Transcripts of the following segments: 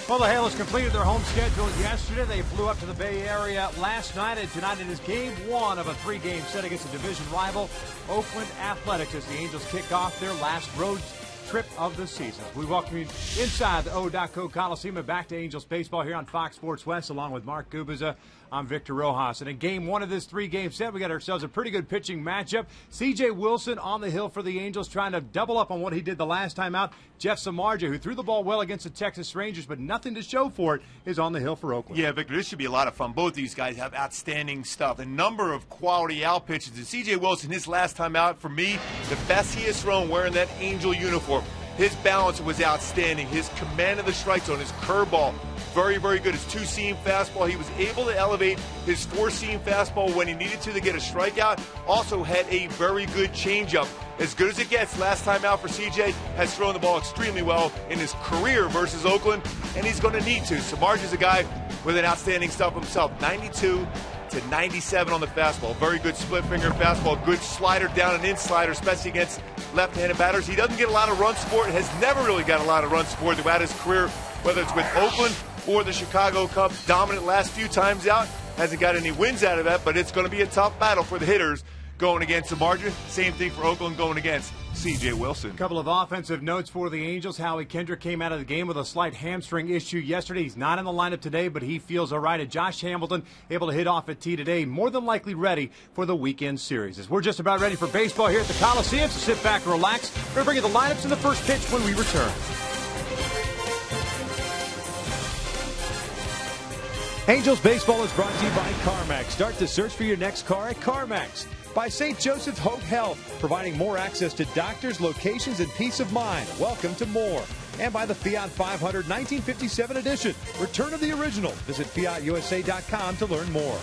Well, the Halos completed their home schedule yesterday. They flew up to the Bay Area last night, and tonight it is game one of a three-game set against a division rival, Oakland Athletics, as the Angels kick off their last road trip of the season. We welcome you inside the O.Co Coliseum and back to Angels baseball here on Fox Sports West, along with Mark Gubiza. I'm Victor Rojas. And in game one of this three-game set, we got ourselves a pretty good pitching matchup. C.J. Wilson on the hill for the Angels, trying to double up on what he did the last time out. Jeff Samardzija, who threw the ball well against the Texas Rangers, but nothing to show for it, is on the hill for Oakland. Yeah, Victor, this should be a lot of fun. Both these guys have outstanding stuff. A number of quality out pitches. And C.J. Wilson, his last time out, for me, the best he has thrown wearing that Angel uniform. His balance was outstanding. His command of the strike zone, his curveball, very, very good. His two-seam fastball, he was able to elevate his four-seam fastball when he needed to get a strikeout. Also had a very good changeup. As good as it gets, last time out for CJ, has thrown the ball extremely well in his career versus Oakland, and he's going to need to. Samardzija's a guy with an outstanding stuff himself. 92 to 97 on the fastball. Very good split finger fastball. Good slider down and in slider, especially against left-handed batters. He doesn't get a lot of runs for it, has never really got a lot of runs for it throughout his career, whether it's with Oakland or the Chicago Cubs. Dominant last few times out. Hasn't got any wins out of that, but it's going to be a tough battle for the hitters going against Samardzija. Same thing for Oakland going against C.J. Wilson. A couple of offensive notes for the Angels. Howie Kendrick came out of the game with a slight hamstring issue yesterday. He's not in the lineup today, but he feels all right. And Josh Hamilton able to hit off at tee today, more than likely ready for the weekend series. As we're just about ready for baseball here at the Coliseum, so sit back and relax. We're going to bring you the lineups in the first pitch when we return. Angels baseball is brought to you by CarMax. Start the search for your next car at CarMax. By St. Joseph's Hope Health, providing more access to doctors, locations, and peace of mind. Welcome to more. And by the Fiat 500 1957 edition. Return of the original. Visit FiatUSA.com to learn more.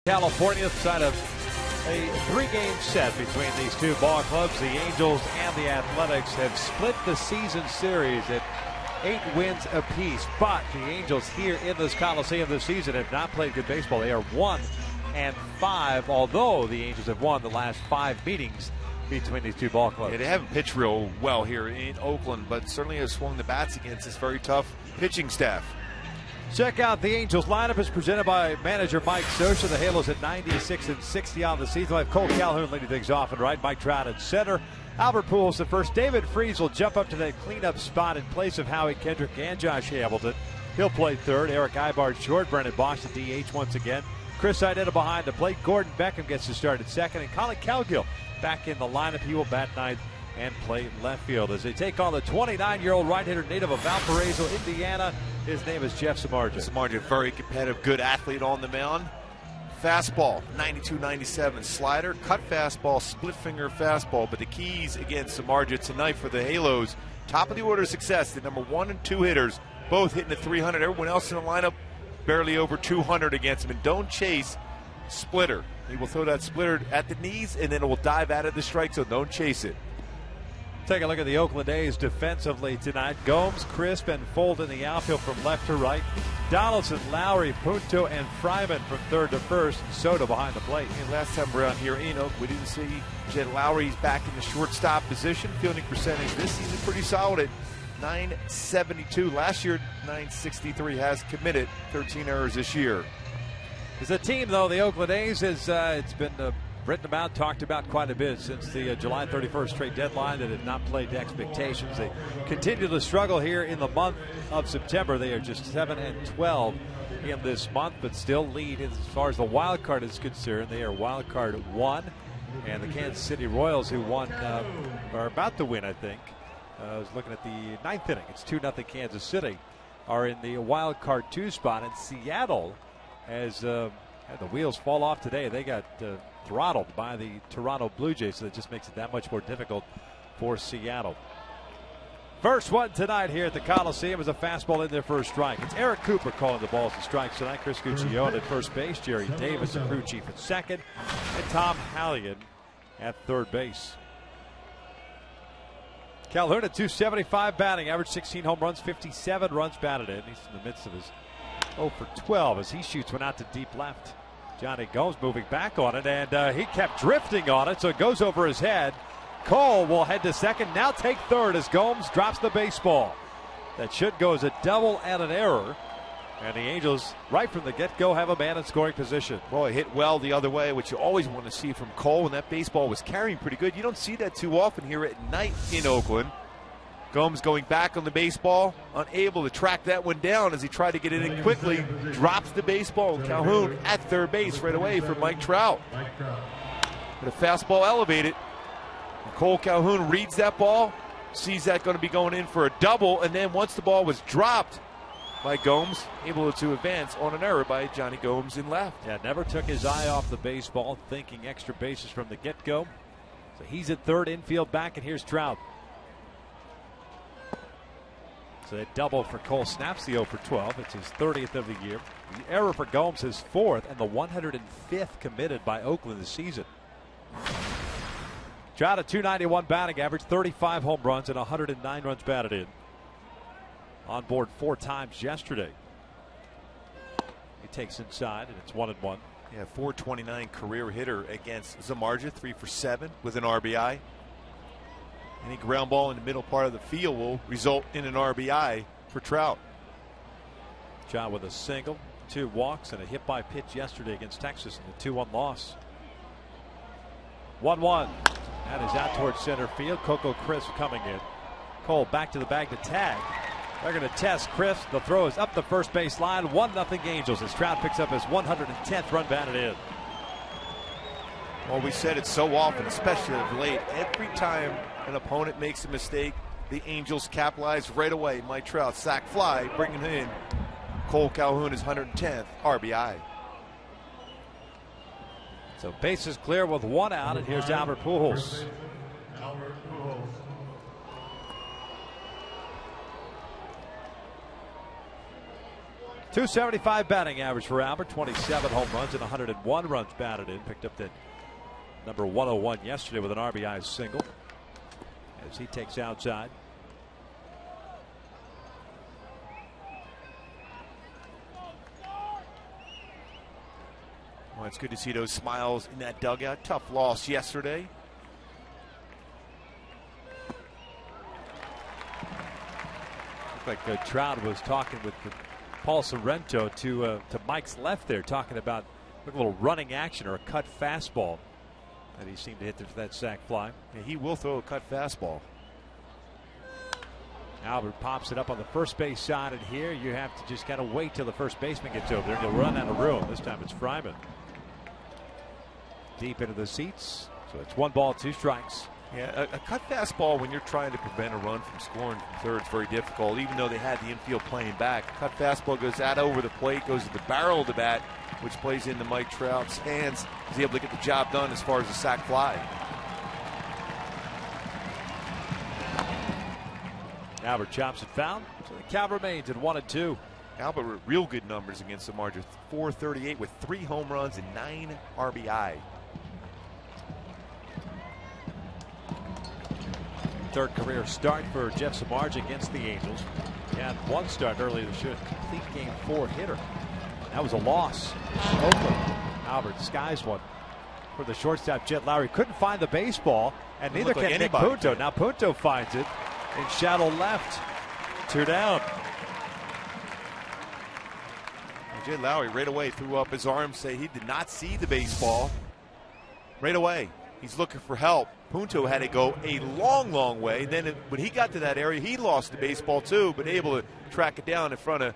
California, side of a three-game set between these two ball clubs. The Angels and the Athletics have split the season series at 8 wins apiece. But the Angels here in this Coliseum this season have not played good baseball. They are 1-5, although the Angels have won the last 5 meetings between these two ball clubs. Yeah, they haven't pitched real well here in Oakland, but certainly have swung the bats against this very tough pitching staff. Check out the Angels lineup. Is presented by manager Mike Scioscia. The Halos at 96-60 on the season. I have Cole Calhoun leading things off and right. Mike Trout at center. Albert Pujols at first. David Freese will jump up to that cleanup spot in place of Howie Kendrick and Josh Hamilton. He'll play third. Eric Ibar short. Brennan Bosch the DH once again. Chris Idetta behind the plate. Gordon Beckham gets to start at second. And Colin Cowgill back in the lineup. He will bat ninth and play left field as they take on the 29-year-old right-hander native of Valparaiso, Indiana. His name is Jeff Samardzija. Samardzija, very competitive, good athlete on the mound. Fastball, 92-97. Slider, cut fastball, split finger fastball. But the keys against Samardzija tonight for the Halos, top of the order of success, the number 1 and 2 hitters, both hitting at 300. Everyone else in the lineup barely over 200 against him. And don't chase splitter. He will throw that splitter at the knees and then it will dive out of the strike zone. Don't chase it. Take a look at the Oakland A's defensively tonight. Gomes, Crisp, and Fold in the outfield from left to right. Donaldson, Lowry, Punto, and Fryman from third to first. And Soto behind the plate. And last time around here in Oakland, we didn't see Jed Lowry's back in the shortstop position. Fielding percentage this season pretty solid at .972. Last year, .963. Has committed 13 errors this year. As a team, though, the Oakland A's has it's been written about, talked about quite a bit since the July 31st trade deadline that had not played to expectations. They continue to struggle here in the month of September. They are just 7-12 in this month, but still lead as far as the wild card is concerned. They are wild card 1, and the Kansas City Royals, who won, are about to win, I think. I was looking at the 9th inning. It's 2-0 Kansas City, are in the wild card 2 spot, and Seattle has had the wheels fall off today. They got throttled by the Toronto Blue Jays, so it just makes it that much more difficult for Seattle. First one tonight here at the Coliseum is a fastball in there for a strike. It's Eric Cooper calling the balls and strikes tonight. Chris Guccione at first base, Jerry Davis, the crew chief, at second, and Tom Hallion at third base. Calhoun at .275 batting, average 16 home runs, 57 runs batted in. He's in the midst of his 0 for 12 as he shoots one out to deep left. Johnny Gomes moving back on it, and he kept drifting on it, so it goes over his head. Cole will head to second, now take third as Gomes drops the baseball. That should go as a double and an error. And the Angels, right from the get-go, have a man in scoring position. Boy, hit well the other way, which you always want to see from Cole, and that baseball was carrying pretty good. You don't see that too often here at night in Oakland. Gomes going back on the baseball, unable to track that one down as he tried to get it in quickly. Drops the baseball. Calhoun at third base right away for Mike Trout. But a fastball elevated. Cole Calhoun reads that ball, sees that going to be going in for a double, and then once the ball was dropped by Gomes, able to advance on an error by Johnny Gomes in left. Yeah, never took his eye off the baseball, thinking extra bases from the get-go. So he's at third, infield back, and here's Trout. So that double for Cole snaps the 0 for 12. It's his 30th of the year. The error for Gomes, his 4th, and the 105th committed by Oakland this season. Trout at .291 batting average, 35 home runs, and 109 runs batted in. On board 4 times yesterday. He takes inside, and it's 1-1. Yeah, .429 career hitter against Samardzija, 3 for 7 with an RBI. Any ground ball in the middle part of the field will result in an RBI for Trout. Trout with a single, 2 walks, and a hit by pitch yesterday against Texas in the 2-1 loss. 1-1. That is out towards center field. Coco Crisp coming in. Cole back to the bag to tag. They're going to test Crisp. The throw is up the first base line. 1-0 Angels as Trout picks up his 110th run batted in. Well, we said it so often, especially of late. Every time an opponent makes a mistake, the Angels capitalize right away. Mike Trout, sac fly, bringing in Cole Calhoun, his 110th RBI. So bases clear with 1 out, and here's Albert Pujols. .275 batting average for Albert, 27 home runs and 101 runs batted in. Picked up that number 101 yesterday with an RBI single as he takes outside. Well, it's good to see those smiles in that dugout. Tough loss yesterday. Looked like Trout was talking with Paul Sorrento to Mike's left there, talking about a little running action or a cut fastball that he seemed to hit for that sac fly. Yeah, he will throw a cut fastball. Albert pops it up on the first base side, and here you have to just kind of wait till the first baseman gets over there. He'll run out of room. This time it's Fryman. Deep into the seats. So it's 1 ball, 2 strikes. Yeah, a cut fastball when you're trying to prevent a run from scoring from third is very difficult, even though they had the infield playing back. Cut fastball goes out over the plate, goes to the barrel of the bat, which plays into Mike Trout's hands. He's able to get the job done as far as the sac fly. Albert chops it foul, so the count remains at 1-2. Albert with real good numbers against the Marlins, .438 with 3 home runs and 9 RBI. Third career start for Jeff Samardzija against the Angels. He had 1 start earlier this year, complete game 4 hitter. That was a loss. Oakland. Albert skies one for the shortstop Jed Lowry. Couldn't find the baseball, and neither can Nick Punto. Now Punto finds it in shallow left. 2 down. Jed Lowry right away threw up his arms, say he did not see the baseball. Right away, he's looking for help. Punto had to go a long way. Then when he got to that area, he lost the baseball too, but able to track it down in front of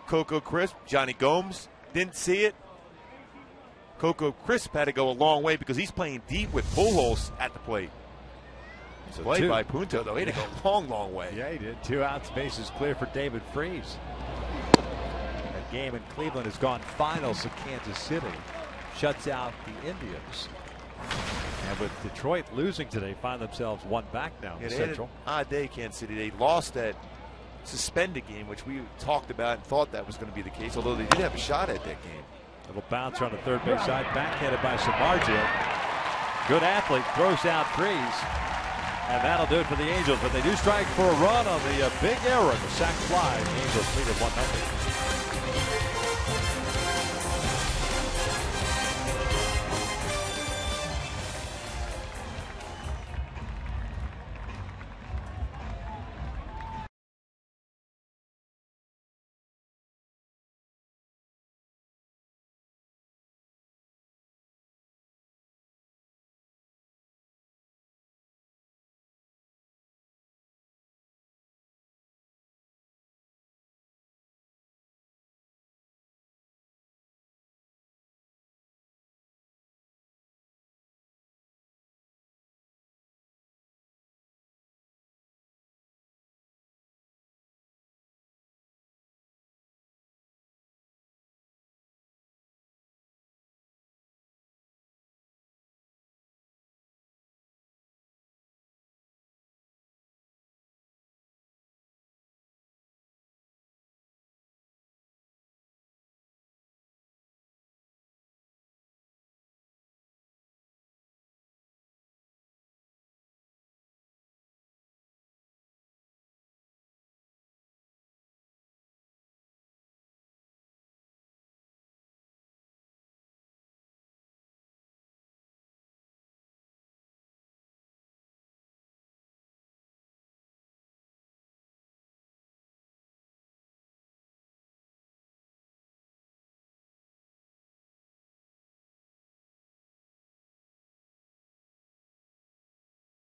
Coco Crisp. Johnny Gomes didn't see it. Coco Crisp had to go a long way because he's playing deep with Pujols at the plate. So played by Punto, though. He had to go a long way. Yeah, he did. 2 outs, bases clear for David Freese. That game in Cleveland has gone finals, so Kansas City shuts out the Indians. And with Detroit losing today, find themselves 1 back now in the Central. Odd day, Kansas City. They lost that suspended game, which we talked about and thought that was going to be the case, although they did have a shot at that game. Little bouncer on the third base side, backhanded by Samardzija. Good athlete, throws out Freese. And that'll do it for the Angels, but they do strike for a run on the big error, the sac fly. The Angels lead at 1-0.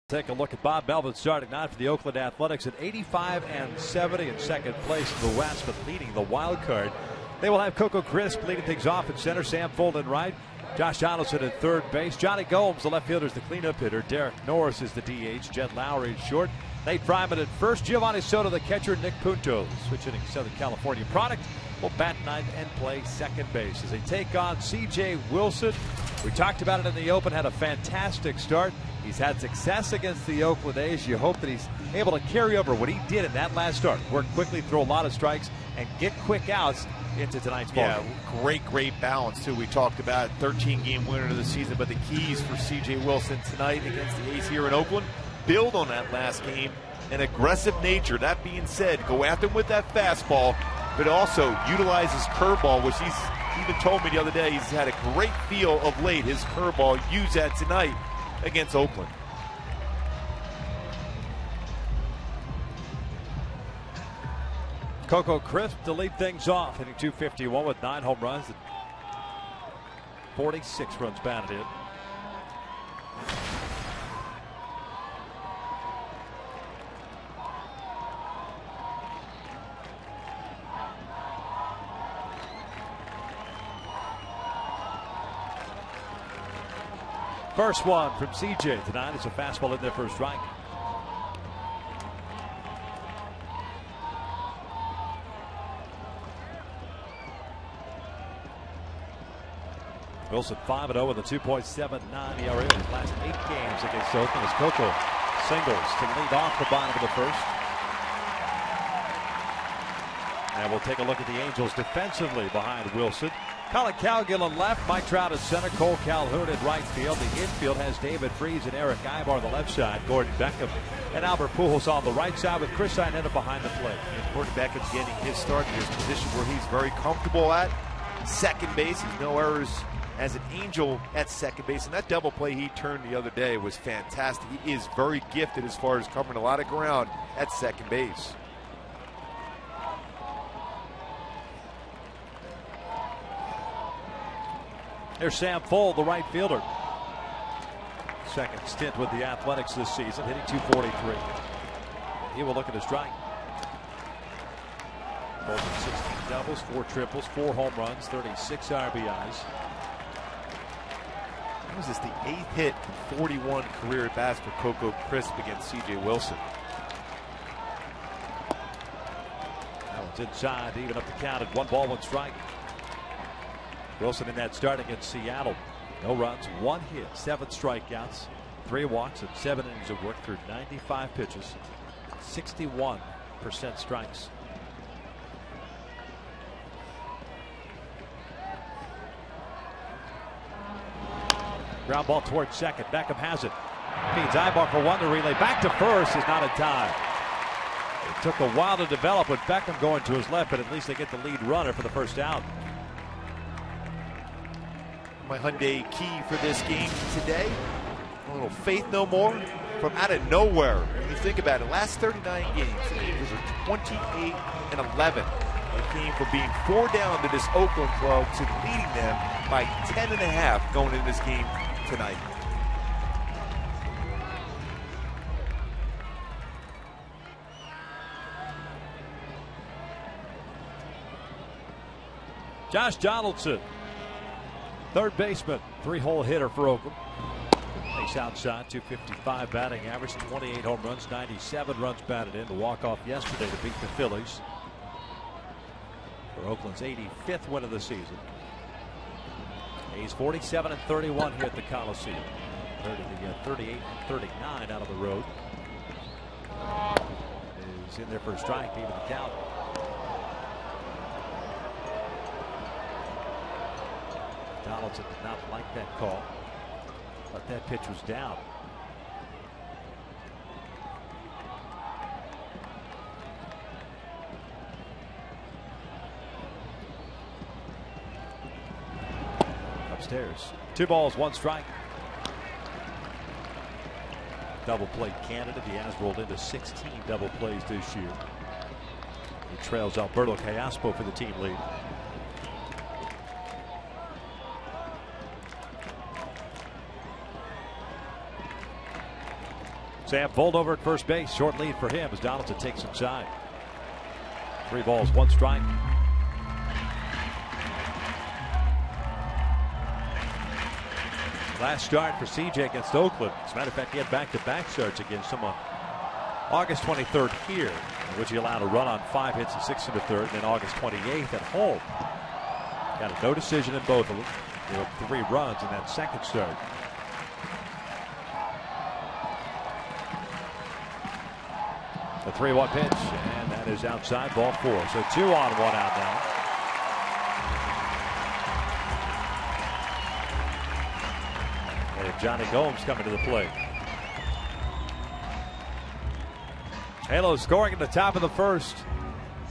Take a look at Bob Melvin starting 9 for the Oakland Athletics at 85-70 in second place in the West, but leading the wild card. They will have Coco Crisp leading things off at center, Sam Fulton right, Josh Donaldson at third base, Johnny Gomes, the left fielder, is the cleanup hitter, Derek Norris is the DH, Jed Lowry is short, Nate Fryman at first, Giovanni Soto the catcher, Nick Punto, switch-hitting Southern California product, will bat ninth and play second base as they take on C.J. Wilson. We talked about it in the open, had a fantastic start. He's had success against the Oakland A's. You hope that he's able to carry over what he did in that last start. Work quickly, throw a lot of strikes, and get quick outs into tonight's ball game. Great balance, too. We talked about 13-game winner of the season, but the keys for C.J. Wilson tonight against the A's here in Oakland, build on that last game, an aggressive nature. That being said, go after him with that fastball, but also utilize his curveball, which he's even told me the other day he's had a great feel of late. His curveball, use that tonight against Oakland. Coco Crisp to lead things off, hitting .251 with 9 home runs and 46 runs batted in. First one from CJ tonight is a fastball in there for a strike. Wilson 5-0 with a 2.79 ERA in his last 8 games against Oakland as Coco singles to lead off the bottom of the first. And we'll take a look at the Angels defensively behind Wilson. Colin Cowgill in left, Mike Trout at center, Cole Calhoun in right field. The infield has David Freese and Eric Ibar on the left side, Gordon Beckham and Albert Pujols on the right side with Chris Iannetta behind the plate. And Gordon Beckham's getting his start in his position where he's very comfortable at second base. There's no errors as an Angel at second base, and that double play he turned the other day was fantastic. He is very gifted as far as covering a lot of ground at second base. There's Sam Fuld, the right fielder. Second stint with the Athletics this season, hitting .243. He will look at his strike. Fuld with 16 doubles, 4 triples, 4 home runs, 36 RBIs. What was this, the 8th hit in 41 career at bats for Coco Crisp against CJ Wilson? That one's inside to even up the count at 1 ball, 1 strike. Wilson in that start against Seattle. No runs, 1 hit, 7 strikeouts, 3 walks, and 7 innings of work through 95 pitches. 61% strikes. Ground ball towards second. Beckham has it. Feeds Ibar for 1 to relay. Back to first is not in time. It took a while to develop with Beckham going to his left, but at least they get the lead runner for the first out. My Hyundai key for this game today, a little faith no more from out of nowhere. When you think about it, last 39 games, the Angels are 28-11. They came from being 4 down to this Oakland club to leading them by 10.5 going into this game tonight. Josh Donaldson, third baseman, 3-hole hitter for Oakland. Takes outside, .255 batting average, 28 home runs, 97 runs batted in. The walk-off yesterday to beat the Phillies for Oakland's 85th win of the season. He's 47-31 here at the Coliseum. Third of the 38-39 out of the road. Is in there for a strike to even the count. Donaldson did not like that call, but that pitch was down. Upstairs. 2 balls, 1 strike. Double play candidate. He has rolled into 16 double plays this year. He trails Alberto Callaspo for the team lead. Sam Fuld over at first base. Short lead for him as Donaldson takes inside. 3 balls, 1 strike. Last start for CJ against Oakland. As a matter of fact, he had back-to-back starts against them on August 23rd here, in which he allowed a run on 5 hits and 6 in the third, and then August 28th at home. Got a no decision in both of them. There were 3 runs in that second start. The 3-1 pitch, and that is outside, ball 4. So 2 on, 1 out now. And Johnny Gomes coming to the plate. Halo scoring at the top of the first.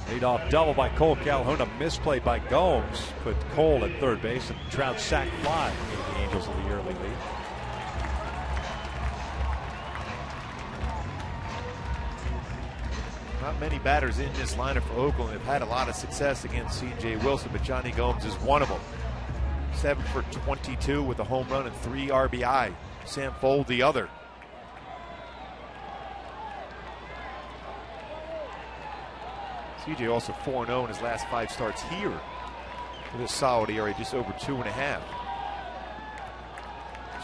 Leadoff double by Cole Calhoun. A misplay by Gomes put Cole at third base, and Trout sac fly gave the Angels the early lead. Not many batters in this lineup for Oakland have had a lot of success against C.J. Wilson, but Johnny Gomes is one of them. 7 for 22 with a home run and 3 RBI. Sam Fold the other. C.J. also 4-0 in his last 5 starts here with a solid ERA just over 2.5.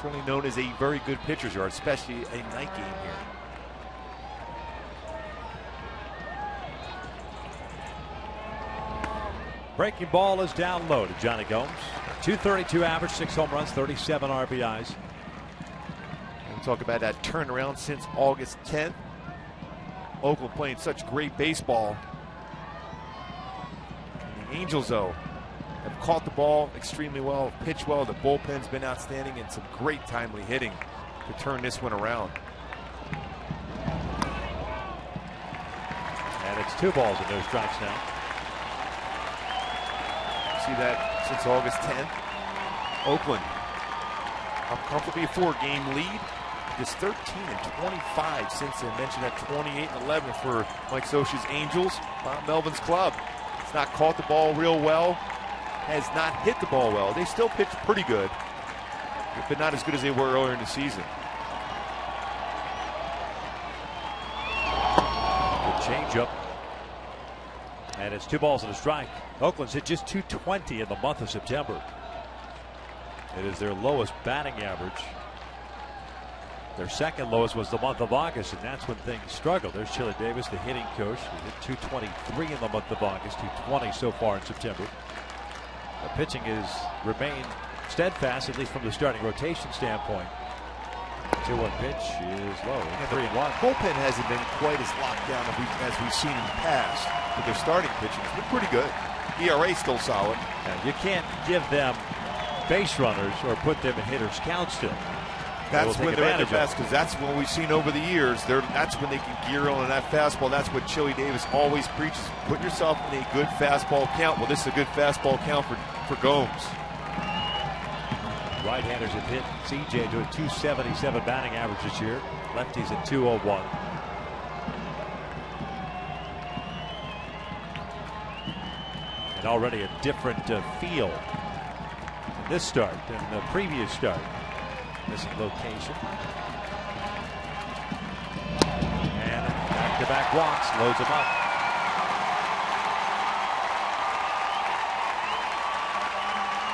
Certainly known as a very good pitcher's yard, especially a night game here. Breaking ball is down low to Johnny Gomes. 232 average, 6 home runs, 37 RBIs. We'll talk about that turnaround since August 10th. Oakland playing such great baseball. The Angels, though, have caught the ball extremely well, pitched well. The bullpen's been outstanding, and some great timely hitting to turn this one around. And it's 2 balls and no strikes now. See that since August 10th. Oakland up comfortably a 4-game lead. Just 13 and 25 since I mentioned that 28 and 11 for Mike Scioscia's Angels. Bob Melvin's club. It's not caught the ball real well. Has not hit the ball well. They still pitch pretty good, but not as good as they were earlier in the season. Good changeup. And it's 2 balls and a strike. Oakland's hit just .220 in the month of September. It is their lowest batting average. Their second lowest was the month of August, and that's when things struggled. There's Chili Davis, the hitting coach. He hit .223 in the month of August, .220 so far in September. The pitching has remained steadfast, at least from the starting rotation standpoint. 2-1 pitch is low. 3-1. Bullpen hasn't been quite as locked down as we've seen in the past, but their starting pitching has been pretty good. ERA still solid. You can't give them base runners or put them in hitters' count still. That's when they're at their best, because that's what we've seen over the years. That's when they can gear on that fastball. That's what Chili Davis always preaches. Put yourself in a good fastball count. Well, this is a good fastball count for Gomes. Right-handers have hit CJ to a .277 batting average this year. Lefties at .201. And already a different feel in this start than the previous start. Missing location. And back-to-back walks, loads them up.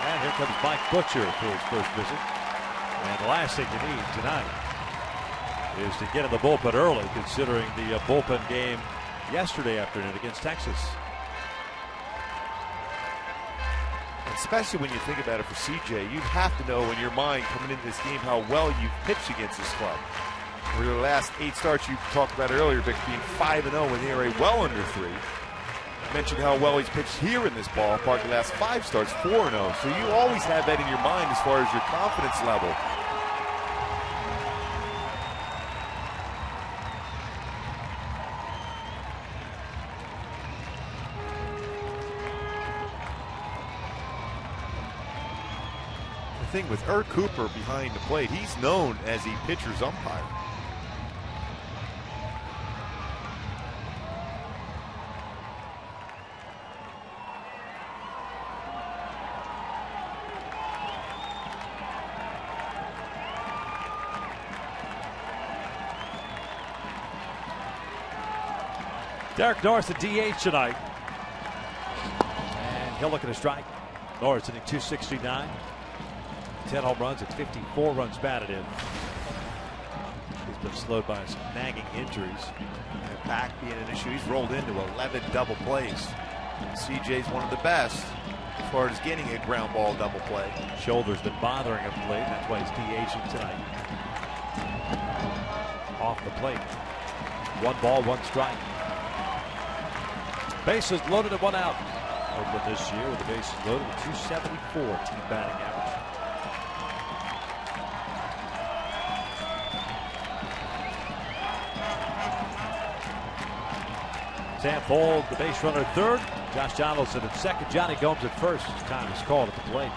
And here comes Mike Butcher for his first visit. And the last thing you need tonight is to get in the bullpen early, considering the bullpen game yesterday afternoon against Texas. Especially when you think about it for CJ, you have to know in your mind coming into this game how well you've pitched against this club. For your last 8 starts, you talked about earlier, Vic, being 5-0 with ERA well under 3. I mentioned how well he's pitched here in this ballpark the last 5 starts, 4-0. So you always have that in your mind as far as your confidence level. Thing with Ert Cooper behind the plate, he's known as the pitcher's umpire. Derek Norris at DH tonight, and he'll look at a strike. Norris hitting .269. 10 home runs, it's 54 runs batted in. He's been slowed by some nagging injuries. And back being an issue, he's rolled into 11 double plays. CJ's one of the best as far as getting a ground ball double play. Shoulder's been bothering him late, that's why he's DHing tonight. Off the plate. 1 ball, 1 strike. Bases loaded and 1 out. Oakland this year with the bases loaded with .274 team batting average. Samfold, the base runner third. Josh Donaldson at second. Johnny Gomes at first. His time is called at the plate.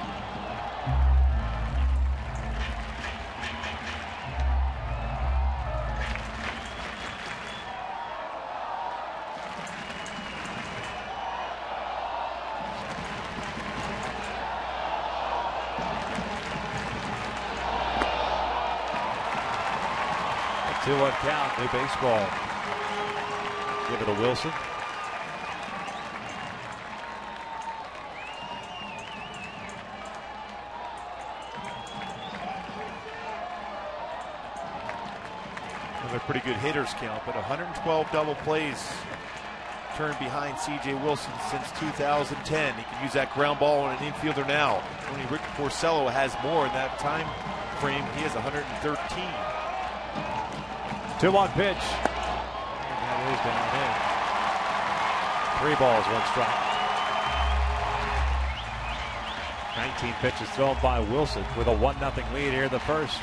A 2-1 count, new baseball. Give it to Wilson. A pretty good hitters count, but 112 double plays turned behind C.J. Wilson since 2010. He can use that ground ball on an infielder now. Only Rick Porcello has more in that time frame. He has 113. 2-1 pitch. That is down in. 3 balls, 1 strike. 19 pitches thrown by Wilson with a 1-0 lead here in the first.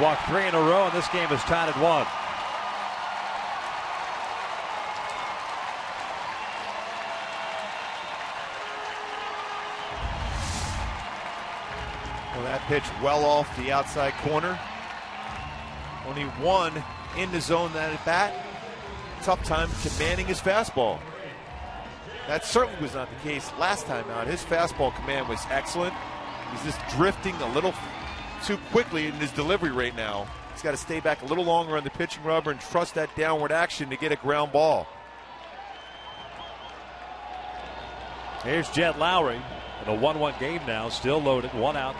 Walked 3 in a row, and this game is tied at 1. Well, that pitch well off the outside corner. Only one in the zone that at bat. Tough time commanding his fastball. That certainly was not the case last time out. His fastball command was excellent. He's just drifting a little too quickly in his delivery right now. He's got to stay back a little longer on the pitching rubber and trust that downward action to get a ground ball. Here's Jed Lowry in a 1-1 game now, still loaded, 1 out.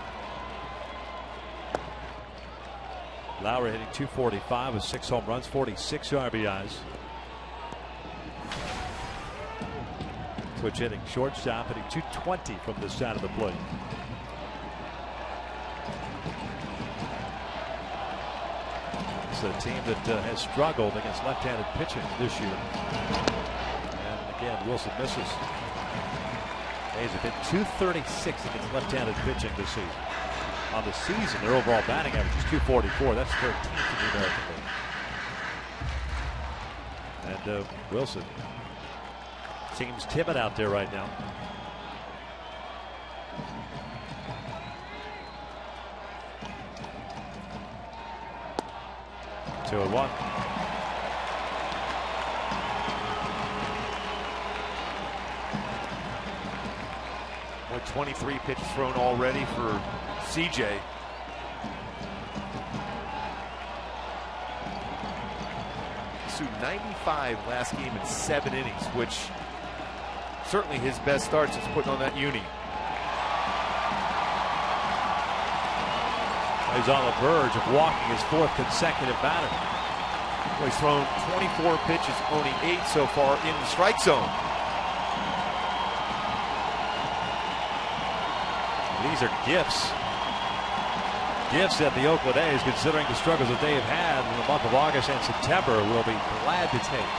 Lowry hitting .245 with 6 home runs, 46 RBIs. Twitch hitting shortstop, hitting .220 from this side of the plate. A team that has struggled against left-handed pitching this year. And again, Wilson misses. A's have hit .236 against left-handed pitching this season. On the season, their overall batting average is .244. That's 13th in the American League. And Wilson seems timid out there right now. Two and 1. With 23 pitches thrown already for CJ. So 95 last game in 7 innings, which certainly his best start since putting on that uni. He's on the verge of walking his 4th consecutive batter. Well, he's thrown 24 pitches, only 8 so far in the strike zone. These are gifts. Gifts that the Oakland A's, considering the struggles that they have had in the month of August and September, will be glad to take.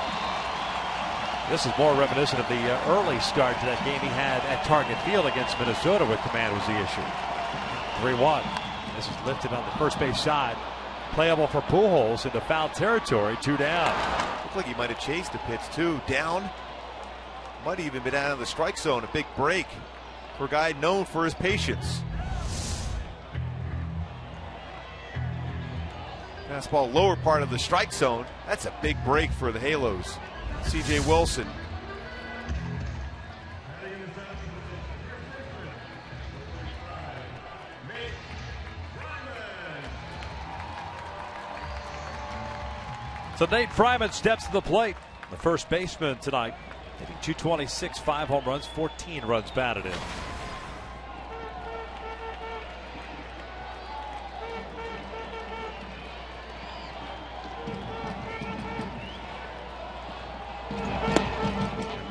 This is more reminiscent of the early start to that game he had at Target Field against Minnesota, where command was the issue. 3-1. This is lifted on the first base side. Playable for Pujols into foul territory, 2 down. Looked like he might have chased the pitch too. Down. Might have even been out of the strike zone. A big break for a guy known for his patience. Fastball lower part of the strike zone. That's a big break for the Halos. C.J. Wilson. So Nate Fryman steps to the plate. The first baseman tonight, hitting .226, 5 home runs, 14 runs batted in.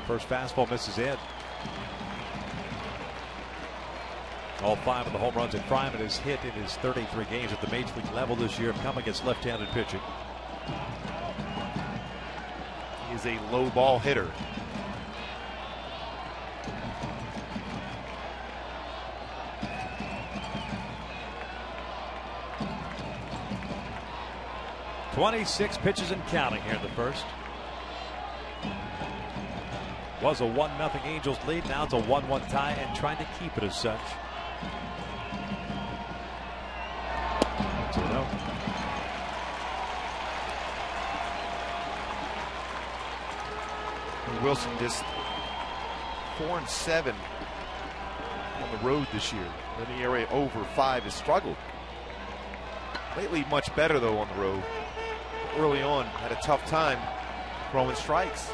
First fastball misses in. All 5 of the home runs that Fryman has hit in his 33 games at the major league level this year have come against left-handed pitching. He is a low ball hitter. .26 pitches and counting here in the first. Was a 1-0 Angels lead. Now it's a 1-1 tie and trying to keep it as such. 2-0. Wilson just 4-7 on the road this year. In the area over 5 has struggled. Lately much better though on the road. Early on had a tough time throwing strikes.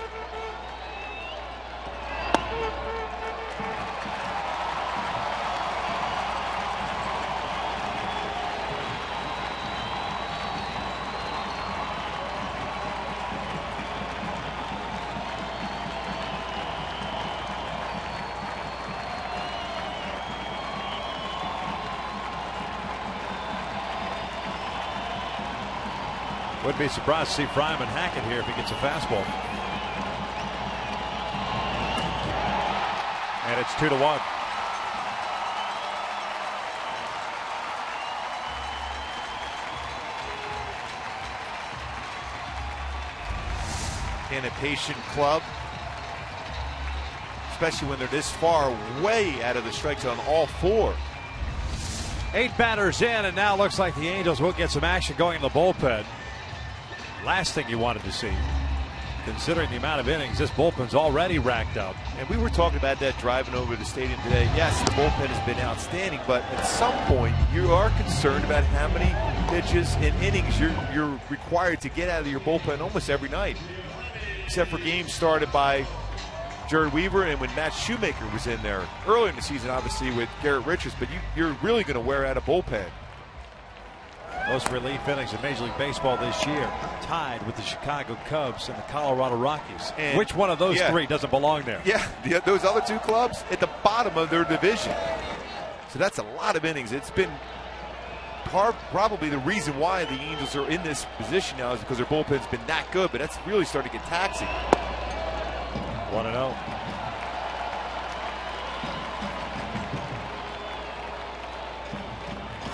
Wouldn't be surprised to see Fryman hack it here if he gets a fastball. And it's 2-1. And a patient club, especially when they're this far way out of the strike zone, all 4. 8 batters in, and now looks like the Angels will get some action going in the bullpen. Last thing you wanted to see, considering the amount of innings this bullpen's already racked up. And we were talking about that driving over to the stadium today. Yes, the bullpen has been outstanding, but at some point you are concerned about how many pitches and innings you're required to get out of your bullpen almost every night, except for games started by Jared Weaver and when Matt Shoemaker was in there earlier in the season, obviously with Garrett Richards. But you're really going to wear out a bullpen. Most relief innings in Major League Baseball this year, tied with the Chicago Cubs and the Colorado Rockies. And which one of those 3 doesn't belong there? Yeah, those other 2 clubs at the bottom of their division. So that's a lot of innings. It's been probably the reason why the Angels are in this position now is because their bullpen's been that good, but that's really starting to get taxing. 1-0.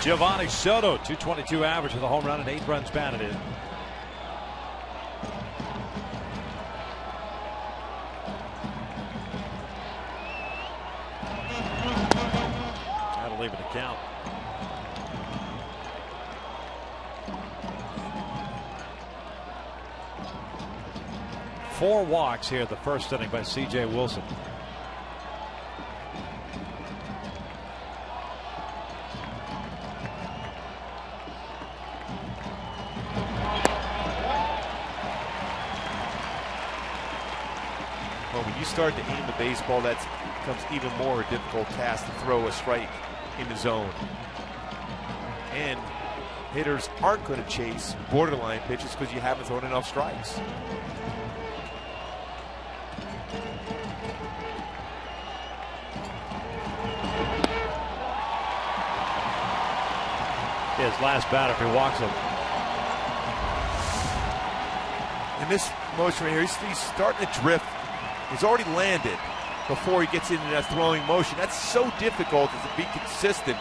Giovanni Soto, .222 average with a home run and 8 runs batted in. That'll leave it to count. Four walks here the first inning by C.J. Wilson. When you start to aim the baseball, that becomes even more a difficult task to throw a strike in the zone. And hitters aren't going to chase borderline pitches because you haven't thrown enough strikes. His last bat if he walks him. In this motion right here, he's starting to drift. He's already landed before he gets into that throwing motion. That's so difficult to be consistent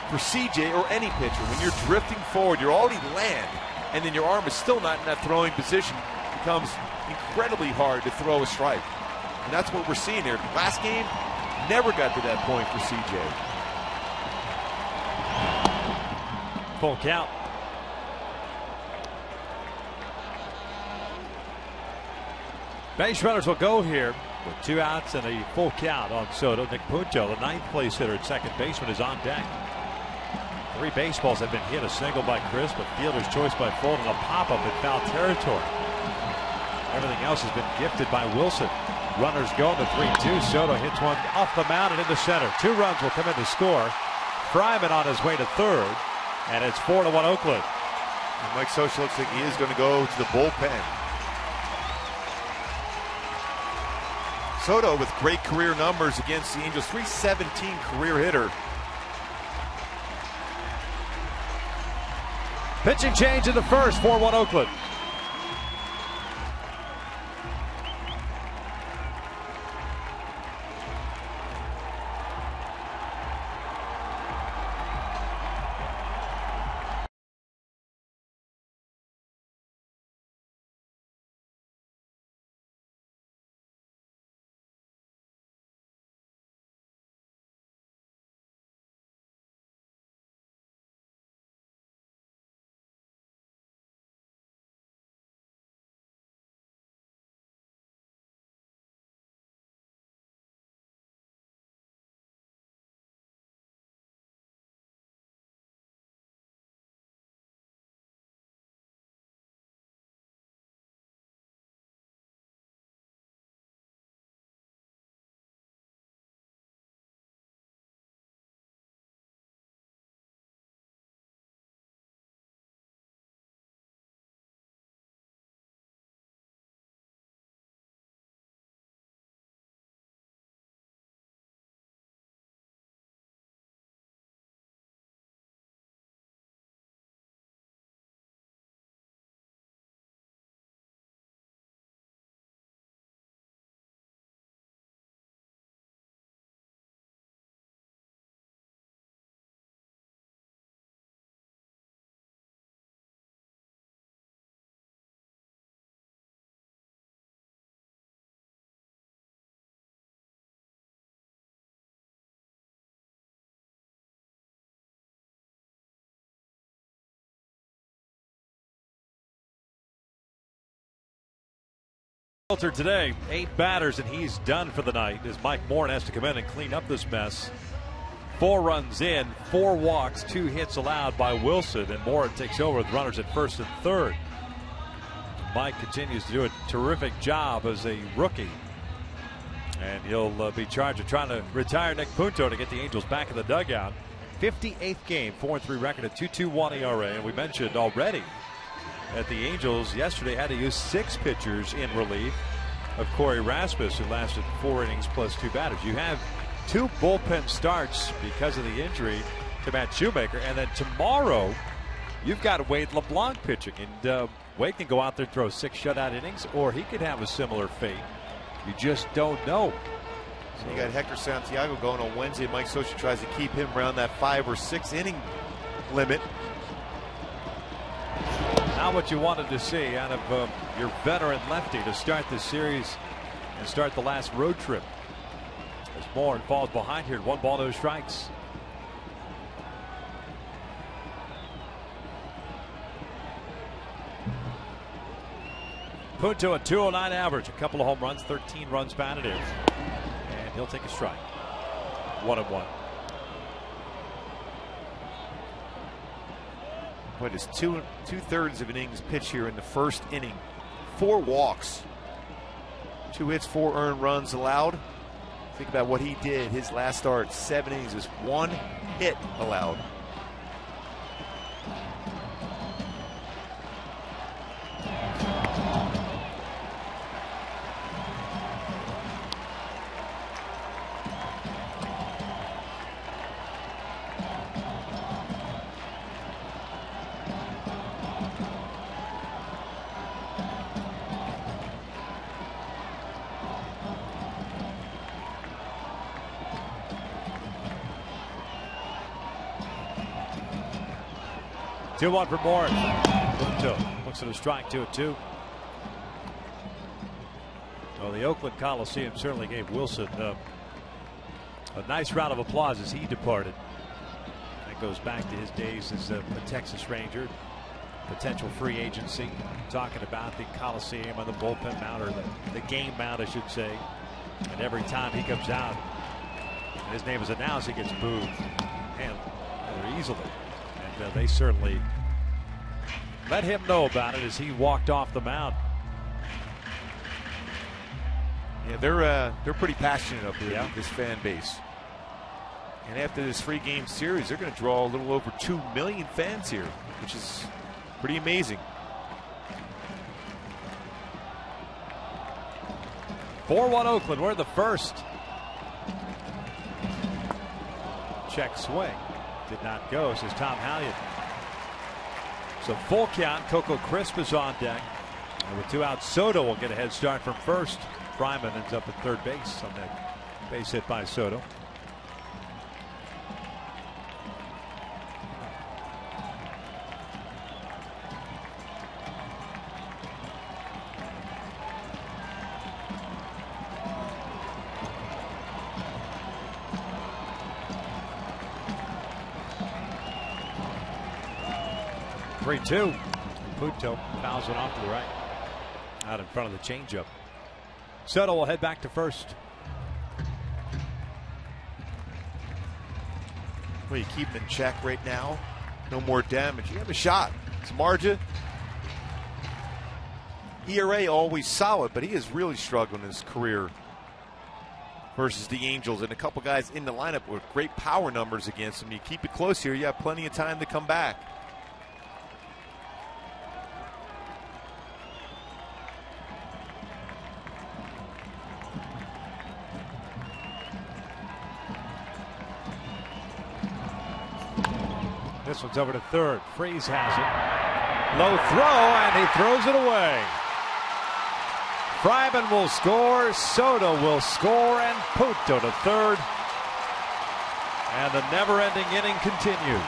for CJ or any pitcher. When you're drifting forward, you're already land, and then your arm is still not in that throwing position. It becomes incredibly hard to throw a strike. And that's what we're seeing here. Last game, never got to that point for CJ. Full count. Base runners will go here with 2 outs and a full count on Soto. Nick Pujols, the 9th place hitter at second baseman, is on deck. 3 baseballs have been hit, a single by Chris, but fielder's choice by Fulton, a pop-up in foul territory. Everything else has been gifted by Wilson. Runners go to 3-2. Soto hits one off the mound and into center. 2 runs will come in to score. Fryman on his way to third, and it's 4-1 Oakland. And Mike Scioscia looks like he is going to go to the bullpen. Soto with great career numbers against the Angels, .317 career hitter. Pitching change in the first, 4-1 Oakland. Today, 8 batters, and he's done for the night as Mike Moore has to come in and clean up this mess. 4 runs in, 4 walks, 2 hits allowed by Wilson, and Moore takes over with runners at first and third. Mike continues to do a terrific job as a rookie, and he'll be charged with trying to retire Nick Punto to get the Angels back in the dugout. 58th game, 4-3 record, at 2.21 ERA, and we mentioned already that the Angels yesterday had to use 6 pitchers in relief of Corey Rasmus, who lasted 4 innings plus 2 batters. You have 2 bullpen starts because of the injury to Matt Shoemaker, and then tomorrow you've got Wade LeBlanc pitching, and Wade can go out there and throw 6 shutout innings, or he could have a similar fate. You just don't know. So you got Hector Santiago going on Wednesday. Mike Scioscia tries to keep him around that 5 or 6 inning limit. Not what you wanted to see out of your veteran lefty to start this series and start the last road trip. As Moore falls behind here, 1 ball, no strikes. Punto a 209 average, a couple of home runs, 13 runs batted in, and he'll take a strike. 1-1. What is 2/3 of innings pitched here in the first inning? 4 walks, 2 hits, 4 earned runs allowed. Think about what he did his last start, 7 innings, just 1 hit allowed. 2-1 for Moore. Punto looks at a strike, 2-2. Well, the Oakland Coliseum certainly gave Wilson a nice round of applause as he departed. That goes back to his days as a Texas Ranger, potential free agency, talking about the Coliseum on the bullpen mound, or the game mound, I should say. And every time he comes out and his name is announced, he gets booed, and rather easily. And they certainly let him know about it as he walked off the mound. Yeah, they're pretty passionate up there, this fan base. And after this 3-game series, they're going to draw a little over 2 million fans here, which is pretty amazing. 4-1 Oakland. We're the first. Check swing. Did not go, says Tom Hallion. So full count. Coco Crisp is on deck. And with 2 outs, Soto will get a head start from first. Fryman ends up at third base on that base hit by Soto. Three-two. Pujols fouls it off to the right. Out in front of the changeup. Soto will head back to first. Well, you keep him in check right now. No more damage. You have a shot. Samardzija. ERA always solid, but he has really struggled in his career versus the Angels. And a couple guys in the lineup with great power numbers against him. You keep it close here, you have plenty of time to come back. This one's over to third. Freeze has it. Low throw, and he throws it away. Fryman will score. Soto will score, and Pujols to third. And the never-ending inning continues.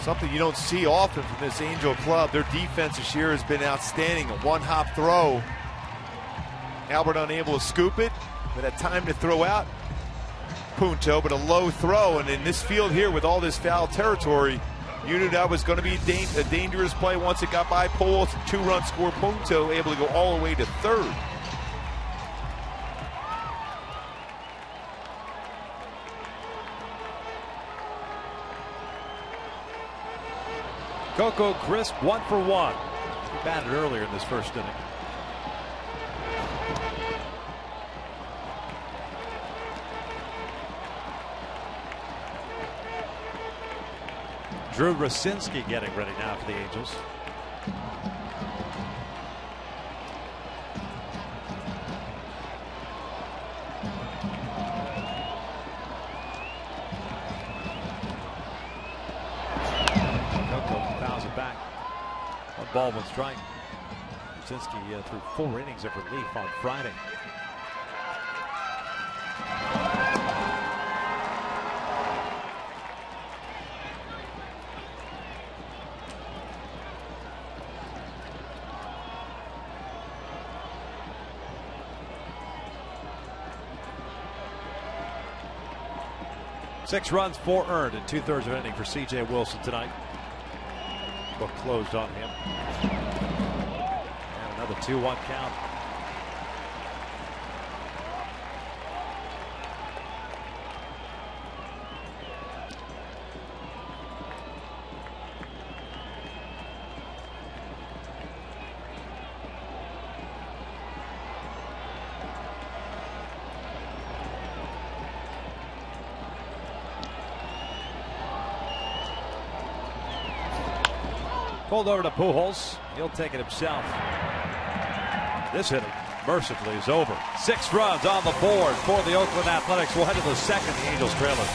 Something you don't see often from this Angel club. Their defense this year has been outstanding. A one-hop throw. Albert unable to scoop it, but had time to throw out Pujols, but a low throw. And in this field here with all this foul territory, you knew that was going to be a dangerous play once it got by Pujols. 2-run score. Pujols able to go all the way to third. Coco Crisp 1 for 1. He batted earlier in this first inning. Drew Rosinski getting ready now for the Angels. Back. 1 ball, 1 strike. Rosinski threw 4 innings of relief on Friday. Six runs, 4 earned in 2/3 of an inning for C.J. Wilson tonight. Book closed on him. And another 2-1 count. Pulled over to Pujols. He'll take it himself. This inning, mercifully, is over. 6 runs on the board for the Oakland Athletics. We'll head to the second. The Angels trailing.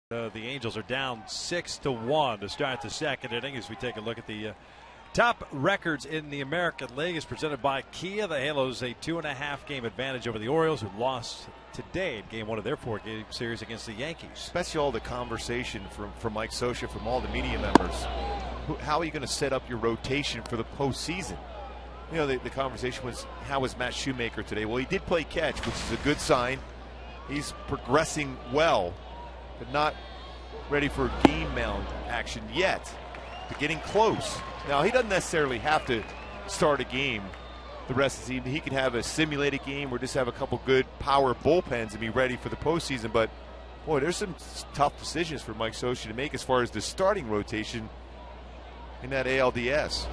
The Angels are down 6-1 to start the second inning. As we take a look at the top records in the American League, is presented by Kia. The Halos a 2.5 game advantage over the Orioles, who lost today in game 1 of their 4-game series against the Yankees. Especially all the conversation from Mike Scioscia, from all the media members. How are you going to set up your rotation for the postseason? You know, the conversation was, how was Matt Shoemaker today? Well, he did play catch, which is a good sign. He's progressing well, but not ready for game mound action yet. But getting close. Now, he doesn't necessarily have to start a game the rest of the season. He can have a simulated game or just have a couple good power bullpens and be ready for the postseason. But, boy, there's some tough decisions for Mike Scioscia to make as far as the starting rotation in that ALDS.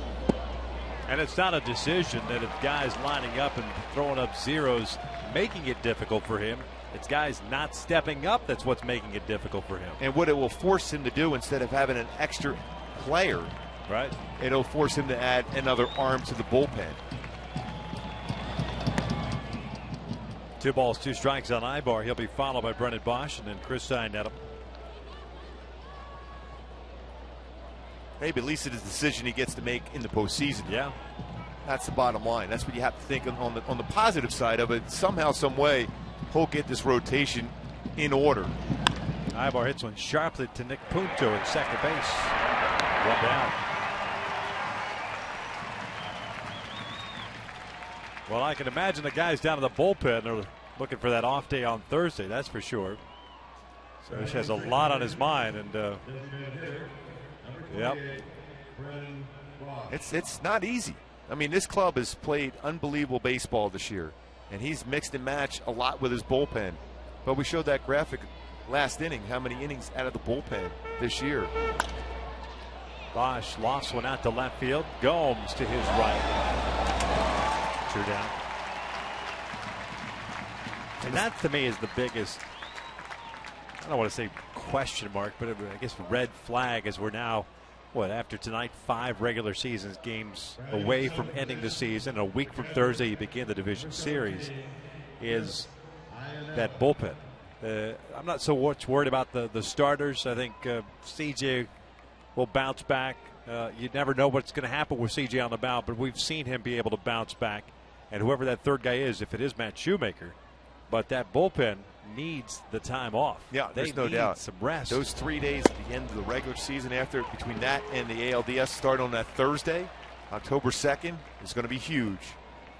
And it's not a decision that if guys lining up and throwing up zeros making it difficult for him. It's guys not stepping up that's what's making it difficult for him. And what it will force him to do, instead of having an extra player, right, it'll force him to add another arm to the bullpen. 2 balls, 2 strikes on Ibar. He'll be followed by Brennan Bosch and then Chris Sinetto. Maybe at least it's a decision he gets to make in the postseason. Yeah, that's the bottom line. That's what you have to think on the positive side of it. Somehow, some way, he'll get this rotation in order. Ibar hits one sharply to Nick Punto at second base. 1 down. Well, I can imagine the guys down in the bullpen are looking for that off day on Thursday. That's for sure. So he has a lot on his mind, and yep, it's not easy. I mean, this club has played unbelievable baseball this year, and he's mixed and matched a lot with his bullpen. But we showed that graphic last inning, how many innings out of the bullpen this year. Bosch lofts one out to left field. Gomes to his right. 2 down. And that to me is the biggest, I don't want to say question mark, but I guess red flag, as we're now, after tonight, 5 regular season games away from ending the season. A week from Thursday, you begin the division series, is that bullpen. I'm not so much worried about the starters. I think CJ will bounce back. You never know what's going to happen with CJ on the mound, but we've seen him be able to bounce back. And whoever that third guy is, if it is Matt Shoemaker, but that bullpen needs the time off. Yeah, they there's no need doubt. some rest. Those 3 days at the end of the regular season, after between that and the ALDS start on that Thursday, October 2nd, is going to be huge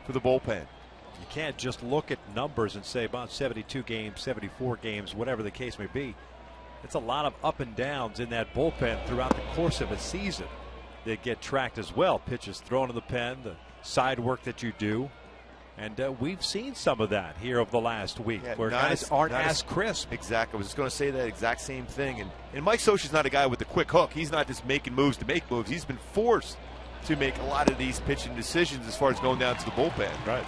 for the bullpen. You can't just look at numbers and say about 72 games, 74 games, whatever the case may be. It's a lot of up and downs in that bullpen throughout the course of a season that get tracked as well. Pitches thrown in the pen, the side work that you do. And we've seen some of that here over the last week, where guys aren't as crisp. Exactly. I was just going to say that exact same thing. And Mike Scioscia's not a guy with the quick hook. He's not just making moves to make moves. He's been forced to make a lot of these pitching decisions as far as going down to the bullpen. Right.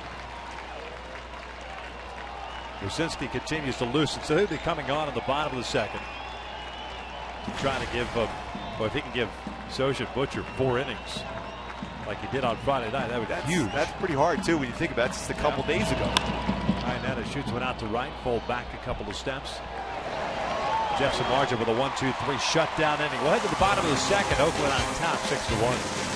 Rucinski continues to loosen, so he'll be coming on in the bottom of the second to try to give, if he can give Scioscia Butcher 4 innings like he did on Friday night, that would be huge. That's pretty hard, too, when you think about it. Just a couple days ago. Netta shoots one out to right, fold back a couple of steps. Jeff Samardzija with a 1-2-3 shutdown inning. We'll head to the bottom of the second. Oakland on top, 6-1.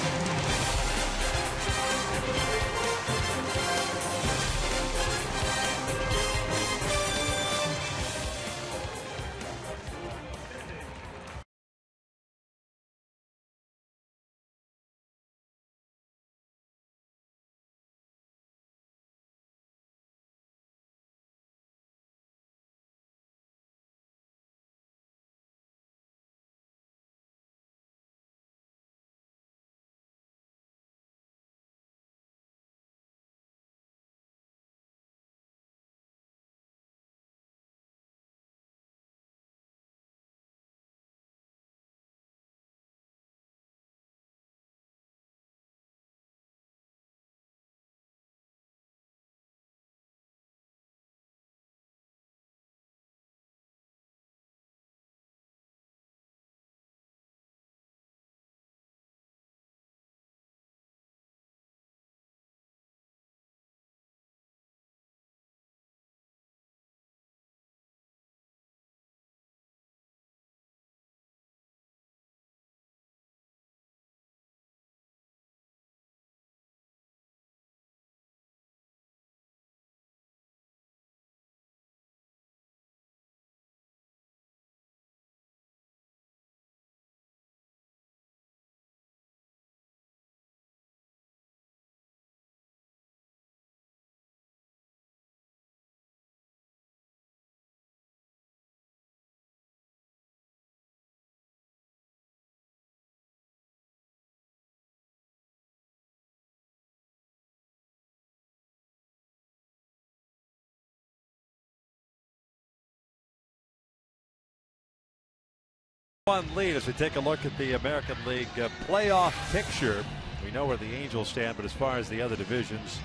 One lead as we take a look at the American League playoff picture. We know where the Angels stand, but as far as the other divisions,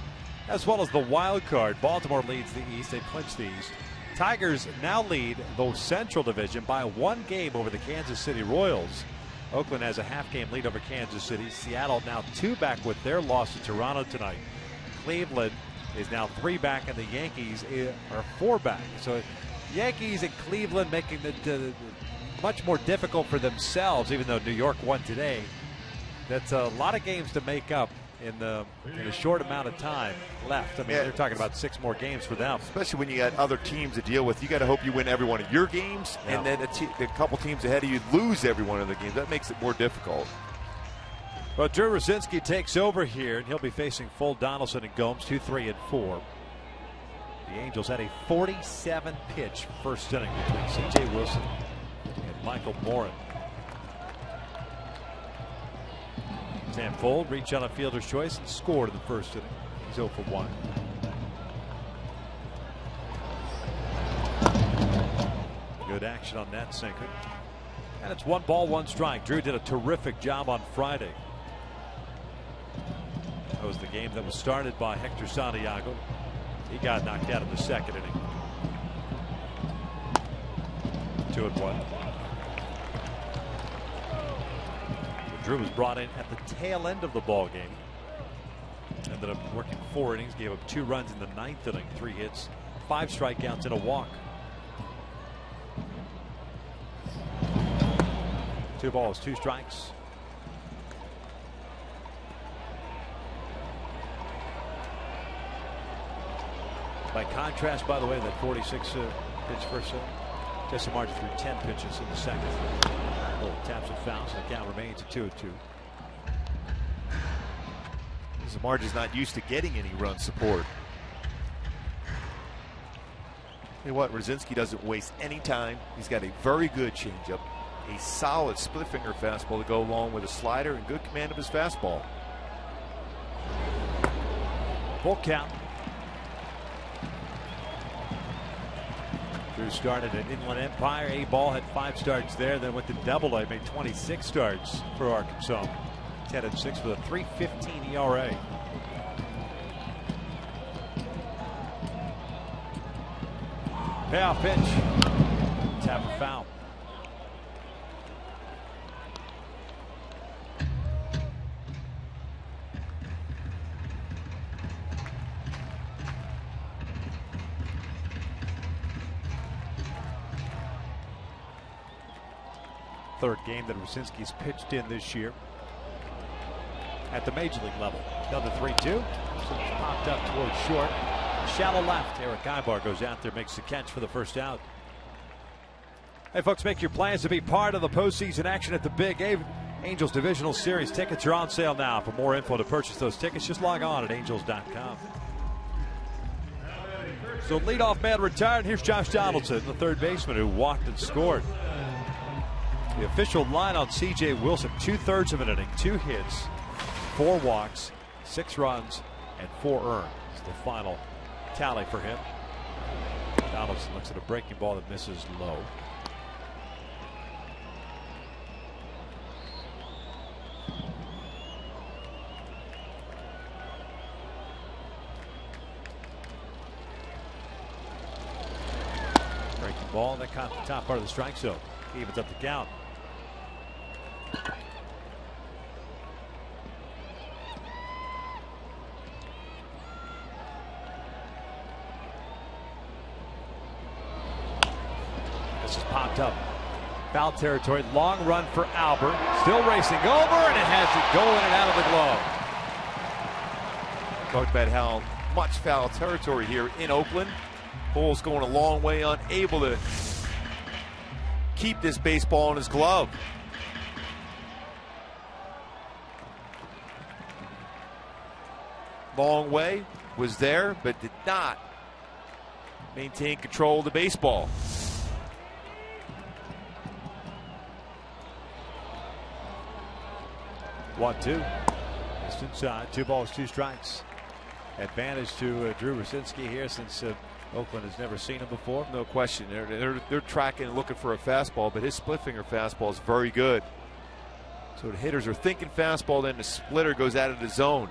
as well as the wild card, Baltimore leads the East. They clinch the East. Tigers now lead the Central Division by 1 game over the Kansas City Royals. Oakland has a half-game lead over Kansas City. Seattle now 2 back with their loss to Toronto tonight. Cleveland is now 3 back, and the Yankees are 4 back. So Yankees and Cleveland making the much more difficult for themselves, even though New York won today. That's a lot of games to make up in a short amount of time left. I mean, they're talking about 6 more games for them. Especially when you got other teams to deal with. You got to hope you win every one of your games, and then a couple teams ahead of you lose every one of the games. That makes it more difficult. Well, Drew Rosinski takes over here, and he'll be facing Full Donaldson and Gomes, 2, 3, and 4. The Angels had a 47-pitch first inning between C.J. Wilson and Michael Morin. Sam Fold reached on a fielder's choice and scored in the first inning. He's 0 for 1. Good action on that sinker. And it's 1 ball, 1 strike. Drew did a terrific job on Friday. That was the game that was started by Hector Santiago. He got knocked out in the second inning. 2-1. Drew was brought in at the tail end of the ball game. Ended up working 4 innings, gave up 2 runs in the 9th inning, 3 hits, 5 strikeouts, and a walk. 2 balls, 2 strikes. By contrast, by the way, that 46 pitch first inning, Jesse March threw 10 pitches in the second. Taps and fouls, and the count remains at 2-2. Samardzija is not used to getting any run support. You know what? Rosinski doesn't waste any time. He's got a very good changeup, a solid split finger fastball to go along with a slider, and good command of his fastball. Full count. Drew started at Inland Empire. A-ball had 5 starts there, then went to Double-A, made 26 starts for Arkansas. 10-6 with a 3.15 ERA. Payoff pitch. Tap and foul. Third game that Rosinski's pitched in this year at the major league level. Another 3-2. Popped up towards short. Shallow left. Eric Ibar goes out there, makes the catch for the first out. Hey, folks, make your plans to be part of the postseason action at the Big Angels Divisional Series. Tickets are on sale now. For more info to purchase those tickets, just log on at angels.com. So leadoff man retired. Here's Josh Donaldson, the third baseman who walked and scored. The official line on C.J. Wilson, 2/3 of an inning, 2 hits, 4 walks, 6 runs, and 4 earned. It's the final tally for him. Donaldson looks at a breaking ball that misses low. Breaking ball that caught the top part of the strike zone. Evens up the count. This is popped up. Foul territory. Long run for Albert. Still racing over, and it has it go in and out of the glove. Talked about how much foul territory here in Oakland. Pujols going a long way, unable to keep this baseball in his glove. Long way was there, but did not maintain control of the baseball. One, 2. Just inside. 2 balls, 2 strikes. Advantage to Drew Rosinski here since Oakland has never seen him before. No question. They're tracking and looking for a fastball, but his split finger fastball is very good. So the hitters are thinking fastball, then the splitter goes out of the zone.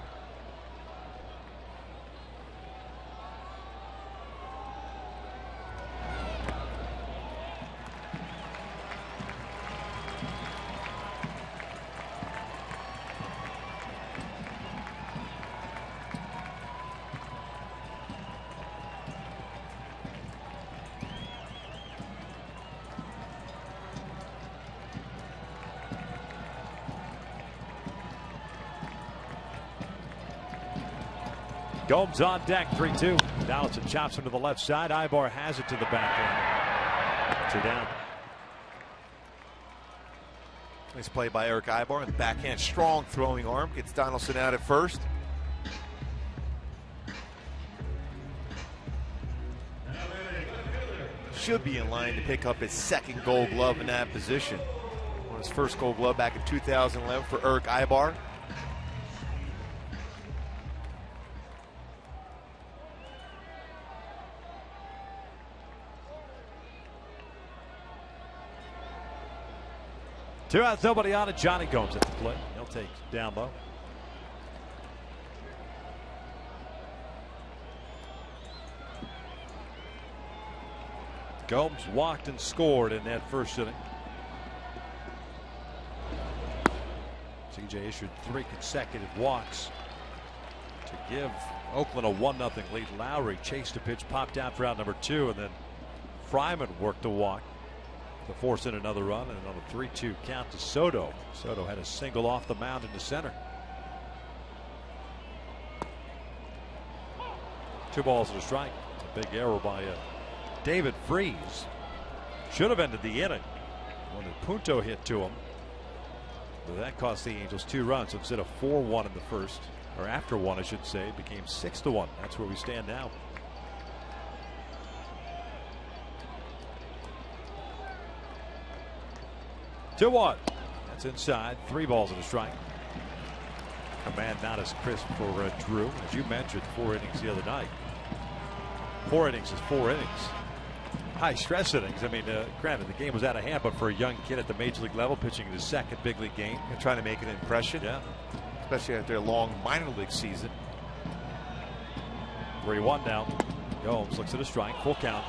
Gomes on deck, 3-2. Donaldson chops him to the left side. Ibar has it to the backhand. 2 down. Nice play by Eric Ibar. The backhand, strong throwing arm. Gets Donaldson out at first. Should be in line to pick up his second Gold Glove in that position. Won his first Gold Glove back in 2011 for Eric Ibar. Two outs, nobody on it. Johnny Gomes at the plate. He'll take down low. Gomes walked and scored in that first inning. CJ issued 3 consecutive walks to give Oakland a 1-0 lead. Lowry chased a pitch, popped out for out number 2, and then Fryman worked a walk to force in another run, and on a 3-2 count to Soto. Soto had a single off the mound into center. 2 balls and a strike. A big error by David Freese. Should have ended the inning when the Punto hit to him. But that cost the Angels 2 runs. Instead of 4-1 in the first, or after 1 I should say, it became 6-1. That's where we stand now. Two one. That's inside. 3 balls and a strike. Command not as crisp for Drew. As you mentioned, 4 innings the other night. 4 innings is 4 innings. High stress innings. I mean, granted, the game was out of hand, but for a young kid at the major league level, pitching his second big league game, and trying to make an impression. Yeah. Especially after a long minor league season. 3-1 now. Gomes looks at a strike. Full count.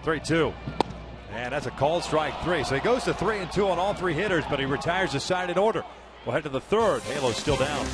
Three-two, and that's a called strike 3. So he goes to 3-2 on all 3 hitters, but he retires the side in order. We'll head to the 3rd. Halo's still down.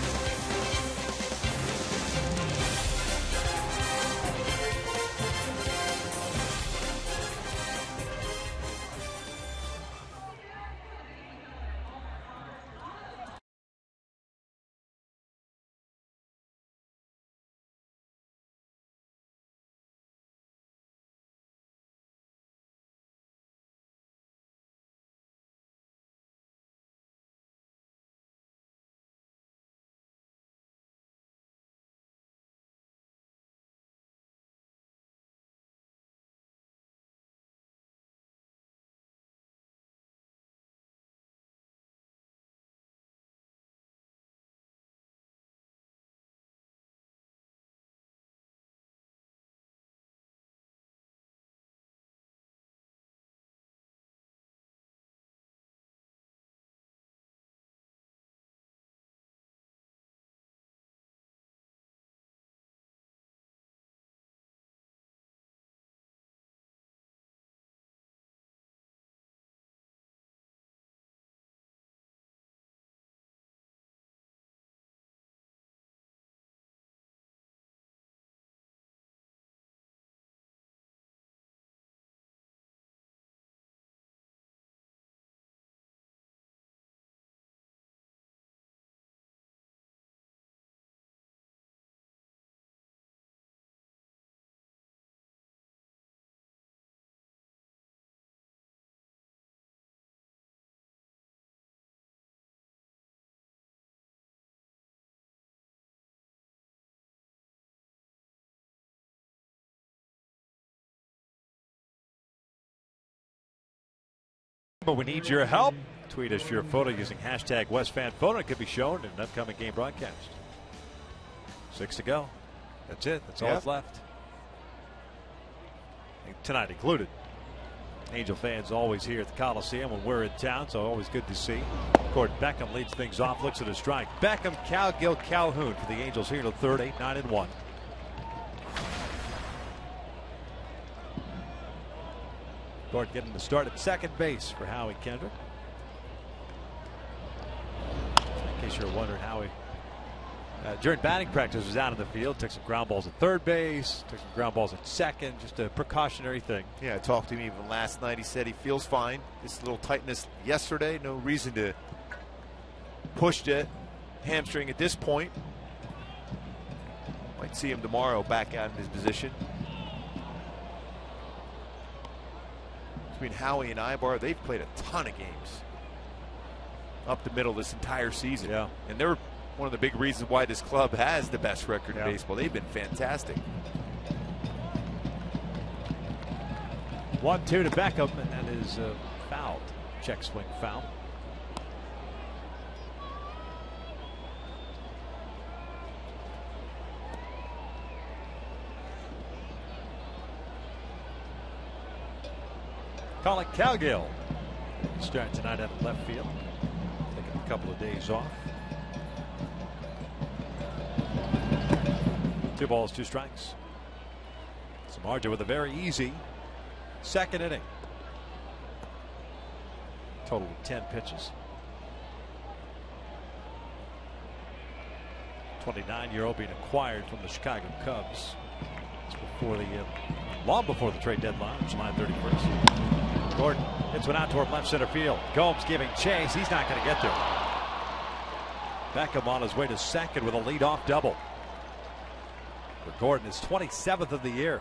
But we need your help. Tweet us your photo using hashtag WestFanPhoto. It could be shown in an upcoming game broadcast. 6 to go. That's it. That's all that's left. Tonight included. Angel fans always here at the Coliseum when we're in town, so always good to see. Gordon Beckham leads things off, looks at a strike. Beckham, Calgill, Calhoun for the Angels here in the third, 8-9-1. Gordon getting the start at second base for Howie Kendrick. In case you're wondering, Howie during batting practice was out in the field, took some ground balls at third base, took some ground balls at second, just a precautionary thing. Yeah, I talked to him even last night. He said he feels fine. Just a little tightness yesterday. No reason to push the hamstring at this point. Might see him tomorrow back out in his position. Between Howie and Ibar, they've played a ton of games up the middle this entire season. Yeah. And they're one of the big reasons why this club has the best record in baseball. They've been fantastic. 1-2 to Beckham, and that is fouled. Check swing foul. Colin Calgill starting tonight at left field, taking a couple of days off. 2 balls, 2 strikes. Samardzija with a very easy second inning. Total of 10 pitches. 29-year-old being acquired from the Chicago Cubs. It's before the long before the trade deadline, July 31st. Gordon hits one out toward left center field. Gomes giving chase. He's not going to get there. Beckham on his way to second with a leadoff double. For Gordon, his 27th of the year.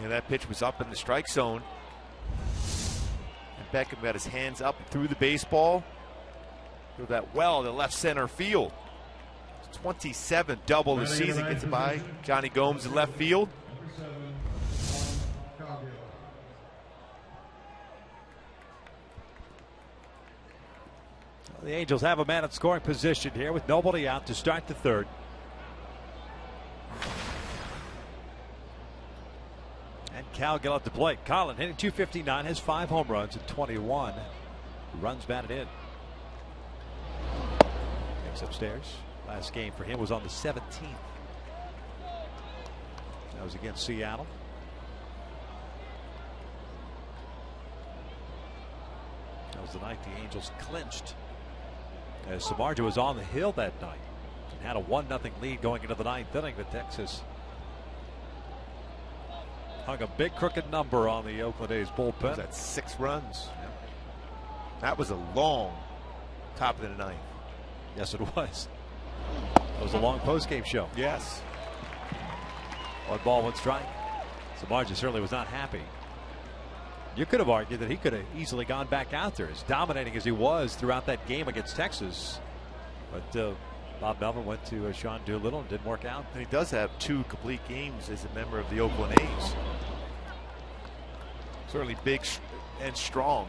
Yeah, that pitch was up in the strike zone. And Beckham got his hands up and threw the baseball. Threw that well to left center field. 27th double this season. Gets it by Johnny Gomes in left field. The Angels have a man at scoring position here with nobody out to start the third. And Calgill at the plate. Colin hitting .259, has 5 home runs and 21 runs batted in. Next upstairs. Last game for him was on the 17th. That was against Seattle. That was the night the Angels clinched, as Samardzija was on the hill that night and had a 1-0 lead going into the 9th inning. But Texas hung a big crooked number on the Oakland A's bullpen. That's 6 runs. That was a long top of the 9th. Yes, it was. It was a long post-game show. Yes. 1 ball, 1 strike. Samardzija certainly was not happy. You could have argued that he could have easily gone back out there, as dominating as he was throughout that game against Texas. But Bob Melvin went to Sean Doolittle and didn't work out. And he does have 2 complete games as a member of the Oakland A's. Certainly big and strong.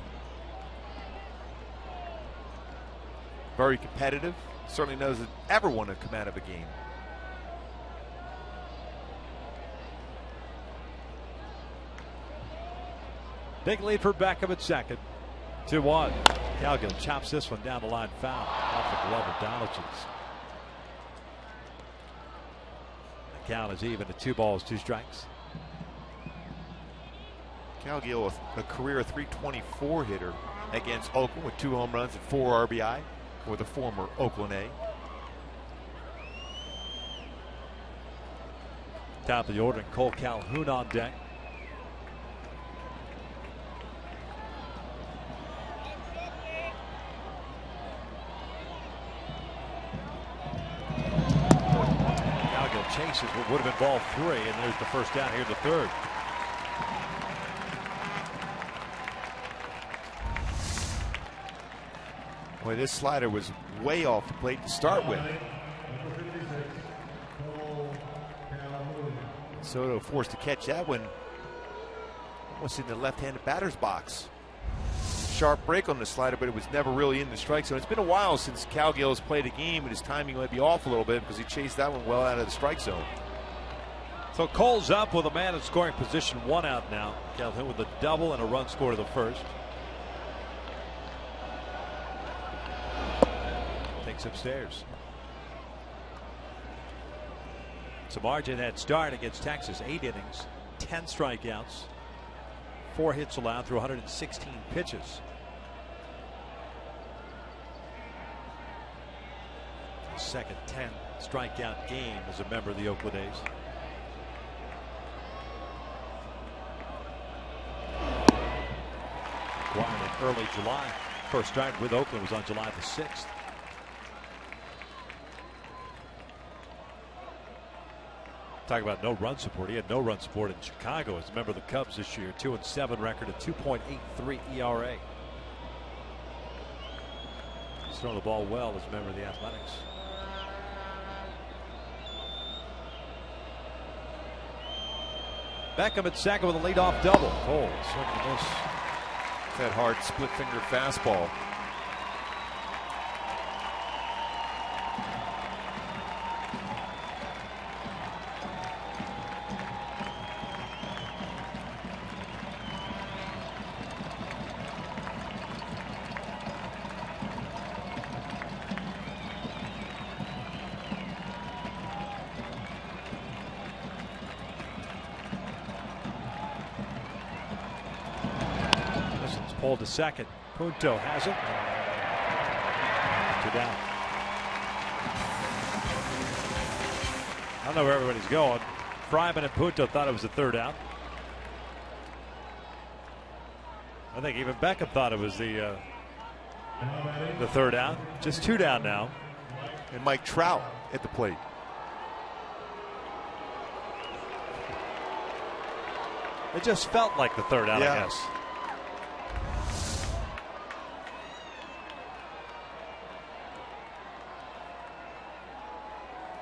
Very competitive. Certainly knows that ever want to come out of a game. Big lead for Beckham at second. 2-1. Calgill chops this one down the line, foul off the glove of Donaldson's. The count is even at 2 balls, 2 strikes. Calgill, a career .324 hitter against Oakland with 2 home runs and 4 RBI for the former Oakland A. Top of the order, and Cole Calhoun on deck. Chases what would have been ball 3, and there's the first down here in the third. Boy, this slider was way off the plate to start with. Soto forced to catch that one almost in the left-handed batter's box. sharp break on the slider, but it was never really in the strike zone. It's been a while since Cowgill has played a game, and his timing might be off a little bit because he chased that one well out of the strike zone. So Cole's up with a man in scoring position, 1 out now. Calhoun with a double and a run score to the first. Takes upstairs. Samardzija had start against Texas, 8 innings, 10 strikeouts, 4 hits allowed through 116 pitches. His second 10 strikeout game as a member of the Oakland A's. Acquired in early July. First start with Oakland was on July the 6th. Talk about no run support. He had no run support in Chicago as a member of the Cubs this year. 2-7 record, a 2.83 ERA. He's thrown the ball well as a member of the Athletics. Beckham at second with a leadoff double. Cole swing and miss. That hard split finger fastball. Pulled to second. Punto has it. 2 down. I don't know where everybody's going. Fryman and Punto thought it was the 3rd out. I think even Beckham thought it was the 3rd out. Just 2 down now. And Mike Trout at the plate. It just felt like the 3rd out, I guess.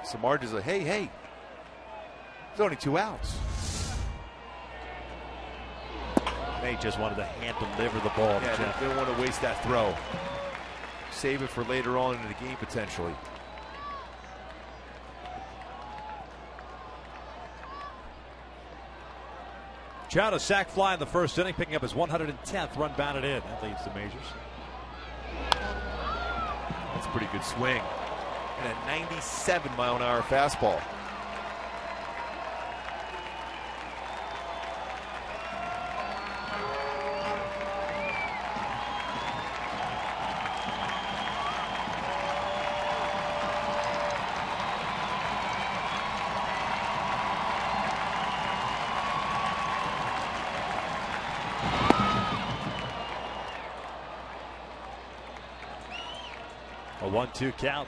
Samardzija's like, hey, there's only 2 outs. They just wanted to hand deliver the ball. Yeah, they don't want to waste that throw. Save it for later on in the game potentially. Trout a sac fly in the first inning, picking up his 110th run batted in. That leads the majors. That's a pretty good swing. And a 97-mile-an-hour fastball. A 1-2 count.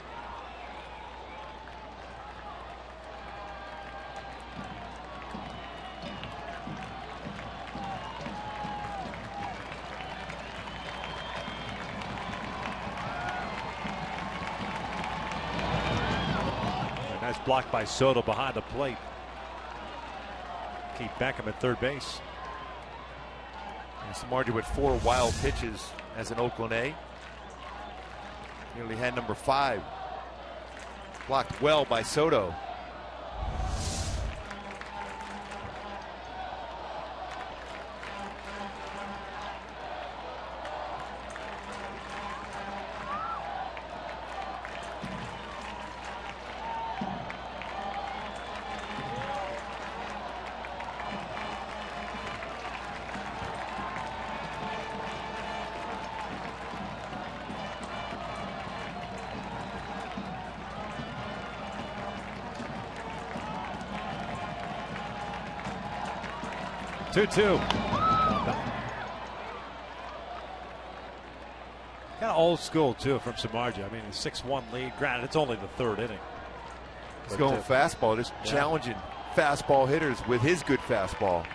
Nice block by Soto behind the plate. Keep Beckham at third base. And Samardzija with 4 wild pitches as an Oakland A. Nearly had number 5. Blocked well by Soto. Two. Kind of old school too from Samardzija. I mean, a 6-1 lead. Granted, it's only the 3rd inning. He's going fastball, just challenging fastball hitters with his good fastball.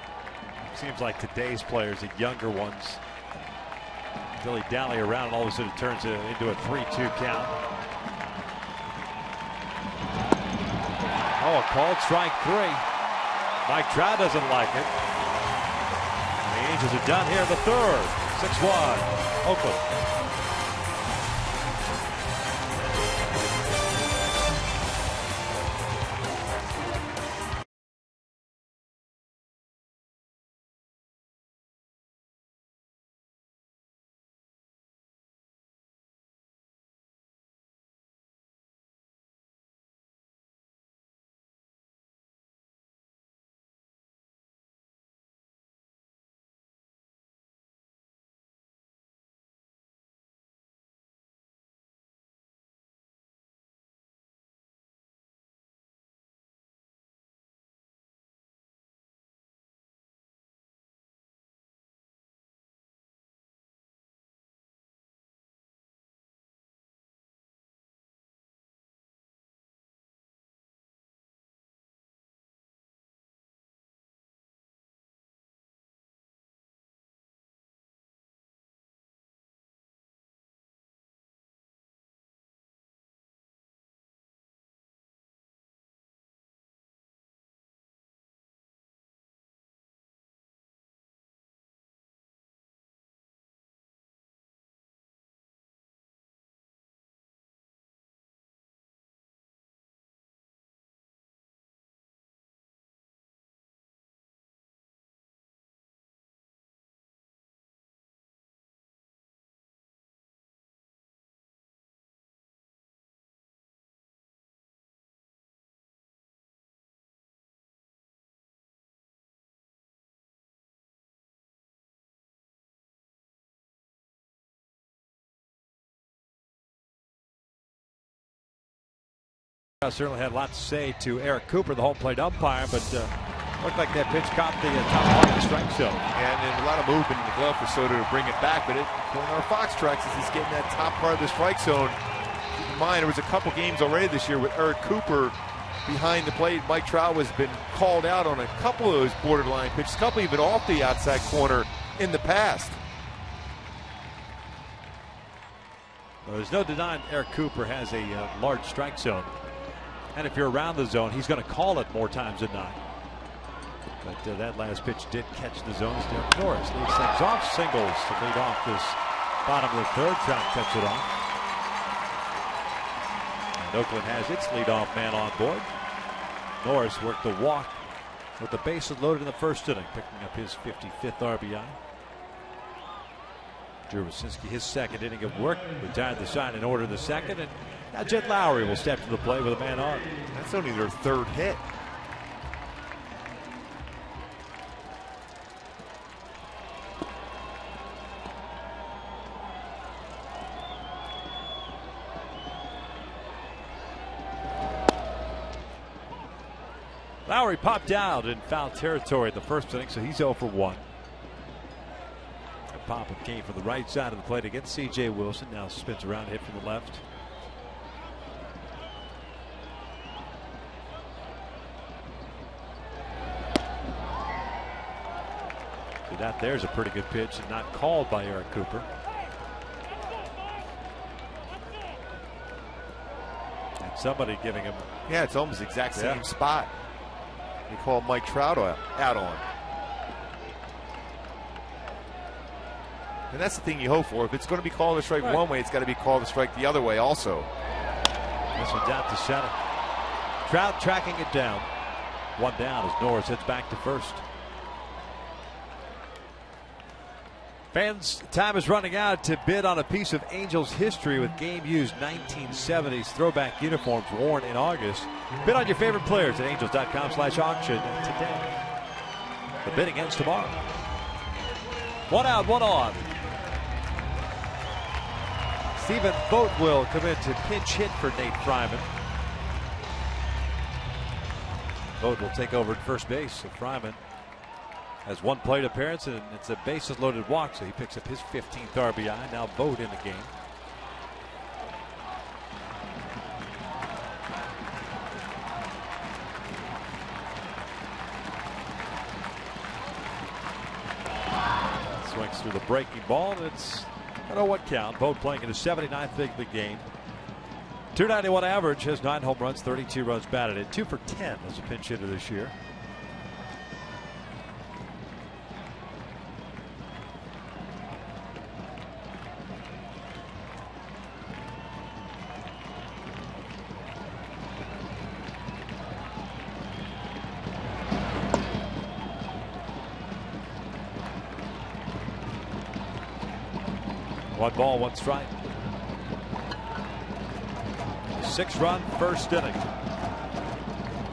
Seems like today's players, the younger ones, dilly-dally around, and all of a sudden it turns into a 3-2 count. Oh, a called strike 3. Mike Trout doesn't like it. The Angels are done here in the 3rd. 6-1, Oakland. Certainly had a lot to say to Eric Cooper, the home plate umpire, but looked like that pitch caught the top part of the strike zone. And a lot of movement in the glove for Soto to bring it back, but pulling our Fox tracks as he's getting that top part of the strike zone. Keep in mind, there was a couple games already this year with Eric Cooper behind the plate. Mike Trout has been called out on a couple of those borderline pitches, a couple even off the outside corner in the past. Well, there's no denying Eric Cooper has a large strike zone. And if you're around the zone, he's going to call it more times than not. But that last pitch did catch the zone. Derek Norris leads things off, singles to lead off this bottom of the third. Trout cuts it off. And Oakland has its leadoff man on board. Norris worked the walk with the bases loaded in the first inning, picking up his 55th RBI. Drew Wasinski, his second inning of work, retired the sign in order in the second, and now Jed Lowry will step to the plate with a man on. That's only their third hit. Lowry popped out in foul territory in the first inning, so he's 0 for 1. Pop-up came from the right side of the plate against C.J. Wilson. Now spins around, hit from the left. So that there's a pretty good pitch and not called by Eric Cooper. And somebody giving him. Yeah, it's almost the exact same spot. They call Mike Trout out on. And that's the thing you hope for. If it's going to be called a strike one way, it's got to be called a strike the other way also. This one's out to center. Trout tracking it down. One down as Norris heads back to first. Fans, time is running out to bid on a piece of Angels history with game-used 1970s throwback uniforms worn in August. Bid on your favorite players at angels.com/auction today. The bidding ends tomorrow. One out, one on. Stephen Vogt will come in to pinch hit for Nate Fryman. Vogt will take over at first base. So Fryman has one plate appearance, and it's a bases loaded walk, so he picks up his 15th RBI. Now Vogt in the game. Swings through the breaking ball, and it's I don't know what count. Vogt playing in his 79th big league game. .291 average, has 9 home runs, 32 runs batted in, 2 for 10 as a pinch hitter this year. 1 ball, 1 strike. 6-run first inning.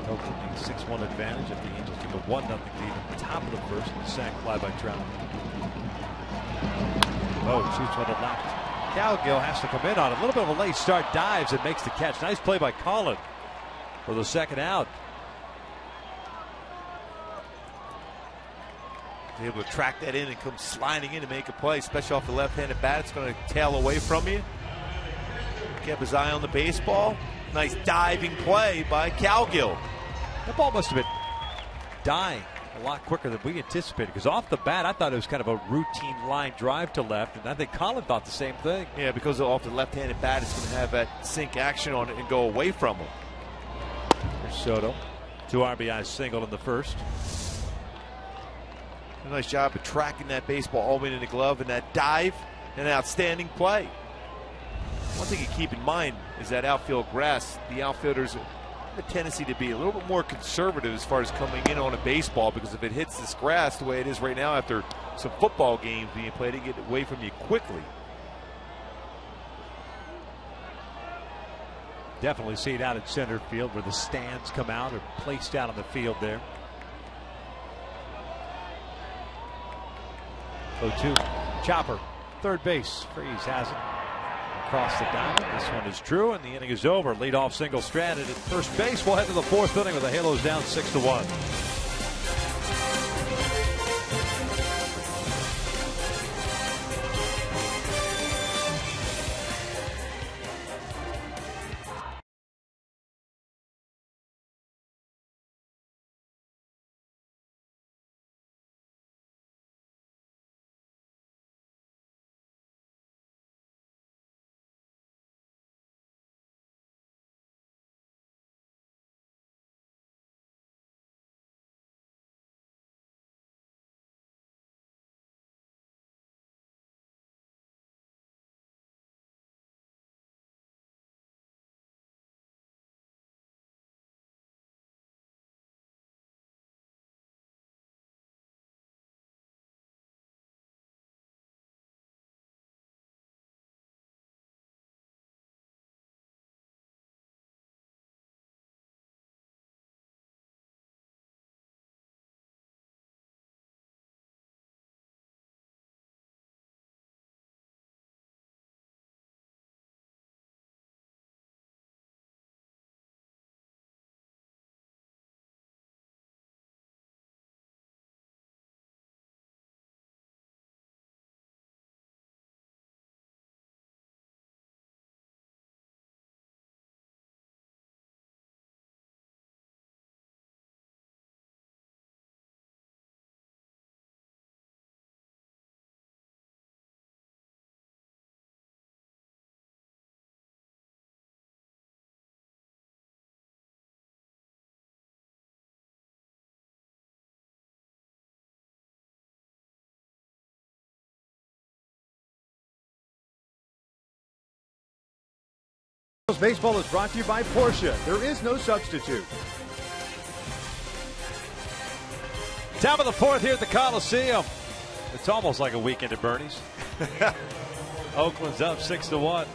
Oakland needs 6-1 advantage if the Angels keep a 1-0 lead at the top of the first and sack fly by Trout. Oh, shoots one to left. Cowgill has to come in on it. A little bit of a late start, dives and makes the catch. Nice play by Collin for the second out. Able to track that in and come sliding in to make a play, especially off the left-handed bat. It's going to tail away from you. Kept his eye on the baseball. Nice diving play by Cowgill. That ball must have been dying a lot quicker than we anticipated, because off the bat I thought it was kind of a routine line drive to left, and I think Collin thought the same thing. Yeah, because off the left-handed bat it's going to have that sink action on it and go away from him. Here's Soto. 2 RBI single in the first. A nice job of tracking that baseball all the way in the glove, and that dive, an outstanding play. One thing you keep in mind is that outfield grass, the outfielders have a tendency to be a little bit more conservative as far as coming in on a baseball, because if it hits this grass the way it is right now after some football games being played, it get away from you quickly. Definitely see it out in center field where the stands come out or placed out on the field there. 0-2. Chopper, third base. Freeze has it. Across the diamond. This one is true, and the inning is over. Leadoff single stranded at first base. We'll head to the 4th inning with the Halos down 6-1. Baseball is brought to you by Porsche. There is no substitute. Top of the 4th here at the Coliseum. It's almost like a weekend at Bernie's. Oakland's up 6-1.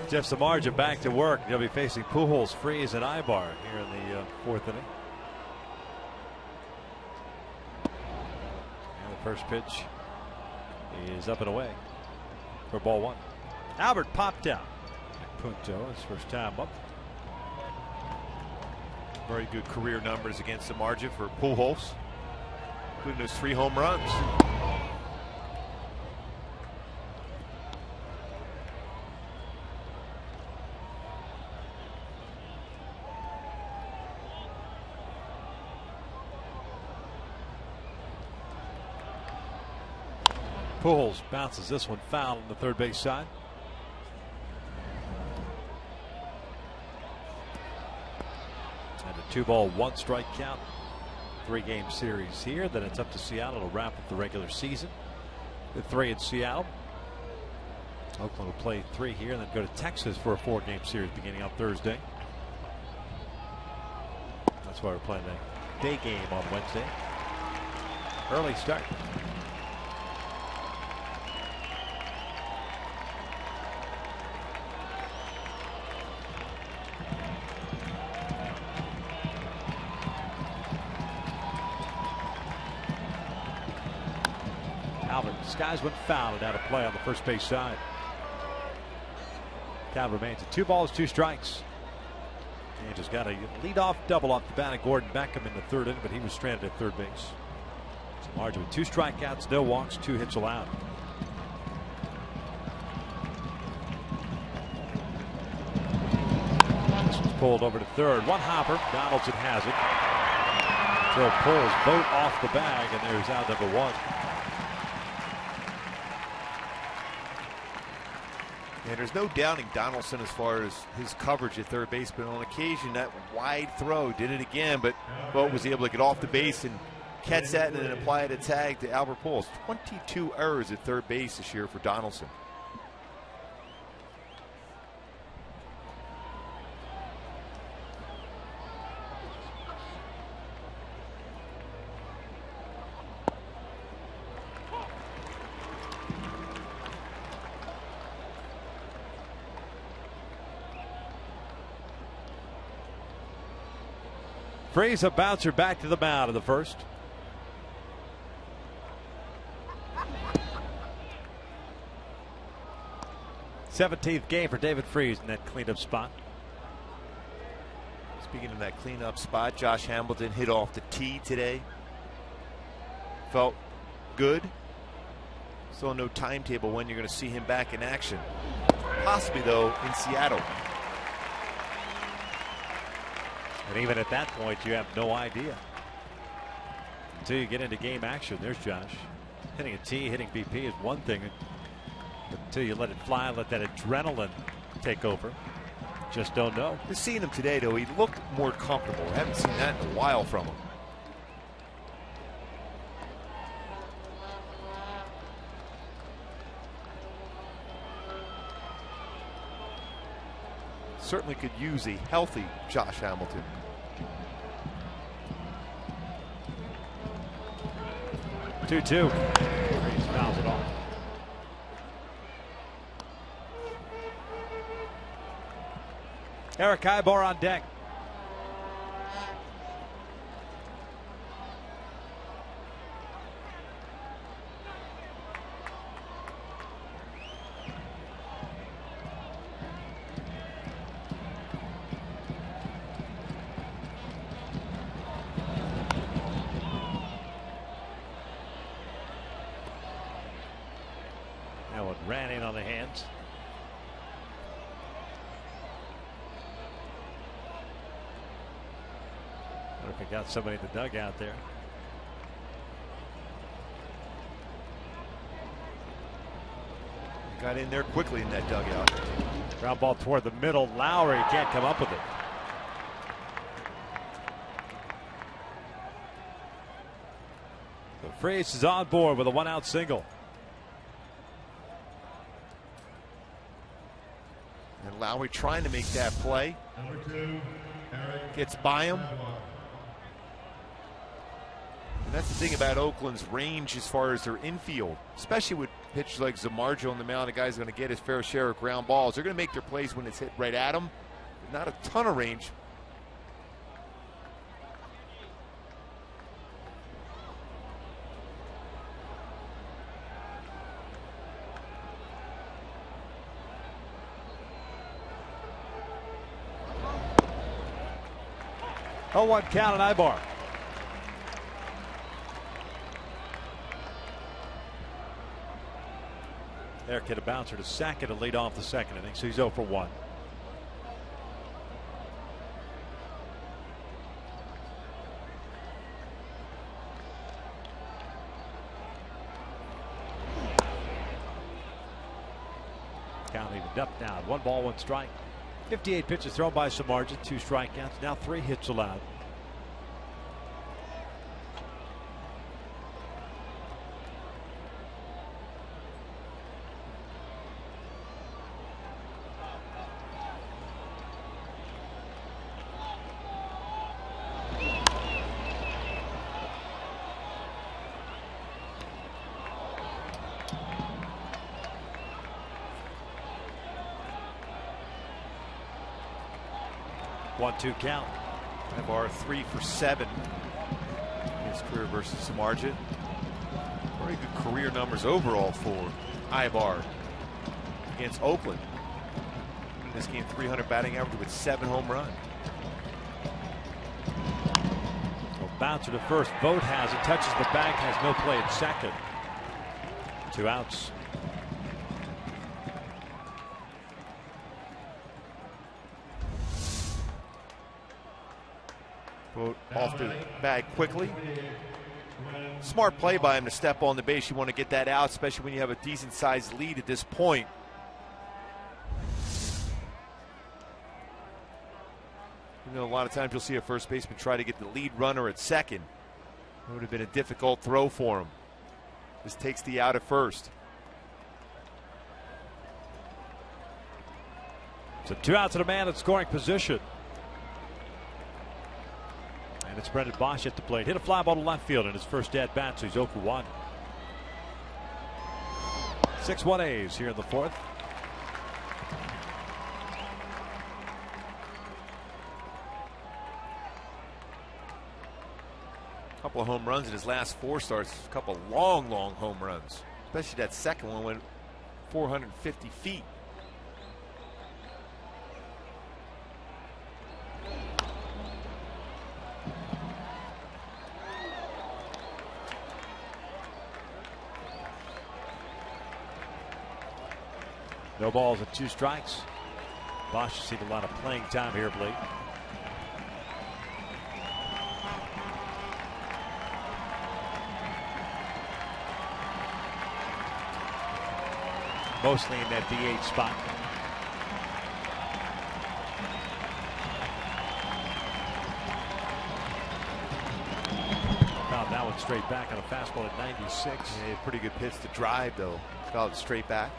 Jeff Samardzija back to work. He'll be facing Pujols, Freeze, and Ibar here in the 4th inning. And the first pitch is up and away for ball 1. Albert popped out. Punto, his first time up. Very good career numbers against Samardzija for Pujols, including those 3 home runs. Pujols bounces this one foul on the third base side. And a 2-ball, 1-strike count. 3-game series here. Then it's up to Seattle to wrap up the regular season. The 3 in Seattle. Oakland will play 3 here and then go to Texas for a 4-game series beginning on Thursday. That's why we're playing a day game on Wednesday. Early start. Albert skies went foul and had a play on the first base side. Count remains at 2 balls, 2 strikes. Angels got a leadoff double off the bat of Gordon Beckham in the 3rd inning, but he was stranded at 3rd base. Samardzija with 2 strikeouts, no walks, 2 hits allowed. This was pulled over to 3rd. 1 hopper. Donaldson has it. Throw pulls both off the bag, and there's out number 1. And there's no doubting Donaldson as far as his coverage at 3rd base, but on occasion that wide throw did it again, but Vogt was able to get off the base and catch that and then apply a tag to Albert Pujols. 22 errors at 3rd base this year for Donaldson. Freeze a bouncer back to the mound in the 1st. th game for David Freese in that cleanup spot. Speaking of that cleanup spot, Josh Hamilton hit off the tee today. Felt good. Still no timetable when you're going to see him back in action. Possibly, though, in Seattle. And even at that point, you have no idea until you get into game action. There's Josh. Hitting a tee, hitting BP is one thing. But until you let it fly, let that adrenaline take over, just don't know. Just seeing him today, though, he looked more comfortable. I haven't seen that in a while from him. Certainly could use a healthy Josh Hamilton. Two. Freese fouls it off. Eric Ibar on deck. That one ran in on the hands. If we got somebody in the dugout there. Got in there quickly in that dugout. Ground ball toward the middle. Lowry can't come up with it. So Freese is on board with a 1-out single. And Lowry trying to make that play. Gets by him. And that's the thing about Oakland's range as far as their infield, especially with pitchers like Samardzija on the mound. The guy's going to get his fair share of ground balls. They're going to make their plays when it's hit right at him. Not a ton of range. Oh, 1 count and Ibar. Eric hit a bouncer to second to lead off the 2nd inning, so he's 0 for 1. Count evened up now. 1 ball, 1 strike. 58 pitches thrown by Samardzija, 2 strikeouts, now 3 hits allowed. One-two count. Ibar 3 for 7 in his career versus Samardzija. Very good career numbers overall for Ibar against Oakland. In this game, 300 batting average with 7 home runs. Well, bouncer to first. Vogt has it. Touches the bag. Has no play at second. 2 outs. Vogt off the bag quickly. Smart play by him to step on the base. You want to get that out, especially when you have a decent sized lead at this point. You know, a lot of times you'll see a first baseman try to get the lead runner at second. It would have been a difficult throw for him. This takes the out at first. So 2 outs and a man in scoring position. And it's Brendan Bosch at the plate. Hit a fly ball to left field in his first at bat, so he's 0 for 1. 6-1 A's here in the 4th. Couple of home runs in his last 4 starts. A couple long home runs. Especially that second one went 450 feet. No balls and 2 strikes. Bosch has seen a lot of playing time here of late. Mostly in that DH spot. Fouled that one straight back on a fastball at 96. Yeah, pretty good pitch to drive, though. Fouled it straight back.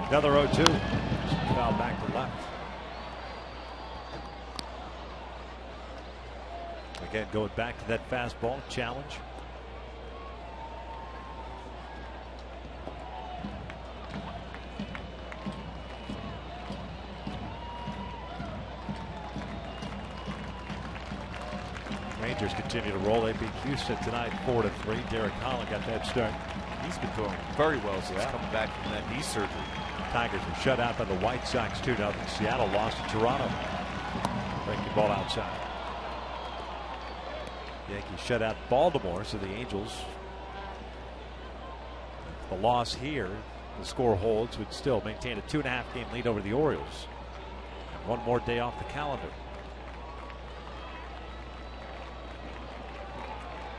Another 0-2. Foul back to left. Again, going back to that fastball challenge. Rangers continue to roll. They beat Houston tonight 4-3. Derek Holland got that start. He's been throwing very well since coming back from that knee surgery. Tigers were shut out by the White Sox 2-0. Seattle lost to Toronto. Breaking ball outside. Yankees shut out Baltimore, so the Angels, the loss here, the score holds, would still maintain a 2.5 game lead over the Orioles. And 1 more day off the calendar.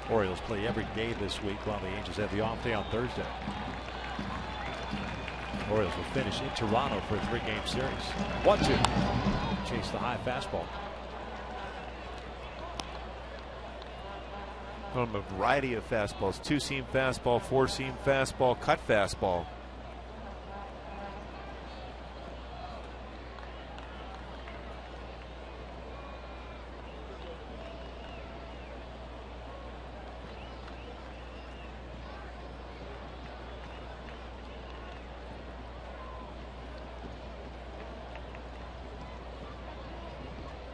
Orioles play every day this week while the Angels have the off day on Thursday. Orioles will finish in Toronto for a 3-game series. 1-2. Chase the high fastball. From a variety of fastballs. 2-seam fastball, 4-seam fastball, cut fastball.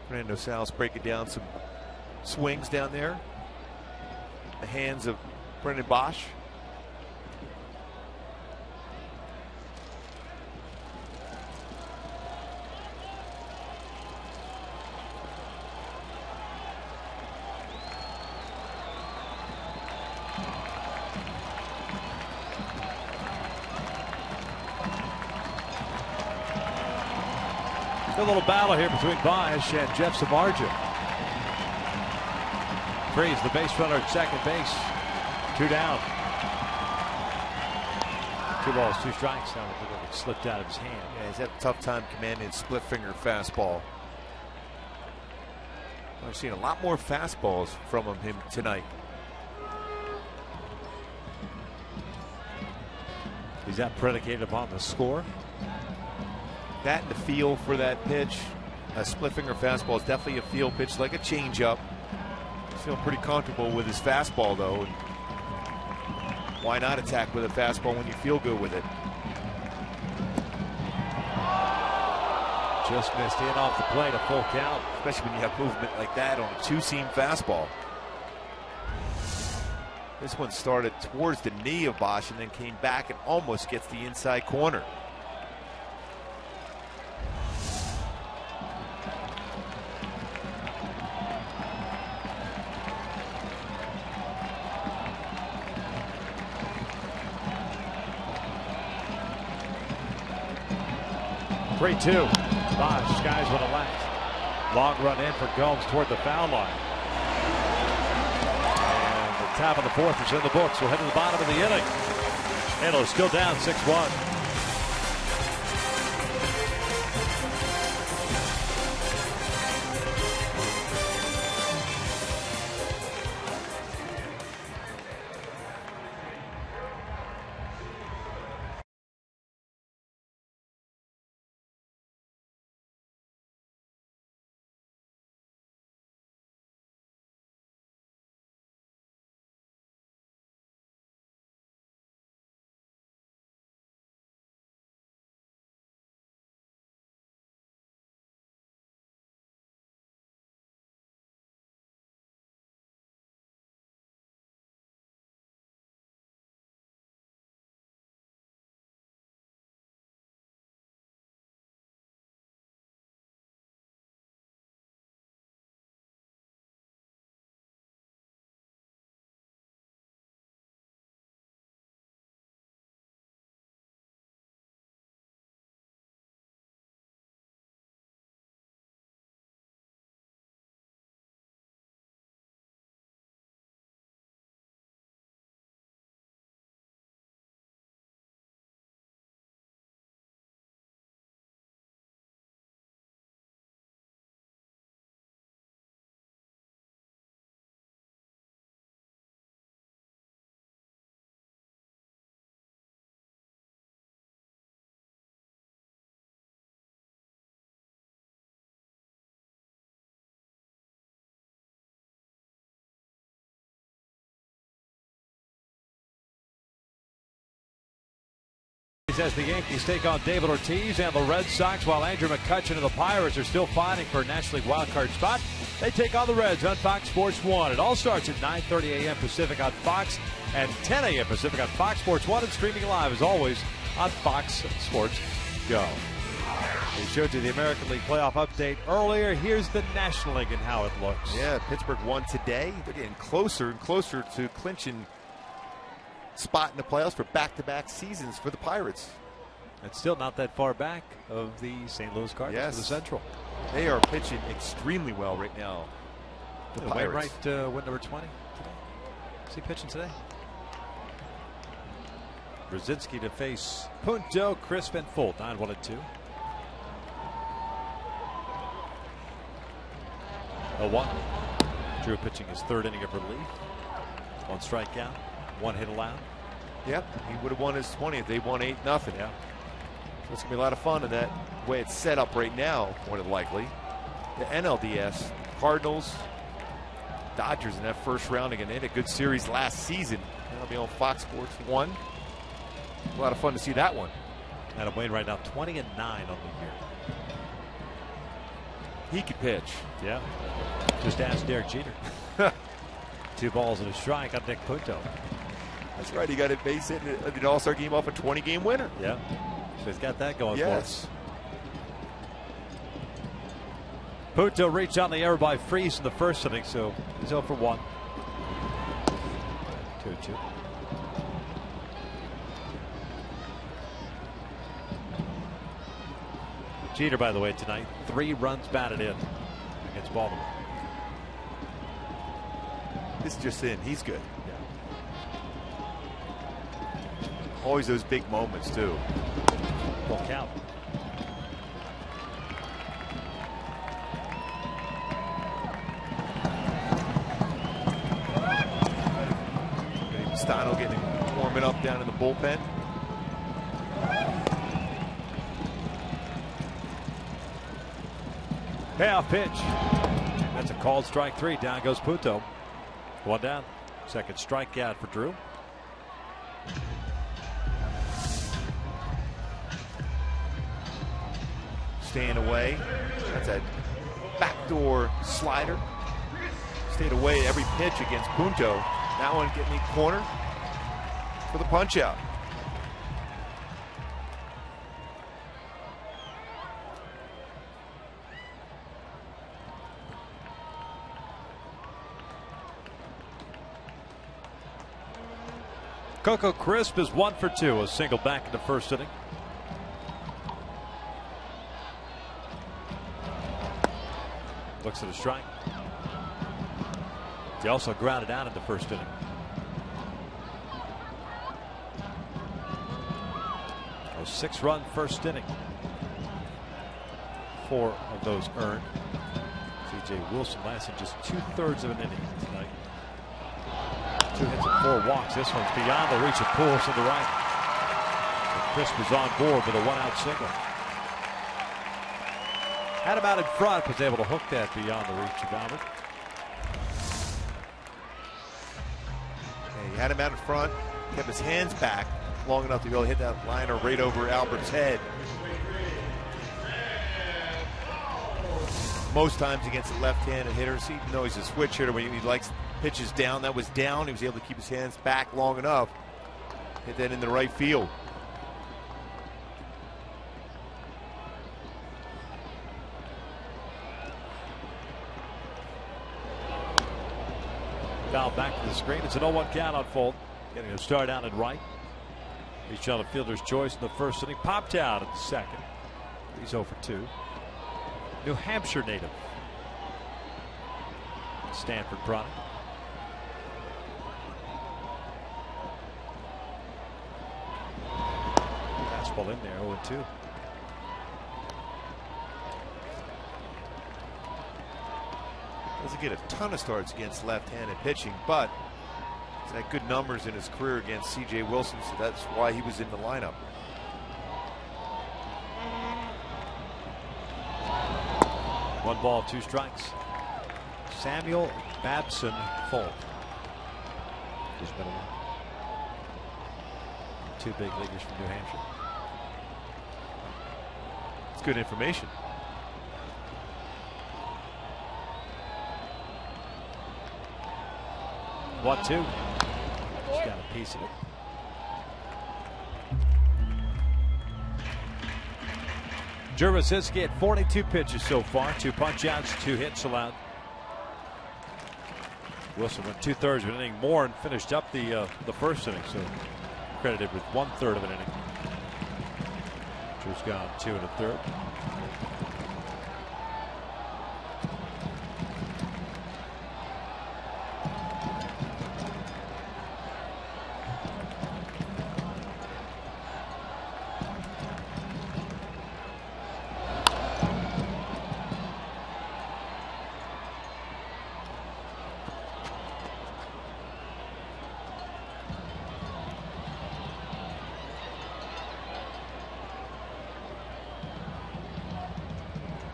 Fernando Salas breaking down some swings down there. The hands of Brendan Bosch. A little battle here between Bosch and Jeff Samardzija. Freeze the base runner at second base. 2 down. 2 balls, 2 strikes. Now it slipped out of his hand. Yeah, he's had a tough time commanding split finger fastball. I've seen a lot more fastballs from him tonight. Is that predicated upon the score? bat and the feel for that pitch. A split finger fastball is definitely a feel pitch, like a changeup. He's feeling pretty comfortable with his fastball, though. And why not attack with a fastball when you feel good with it? Just missed in off the plate, a full count. Especially when you have movement like that on a two-seam fastball. This one started towards the knee of Bosch and then came back and almost gets the inside corner. Three-two. Bosch skies with a left. Long run in for Gomes toward the foul line. And the top of the fourth is in the books. We'll head to the bottom of the inning. Angels still down 6-1. As the Yankees take on David Ortiz and the Red Sox, while Andrew McCutchen and the Pirates are still fighting for a National League wildcard spot, they take on the Reds on Fox Sports 1. It all starts at 9:30 a.m. Pacific on Fox and 10 a.m. Pacific on Fox Sports 1 and streaming live as always on Fox Sports Go. We showed you the American League playoff update earlier. Here's the National League and how it looks. Yeah, Pittsburgh won today. They're getting closer and closer to clinching spot in the playoffs for back-to-back seasons for the Pirates. It's still not that far back of the St. Louis Cardinals for the Central. They are pitching extremely well right now. The Pirates. Wainwright win number 20 today. Is he pitching today? Brzezinski to face Punto, crisp and full. 9-1-2. 0-1. Drew pitching his third inning of relief. One strikeout. One hit allowed. Yep, he would have won his 20th. They won 8-0. Yeah. So it's going to be a lot of fun in that way it's set up right now, more than likely. The NLDS, Cardinals, Dodgers in that first round again. They had a good series last season. That'll be on Fox Sports 1. A lot of fun to see that one. Adam Wainwright now 20-9 on the year. He could pitch. Yeah. Just ask Derek Jeter. 2 balls and a strike on Nick Punto. That's right. He got a base hit in the All-Star game off a 20-game winner. Yeah. So he's got that going for us. Punto reached on the error by Freese in the first inning, so he's 0 for 1. 2-2. Jeter, by the way, tonight, 3 runs batted in against Baltimore. This is just in. He's good. Always those big moments, too. Full count. Stano warming up down in the bullpen. Payoff pitch. That's a called strike 3. Down goes Puto. 1 down. Second strikeout for Drew. Staying away. That's a backdoor slider. Stayed away every pitch against Punto. That one getting the corner for the punch out. Coco Crisp is 1 for 2. A single back in the first inning. Looks at a strike. He also grounded out in the first inning. A 6-run first inning. 4 of those earned. C.J. Wilson lasted just 2/3 of an inning tonight. 2 hits and 4 walks. This one's beyond the reach of Pujols to the right. But Crisp is on board with a 1-out single. Had him out in front, was able to hook that beyond the reach of Albert. He had him out in front, kept his hands back long enough to be able to hit that liner right over Albert's head. Most times against the left-handed hitters, even though he's a switch hitter, when he likes pitches down, that was down. He was able to keep his hands back long enough, hit that in the right field. Foul back to the screen. It's an 0-1 count on Fulton. Getting a start out and right. Reached on a fielder's choice in the first inning. Popped out at the second. He's 0 for 2. New Hampshire native. Stanford product. Fastball in there, 0-2. Doesn't get a ton of starts against left-handed pitching, but he's had good numbers in his career against C.J. Wilson, so that's why he was in the lineup. One ball, 2 strikes. Samuel Babson Fulton. He's been 2 big leaguers from New Hampshire. It's good information. 1-2. Just got a piece of it. Jurvasinski at 42 pitches so far. 2 punch outs, 2 hits allowed. Wilson went 2/3 of an inning more and finished up the first inning, so credited with 1/3 of an inning. Drew's gone 2 1/3.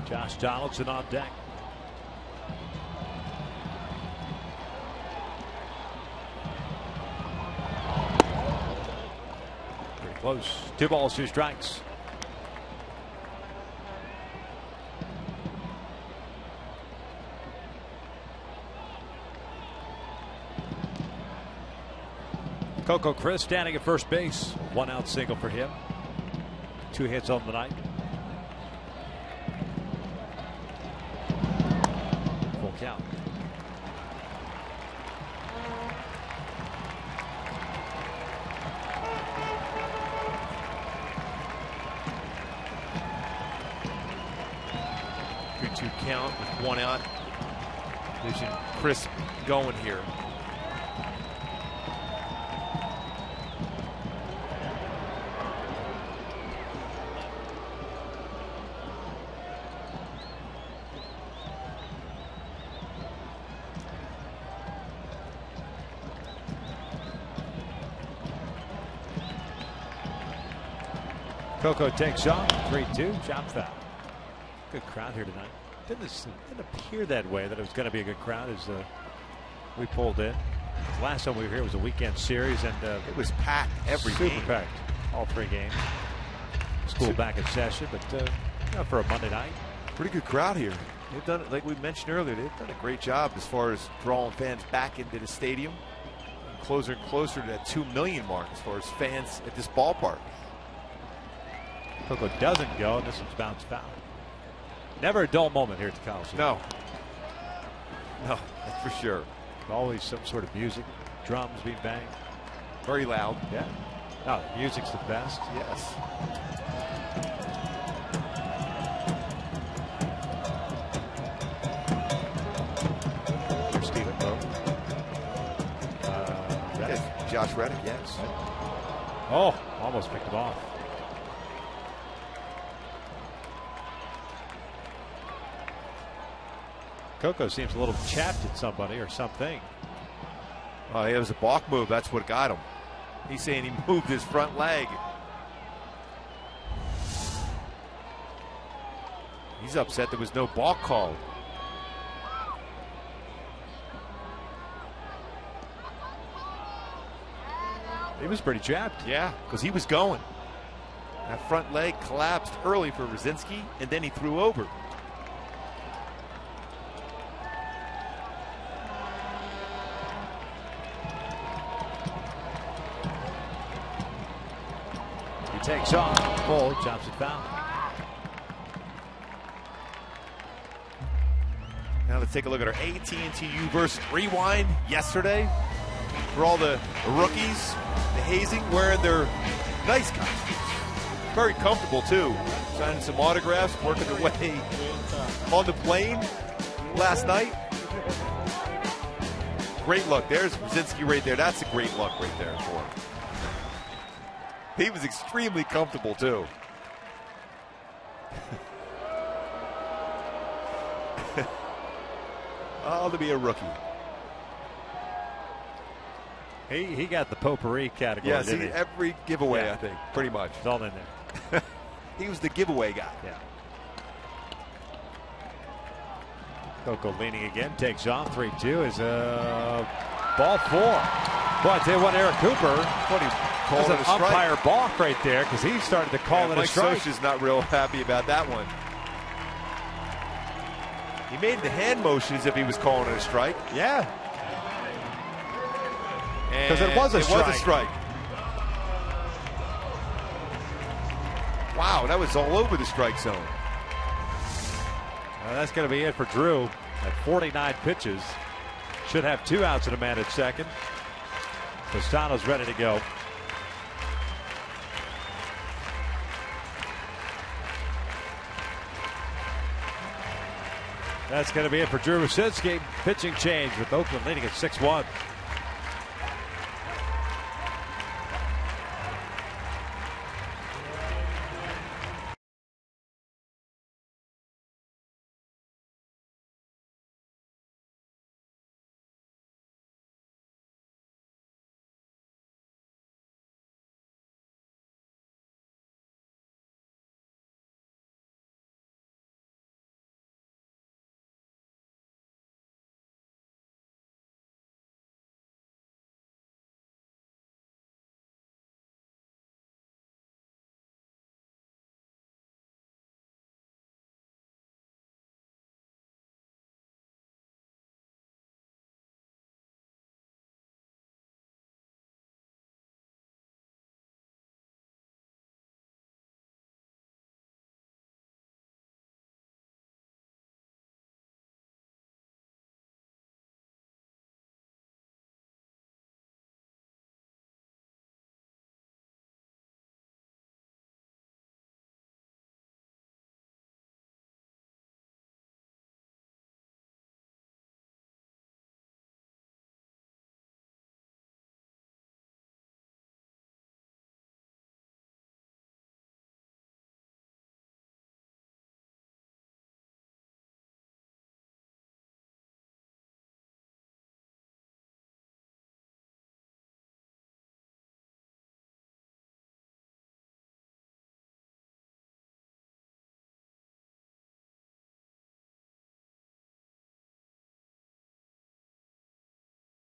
Josh Donaldson on deck. Pretty close. 2 balls, 2 strikes. Coco Crisp standing at first base. 1-out single for him. 2 hits on the night. Count. Two count with 1 out. Vision Crisp going here. Coco takes off. 3-2. Chop foul. Good crowd here tonight. Didn't appear that way, that it was going to be a good crowd as we pulled in. Last time we were here was a weekend series, and it was packed every super game. Packed, all 3 games. School back in session, but for a Monday night, pretty good crowd here. They've done it, like we mentioned earlier. They've done a great job as far as drawing fans back into the stadium, closer and closer to that 2 million mark as far as fans at this ballpark. Coco doesn't go, and this one's bounced foul. Never a dull moment here at the Coliseum. No, that's for sure. Always some sort of music, drums being banged. Very loud. Yeah. No, the music's the best. Yes. Here's Stephen Poe. Yes. Josh Reddick, yes. Oh, almost picked him off. Coco seems a little chapped at somebody or something. Oh, it was a balk move. That's what got him. He's saying he moved his front leg. He's upset there was no balk called. He was pretty chapped. Yeah, because he was going. That front leg collapsed early for Rosinski, and then he threw over. Takes off, full, chops it foul. Now let's take a look at our AT&T U-verse rewind yesterday. For all the rookies, the hazing, wearing their nice costumes. Very comfortable too. Signing some autographs, working their way on the plane last night. Great look. There's Brzezinski right there. That's a great look right there for him. He was extremely comfortable, too. Oh, to be a rookie. He got the potpourri category, Yeah, didn't he? every giveaway, Yeah. I think, pretty much. It's all in there. He was the giveaway guy. Yeah. Coco leaning again, takes off, 3-2 is ball 4. Boy, I tell you what, Eric Cooper, Called that's it an a strike. umpire balk right there because he started to call it a Mike strike. Scioscia's not real happy about that one. He made the hand motion as if he was calling it a strike. Yeah. Because it was a strike. Wow, that was all over the strike zone. Well, that's going to be it for Drew at 49 pitches. Should have 2 outs and a man at second. Castano's ready to go. That's going to be it for Drew Rosinski. Pitching change with Oakland leading at 6-1.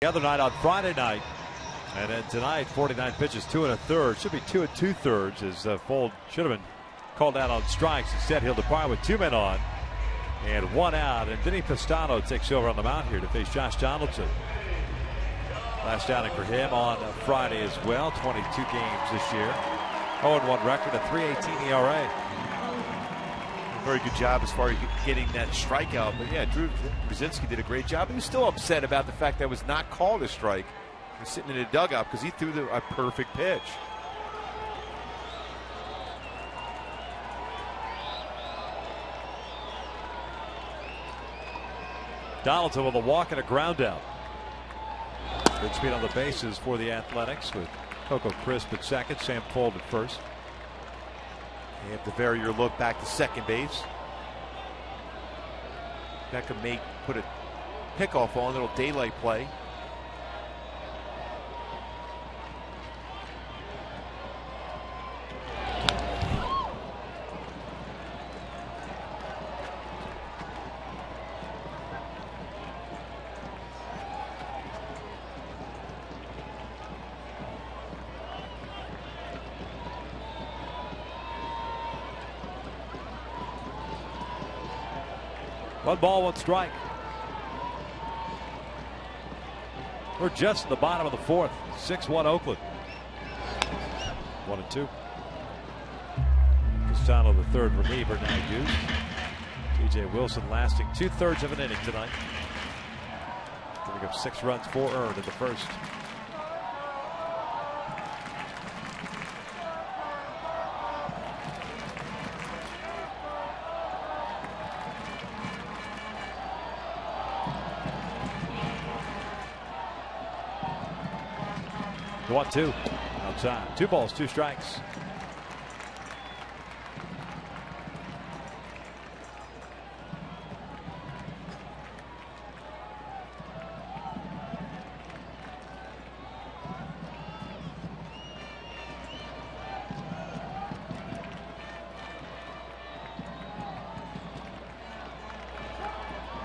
The other night on Friday night. And then tonight, 49 pitches, 2 1/3. Should be 2 2/3 as Fold should have been called out on strikes. Instead, he'll depart with 2 men on and 1 out. And Vinny Pistano takes over on the mound here to face Josh Donaldson. Last outing for him on Friday as well. 22 games this year. 0-1 record, a 3.18 ERA. Very good job as far as getting that strikeout. But yeah, Drew Brzezinski did a great job. He was still upset about the fact that it was not called a strike. He's sitting in a dugout because he threw a perfect pitch. Donaldson with a walk and a ground out. Good speed on the bases for the Athletics with Coco Crisp at second, Sam Fold at first. You have to vary your look back to second base. Beckham may put a pickoff on, a little daylight play. One ball, one strike. We're just in the bottom of the fourth. 6-1 Oakland. 1-2. Castano, the third reliever, now used. T.J. Wilson lasting 2/3 of an inning tonight. Giving up 6 runs, 4 earned in the first. The 1-2 outside. 2 balls, 2 strikes.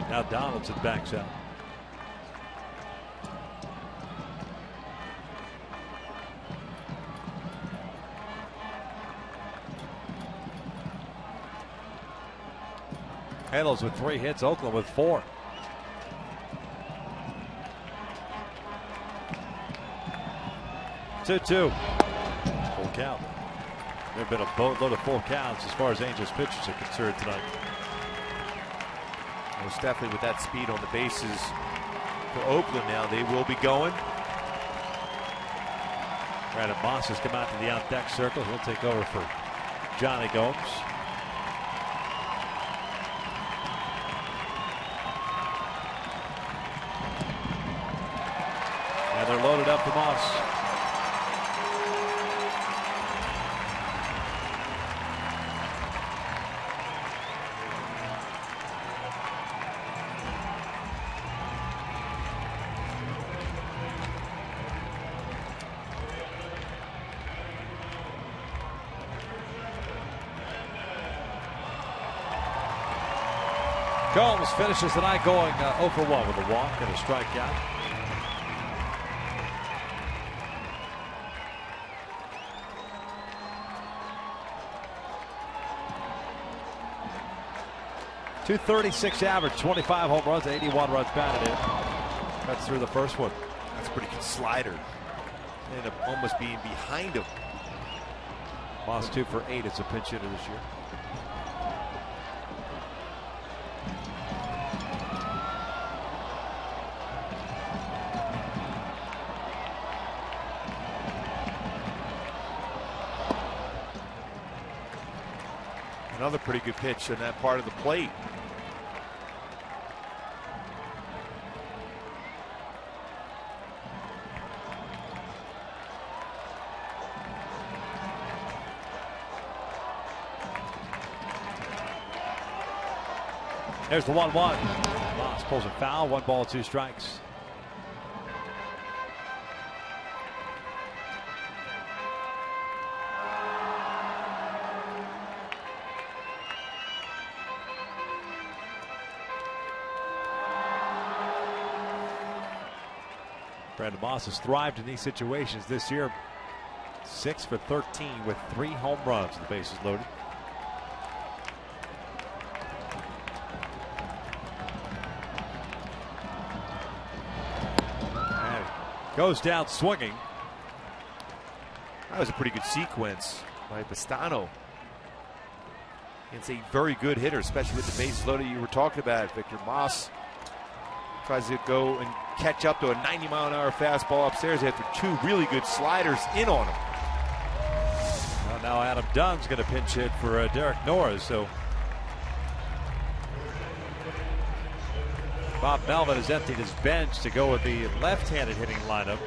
Now Donaldson backs out. Halos with 3 hits, Oakland with 4. Two. Full count. There have been a boatload of full counts as far as Angels pitchers are concerned tonight. Most definitely with that speed on the bases for Oakland now, they will be going. Brandon Moss has come out to the out-deck circle. He'll take over for Johnny Gomes. And they're loaded up for Moss. Gomes finishes the night going 0 for 1 with a walk and a strikeout. .236 average, 25 home runs, 81 runs batted in. That's through the first one. That's a pretty good slider. Ended up almost being behind him. Moss 2 for 8 as a pinch hitter this year. Another pretty good pitch in that part of the plate. There's the 1-1. Moss pulls a foul. 1 ball, 2 strikes. Brandon Moss has thrived in these situations this year. 6 for 13 with 3 home runs. The bases loaded. And goes down swinging. That was a pretty good sequence by Bastano. It's a very good hitter, especially with the bases loaded you were talking about. Victor Moss tries to go and catch up to a 90-mile-an-hour fastball upstairs after 2 really good sliders in on him. Well, now Adam Dunn's going to pinch hit for Derek Norris. So Bob Melvin has emptied his bench to go with the left-handed hitting lineup.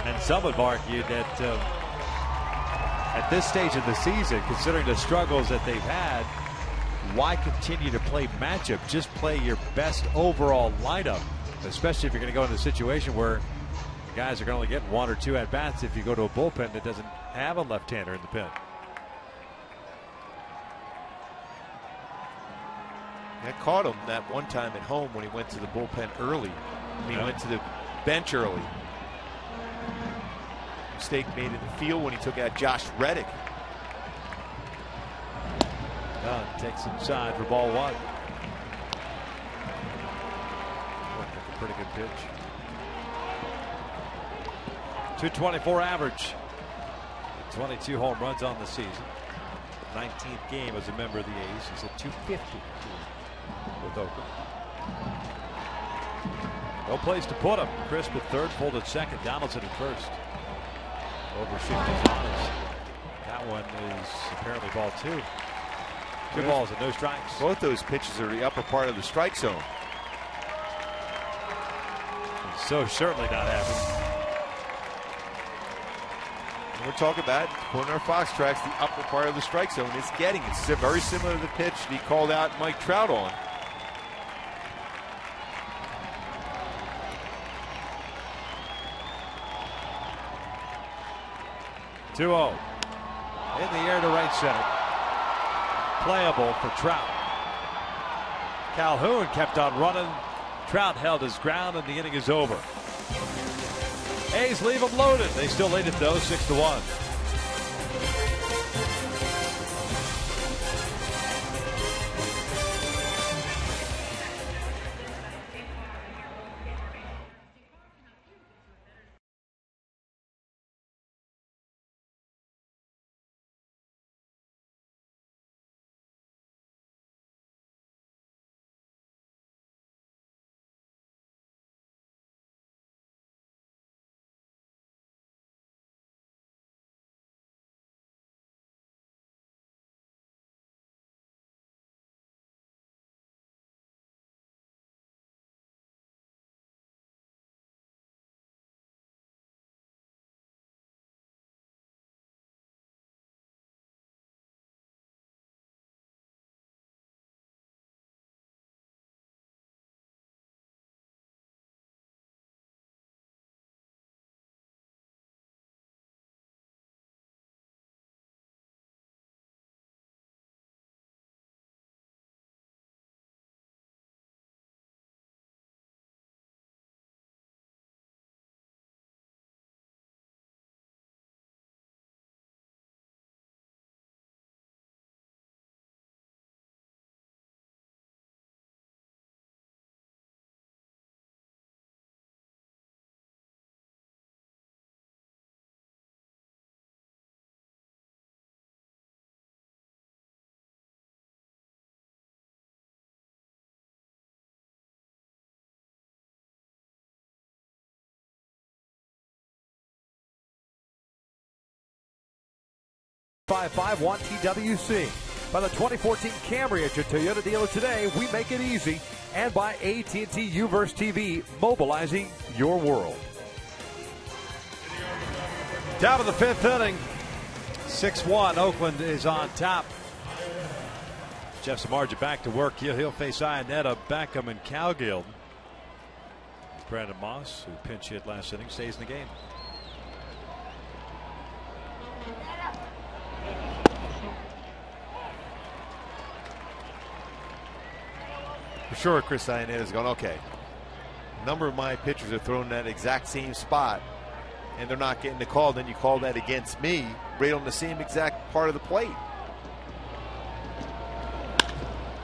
And some have argued that at this stage of the season, considering the struggles that they've had, why continue to play matchup? Just play your best overall lineup, especially if you're going to go into a situation where guys are going to only get 1 or 2 at bats if you go to a bullpen that doesn't have a left-hander in the pen. That caught him that one time at home when he went to the bullpen early. He went to the bench early. Mistake made in the field when he took out Josh Reddick. Dunn takes inside for ball 1. Looked like a pretty good pitch. 224 average. 22 home runs on the season. 19th game as a member of the A's. He's at 250 with Oakland. No place to put him. Crisp at third, folded second. Donaldson at first. Overshift is on us. That one is apparently ball 2. 2 balls and no strikes. Both those pitches are the upper part of the strike zone. So certainly not happy. We're talking about corner of Fox tracks, the upper part of the strike zone. It's very similar to the pitch that he called out Mike Trout on. (2-0) in the air to right center. Playable for Trout. Calhoun kept on running. Trout held his ground, and the inning is over. A's leave them loaded. They still lead it though, 6-1. (551) TWC. By the 2014 Camry at your Toyota dealer today, we make it easy. And by AT&T UVerse TV, mobilizing your world. Down to the 5th inning. 6-1. Oakland is on top. Jeff Samardzija back to work. He'll face Ionetta, Beckham, and Cowgill. Brandon Moss, who pinch hit last inning, stays in the game. For sure, Chris Ionetta is going, okay, number of my pitchers are throwing that exact same spot, and they're not getting the call. Then you call that against me right on the same exact part of the plate.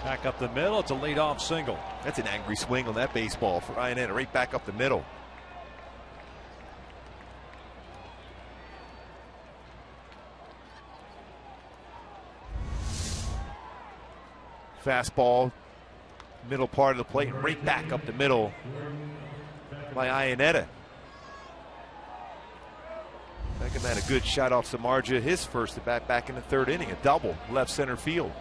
Back up the middle. It's a leadoff single. That's an angry swing on that baseball for Iannetta, right back up the middle. Fastball, middle part of the plate, right back up the middle by Iannetta. Beckham had a good shot off Samardzija, his first at bat back in the third inning, a double left center field.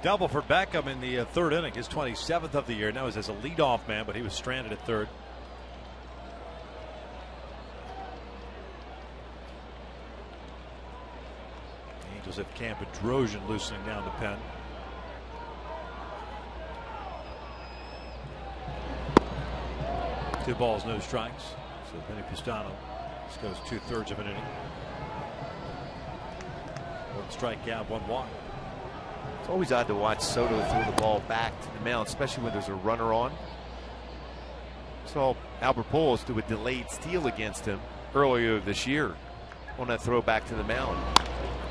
Double for Beckham in the third inning, his 27th of the year. Now he's as a leadoff man, but he was stranded at third. Angels have Camp Drojan loosening down the pen. Two balls, no strikes. So Benny Pistano just goes 2/3 of an inning. One strikeout, one walk. It's always odd to watch Soto throw the ball back to the mound, especially when there's a runner on. Saw Albert Pujols do a delayed steal against him earlier this year on that throw back to the mound.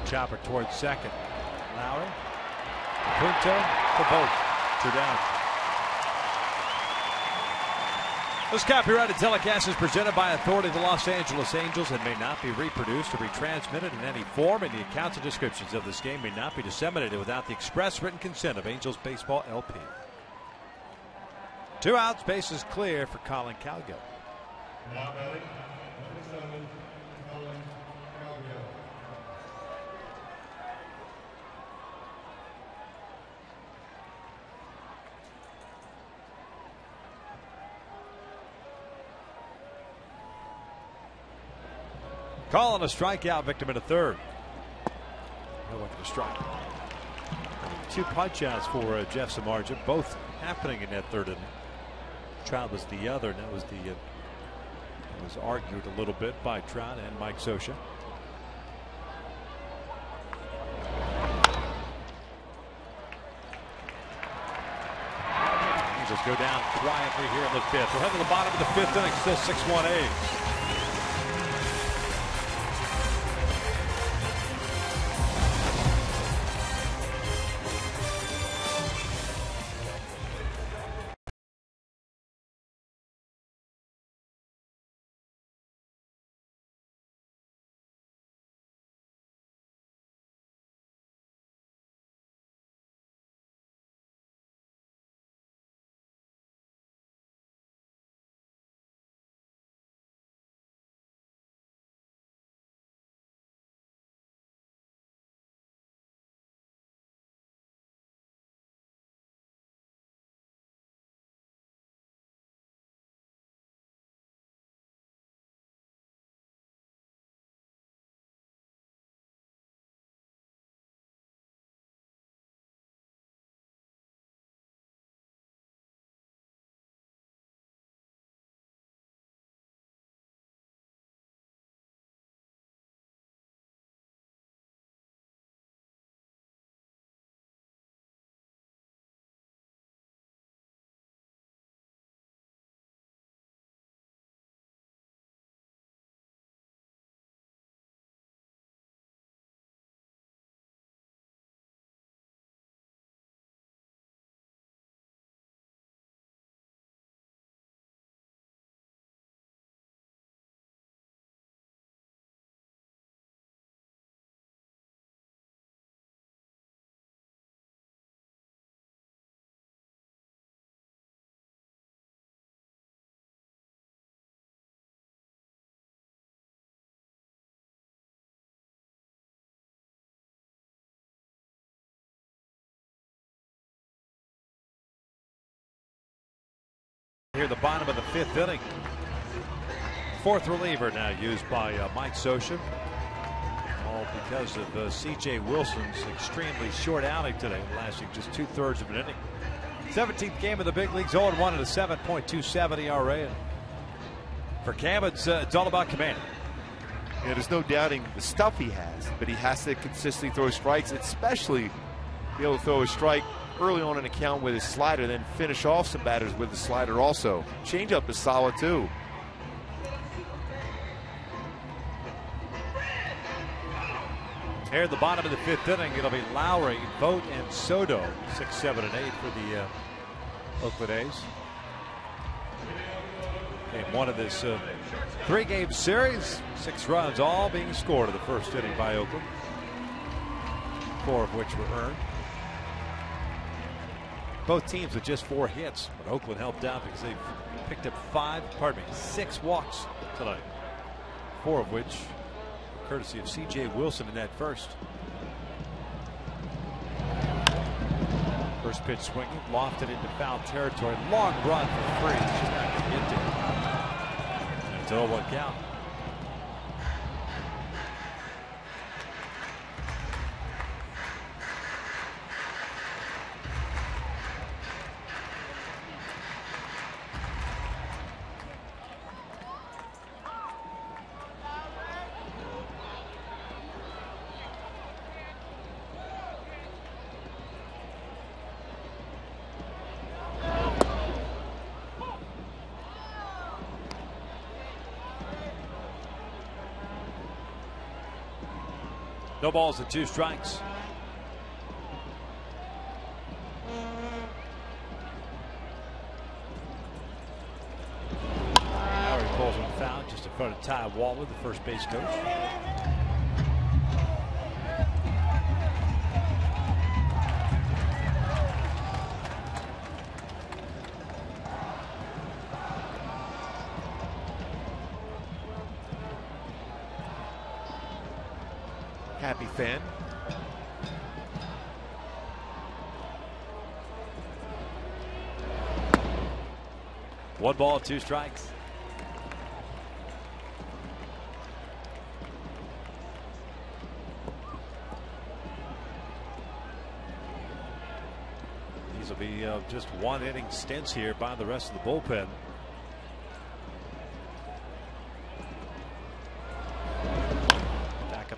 Chopper towards second. Lowry, Punto, for both. 2 down. This copyrighted telecast is presented by authority of the Los Angeles Angels and may not be reproduced or retransmitted in any form, and the accounts and descriptions of this game may not be disseminated without the express written consent of Angels Baseball LP. 2 outs, bases clear for Colin Cowgill. Calling a strikeout, victim in a third. No one to strike. 2 punch outs for Jeff Samardzija, both happening in that third inning. Trout was the other, and that was was argued a little bit by Trout and Mike Scioscia. Angels go down quietly here in the 5th. We're heading to the bottom of the 5th inning. Still 6-1 A's. Here the bottom of the 5th inning. 4th reliever now used by Mike Scioscia. All because of C.J. Wilson's extremely short outing today, lasting just 2/3 of an inning. 17th game of the big leagues, 0-1 at a 7.27 ERA. For Cam, it's all about command. There's no doubting the stuff he has, but he has to consistently throw strikes, especially be able to throw a strike early on an account with his slider, then finish off some batters with the slider also. Changeup is solid too. Here at the bottom of the 5th inning, it'll be Lowry, Vogt, and Soto, 6, 7, and 8 for the Oakland A's. Game 1 of this 3-game series, 6 runs all being scored in the first inning by Oakland, 4 of which were earned. Both teams with just 4 hits, but Oakland helped out because they picked up 6 walks tonight, 4 of which courtesy of C.J. Wilson in that first. First pitch swinging, lofted into foul territory. Long run for free. She's not going to get to it. And it's 0-1 count. No balls and 2 strikes. Lowry pulls one foul just in front of Ty Waltwood, the first base coach. Happy fan. One ball, 2 strikes. These will be just 1-inning stints here by the rest of the bullpen.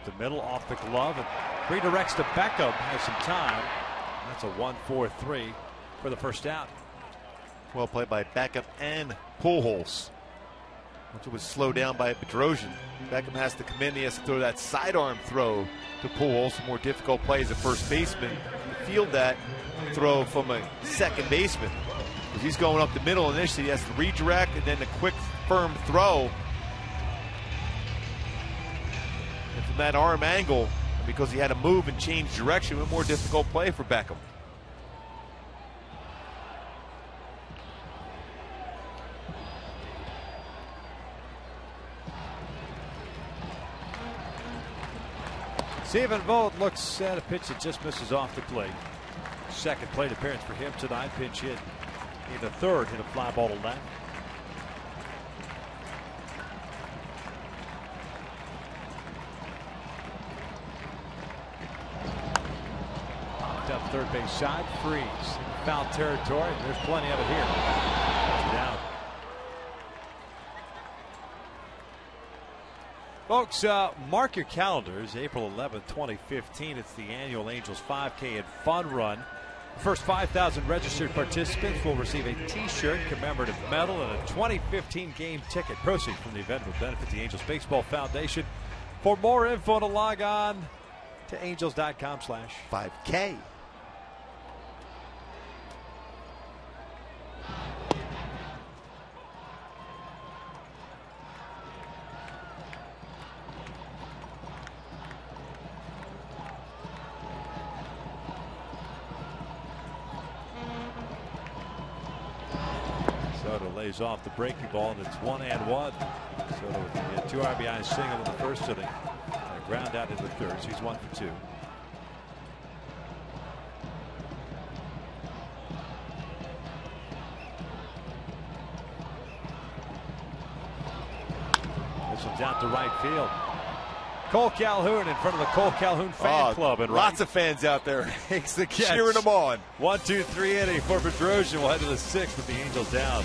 The middle off the glove and redirects to Beckham. Has some time. That's a 1-4-3 for the first out. Well played by Beckham and Pujols. Which was slowed down by Bedrosian. Beckham has to come in. He has to throw that sidearm throw to Pujols. A more difficult play as a first baseman to field that throw from a second baseman. Because he's going up the middle initially. He has to redirect and then a quick firm throw. From that arm angle, because he had to move and change direction, a more difficult play for Beckham. Stephen Vogt looks at a pitch that just misses off the plate. Second plate appearance for him tonight. Pinch hit in the 3rd, hit a fly ball to left. Up third base side, freeze, foul territory. There's plenty of it here. Down. Folks, mark your calendars. April 11th, 2015. It's the annual Angels 5K and Fun Run. The first 5,000 registered participants will receive a T-shirt, commemorative medal, and a 2015 game ticket. Proceeds from the event will benefit the Angels Baseball Foundation. For more info, to log on to angels.com/5K. Soto lays off the breaking ball, and it's 1-1. Soto with the 2 RBI single in the first inning. And a ground out in the 3rd, so he's 1 for 2. This one's out to right field. Cole Calhoun in front of the Cole Calhoun fan club. And lots of fans out there cheering them on. 1-2-3 inning for Bedrosian. We'll head to the 6th with the Angels down.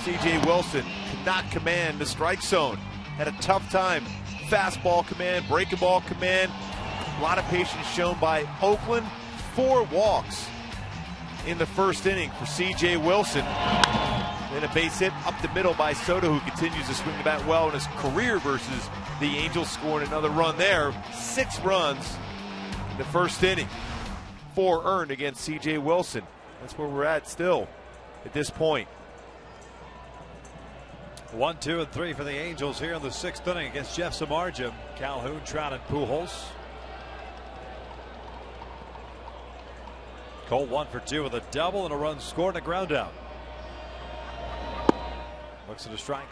C.J. Wilson could not command the strike zone. Had a tough time. Fastball command, breaking ball command. A lot of patience shown by Oakland. 4 walks in the first inning for C.J. Wilson. Then a base hit up the middle by Soto, who continues to swing the bat well in his career versus the Angels, scoring another run there. 6 runs in the first inning. 4 earned against C.J. Wilson. That's where we're at still at this point. 1, 2, and 3 for the Angels here in the 6th inning against Jeff Samardzija, Calhoun, Trout, and Pujols. Cole 1 for 2 with a double and a run scored and a ground out. Looks at a strike.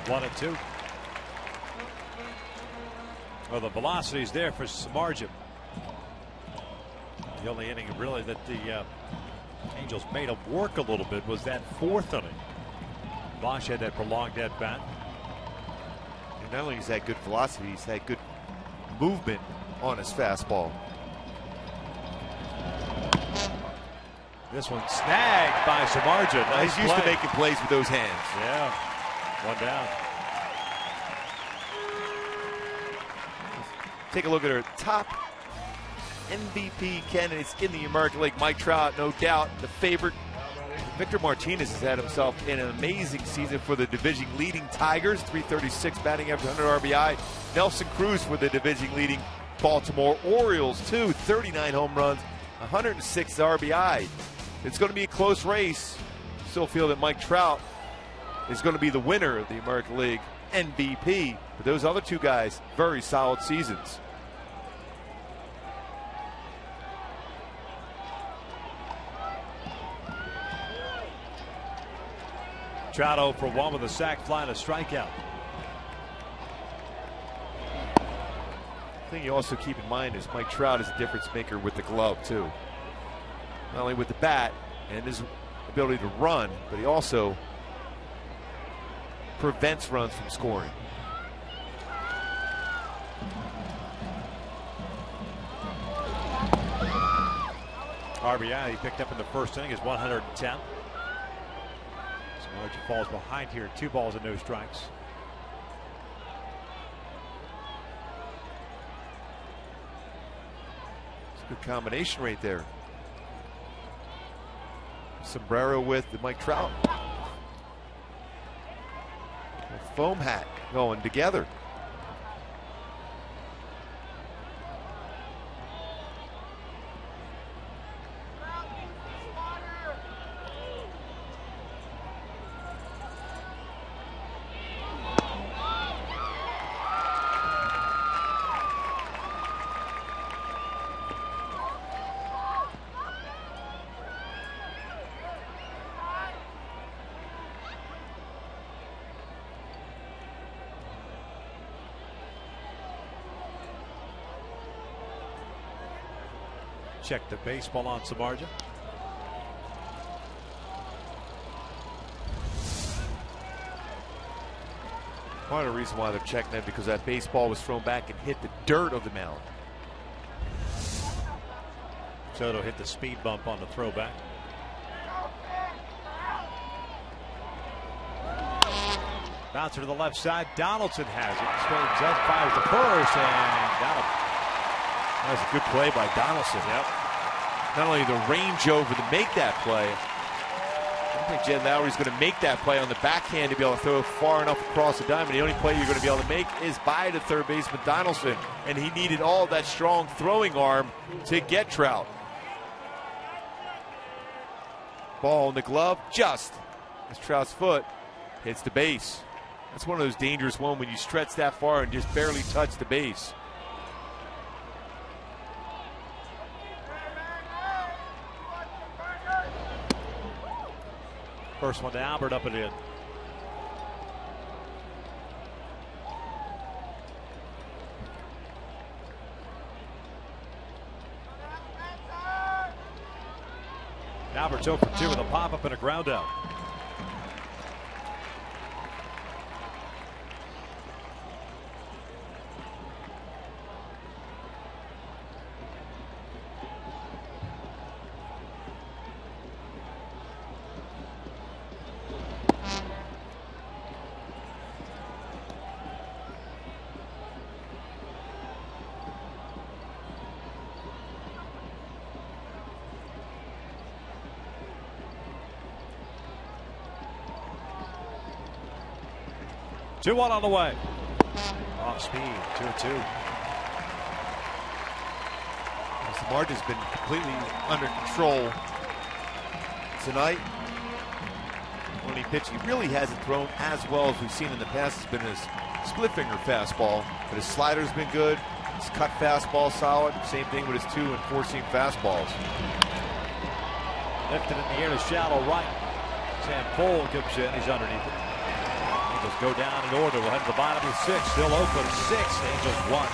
One and 2. Well, the velocity is there for Samardzija. The only inning really that the Angels made him work a little bit was that 4th inning. Bosch had that prolonged at bat. And not only has had good velocity, he's had good movement on his fastball. This one snagged by Samardzija. Nice He's used play. to making plays with those hands. Yeah. 1 down. Take a look at our top MVP candidates in the American League. Mike Trout, no doubt, the favorite. Victor Martinez has had himself an amazing season for the division leading Tigers. 336 batting average, 100 RBI. Nelson Cruz for the division leading Baltimore Orioles, too. 39 home runs, 106 RBI. It's going to be a close race. Still feel that Mike Trout is going to be the winner of the American League MVP. But those other 2 guys, very solid seasons. Trout 0 for 1 with a sac fly and a strikeout. The thing you also keep in mind is Mike Trout is a difference maker with the glove, too. Not only with the bat and his ability to run, but he also prevents runs from scoring. RBI he picked up in the first inning is 110. Samardzija falls behind here, 2 balls and no strikes. It's a good combination right there. Sombrero with Mike Trout. A foam hat going together. Check the baseball on Samardzija. Part of the reason why they're checking that because that baseball was thrown back and hit the dirt of the mound. Soto hit the speed bump on the throwback. Bouncer to the left side. Donaldson has it. Straightens up, fires the first, and Donaldson. That was a good play by Donaldson. Yep. Not only the range over to make that play, I don't think Jed Lowry's going to make that play on the backhand to be able to throw far enough across the diamond. The only play you're going to be able to make is by the third baseman Donaldson, and he needed all that strong throwing arm to get Trout. Ball in the glove, just as Trout's foot hits the base. That's one of those dangerous ones when you stretch that far and just barely touch the base. First one to Albert, up and in. Albert's 0 for 2 with a pop-up and a ground out. Two-one on the way. Off speed, 2-2. Samardzija's been completely under control tonight. When he pitched, he really hasn't thrown as well as we've seen in the past. It's been his split finger fastball, but his slider's been good. His cut fastball solid. Same thing with his 2 and 4-seam fastballs. Lifted in the air to shallow right. Sam Cole comes in. He's underneath it. Angels go down in order. We'll head to the bottom of the 6th. Still Oakland 6. Angels 1.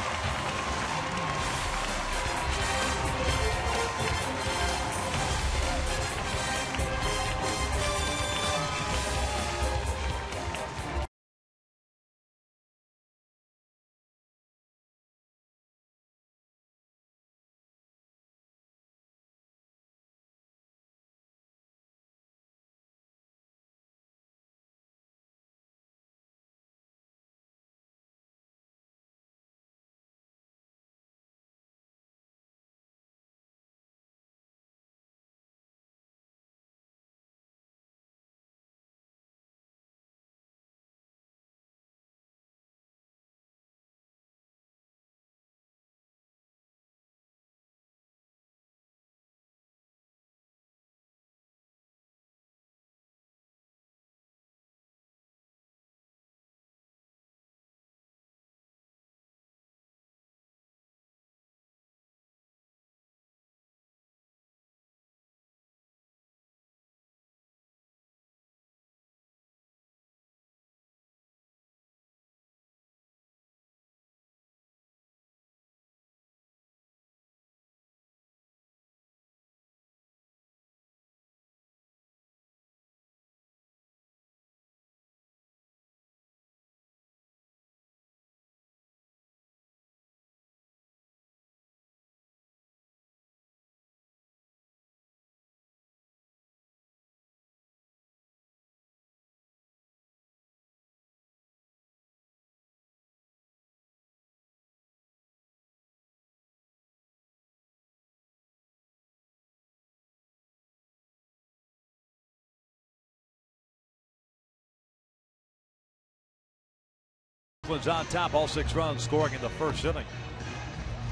Oakland's on top, all 6 runs scoring in the first inning.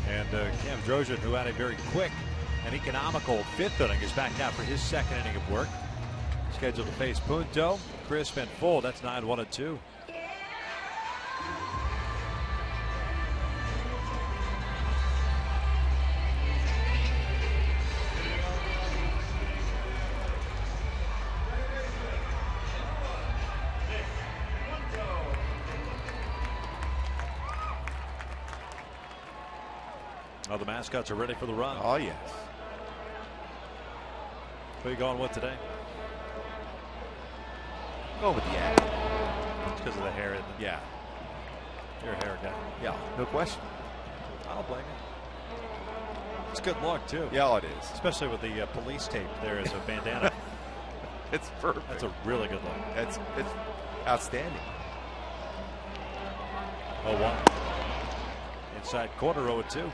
And Cam Drozian, who had a very quick and economical 5th inning, is back out for his 2nd inning of work. Scheduled to face Punto, crisp and full. That's 9-1-2. Oh, the mascots are ready for the run. Oh, yes. Who are you going with today? Go with the ad. It's because of the hair, isn't it? Yeah. You're a hair guy. Yeah, no question. I don't blame you. It's good luck, too. Yeah, it is. Especially with the police tape there as a bandana. It's perfect. That's a really good look. It's outstanding. 0-1. Inside corner, 0-2.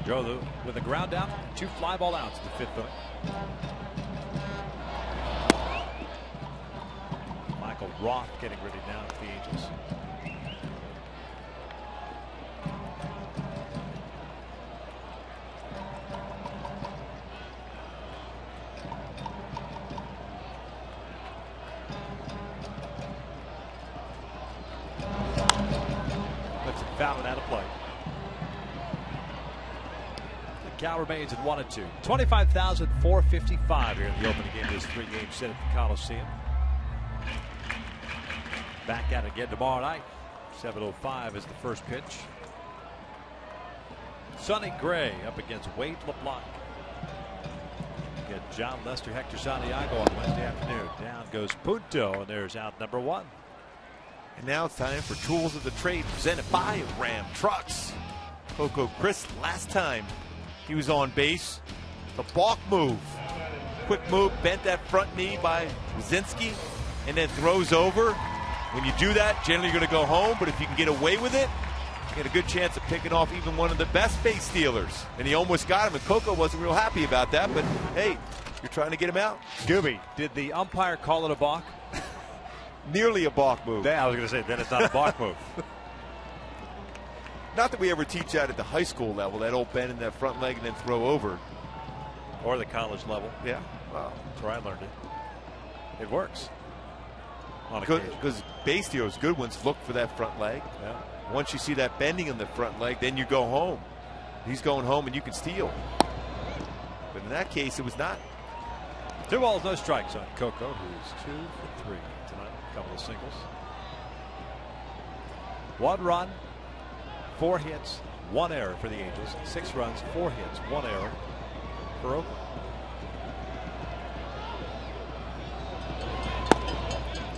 Joe with the ground out, 2 fly ball outs, the 5th inning. Michael Roth getting ready now for the Angels. fouled it out of play. The count remains at 1-2. 25,455 here in the opening game of this 3-game set at the Coliseum. Back at it again tomorrow night. 7:05 is the first pitch. Sonny Gray up against Wade LeBlanc. Get John Lester, Hector Santiago on Wednesday afternoon. Down goes Punto, and there's out number 1. And now it's time for Tools of the Trade, presented by Ram Trucks. Coco Chris, last time he was on base, the balk move. Quick move, bent that front knee by Wyszynski, and then throws over. When you do that, generally you're going to go home, but if you can get away with it, you get a good chance of picking off even one of the best base stealers. And he almost got him, and Coco wasn't real happy about that, but hey, you're trying to get him out. Gooby, did the umpire call it a balk? Nearly a balk move. Yeah, I was going to say, then it's not a balk move. Not that we ever teach that at the high school level, that old bend in that front leg and then throw over. Or the college level. Yeah. Wow. That's where I learned it. It works. Because base stealers, good ones, look for that front leg. Yeah. Once you see that bending in the front leg, then you go home. He's going home and you can steal. But in that case, it was not. 2 balls, no strikes on Coco, who's 2 for 3 tonight. A couple of singles. 1 run, 4 hits, 1 error for the Angels. 6 runs, 4 hits, 1 error for Oakland.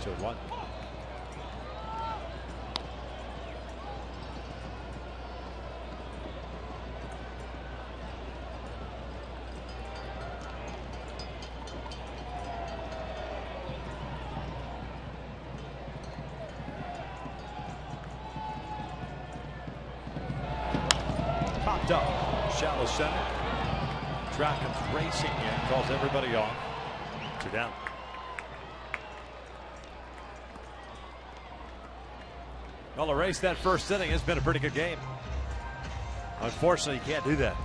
To 1. Popped up, shallow center. Trout comes racing in, calls everybody off. 2 down. Well, to race that first inning has been a pretty good game. Unfortunately, you can't do that.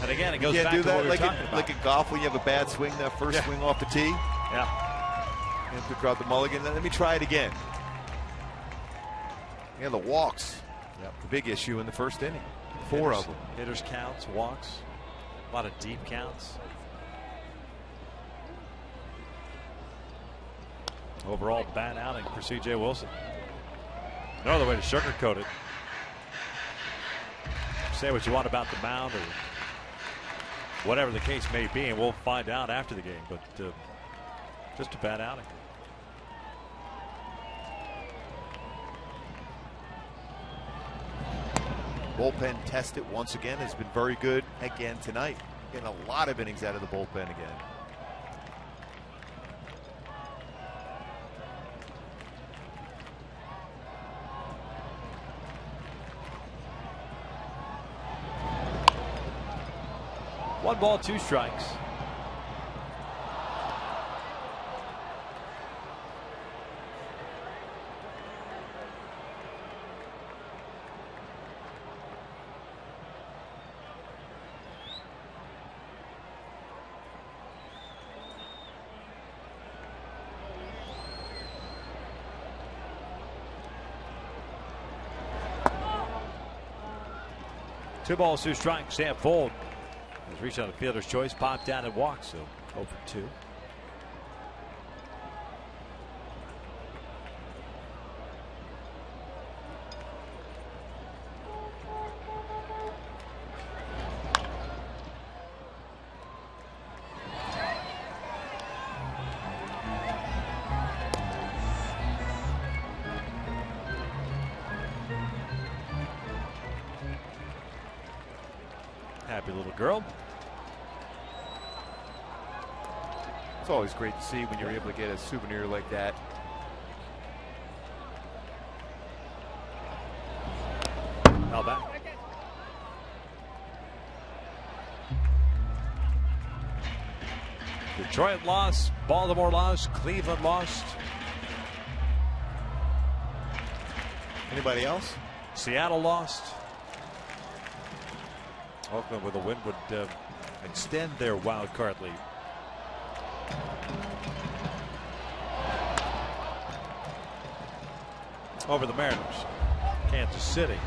And again, it goes back to what we were talking about. Like in golf, when you have a bad swing, that first swing off the tee. Yeah. You have to drop the mulligan. Let me try it again. Yeah, the walks. Yep. The big issue in the first inning. 4 of them. Hitters counts, walks, a lot of deep counts. Overall bad outing for C.J. Wilson. No other way to sugarcoat it. Say what you want about the mound or whatever the case may be, and we'll find out after the game, but just a bad outing. Bullpen tested once again, has been very good again tonight. Getting a lot of innings out of the bullpen again. One ball, 2 strikes. Two balls, 2 strikes. Sam Fold has reached on the fielder's choice, popped down and walked, so 0 for 2. Happy little girl. It's always great to see when you're able to get a souvenir like that. Now back. Detroit lost, Baltimore lost, Cleveland lost. Anybody else? Seattle lost. Oakland with a win would extend their wild card lead. over the Mariners. Kansas City,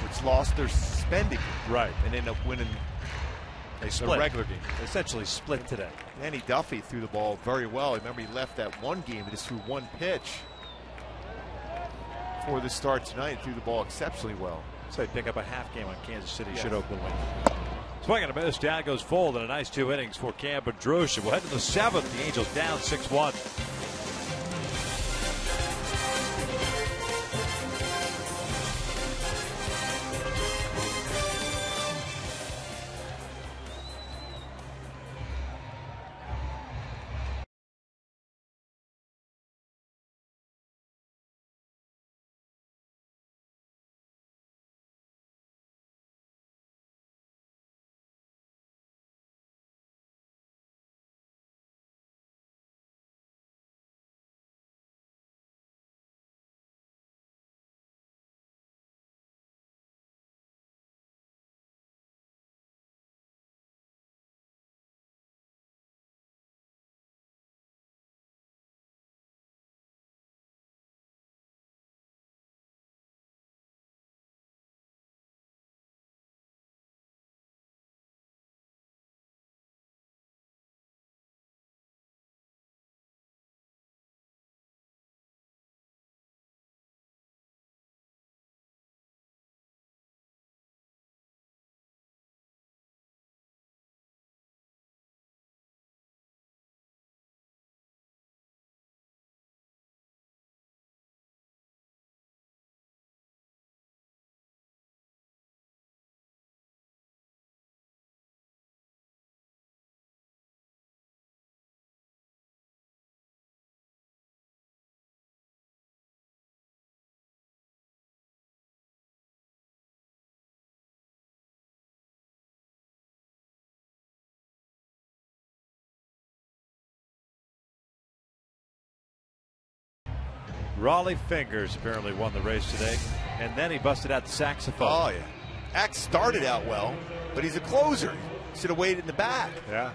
which lost their suspended game, right, and ended up winning they the split. regular game. They essentially split today. Danny Duffy threw the ball very well. Remember, he left that one game and just threw one pitch before the start tonight. Threw the ball exceptionally well. So they pick up a half game on Kansas City. Yes. Should Oakland win. Swing and a miss. Down goes Fold in a nice 2 innings for Cam Bedrosian. We'll head to the 7th. The Angels down 6-1. Raleigh Fingers apparently won the race today, and then he busted out the saxophone. Oh, yeah. Axe started out well, but he's a closer. Should have waited in the back. Yeah.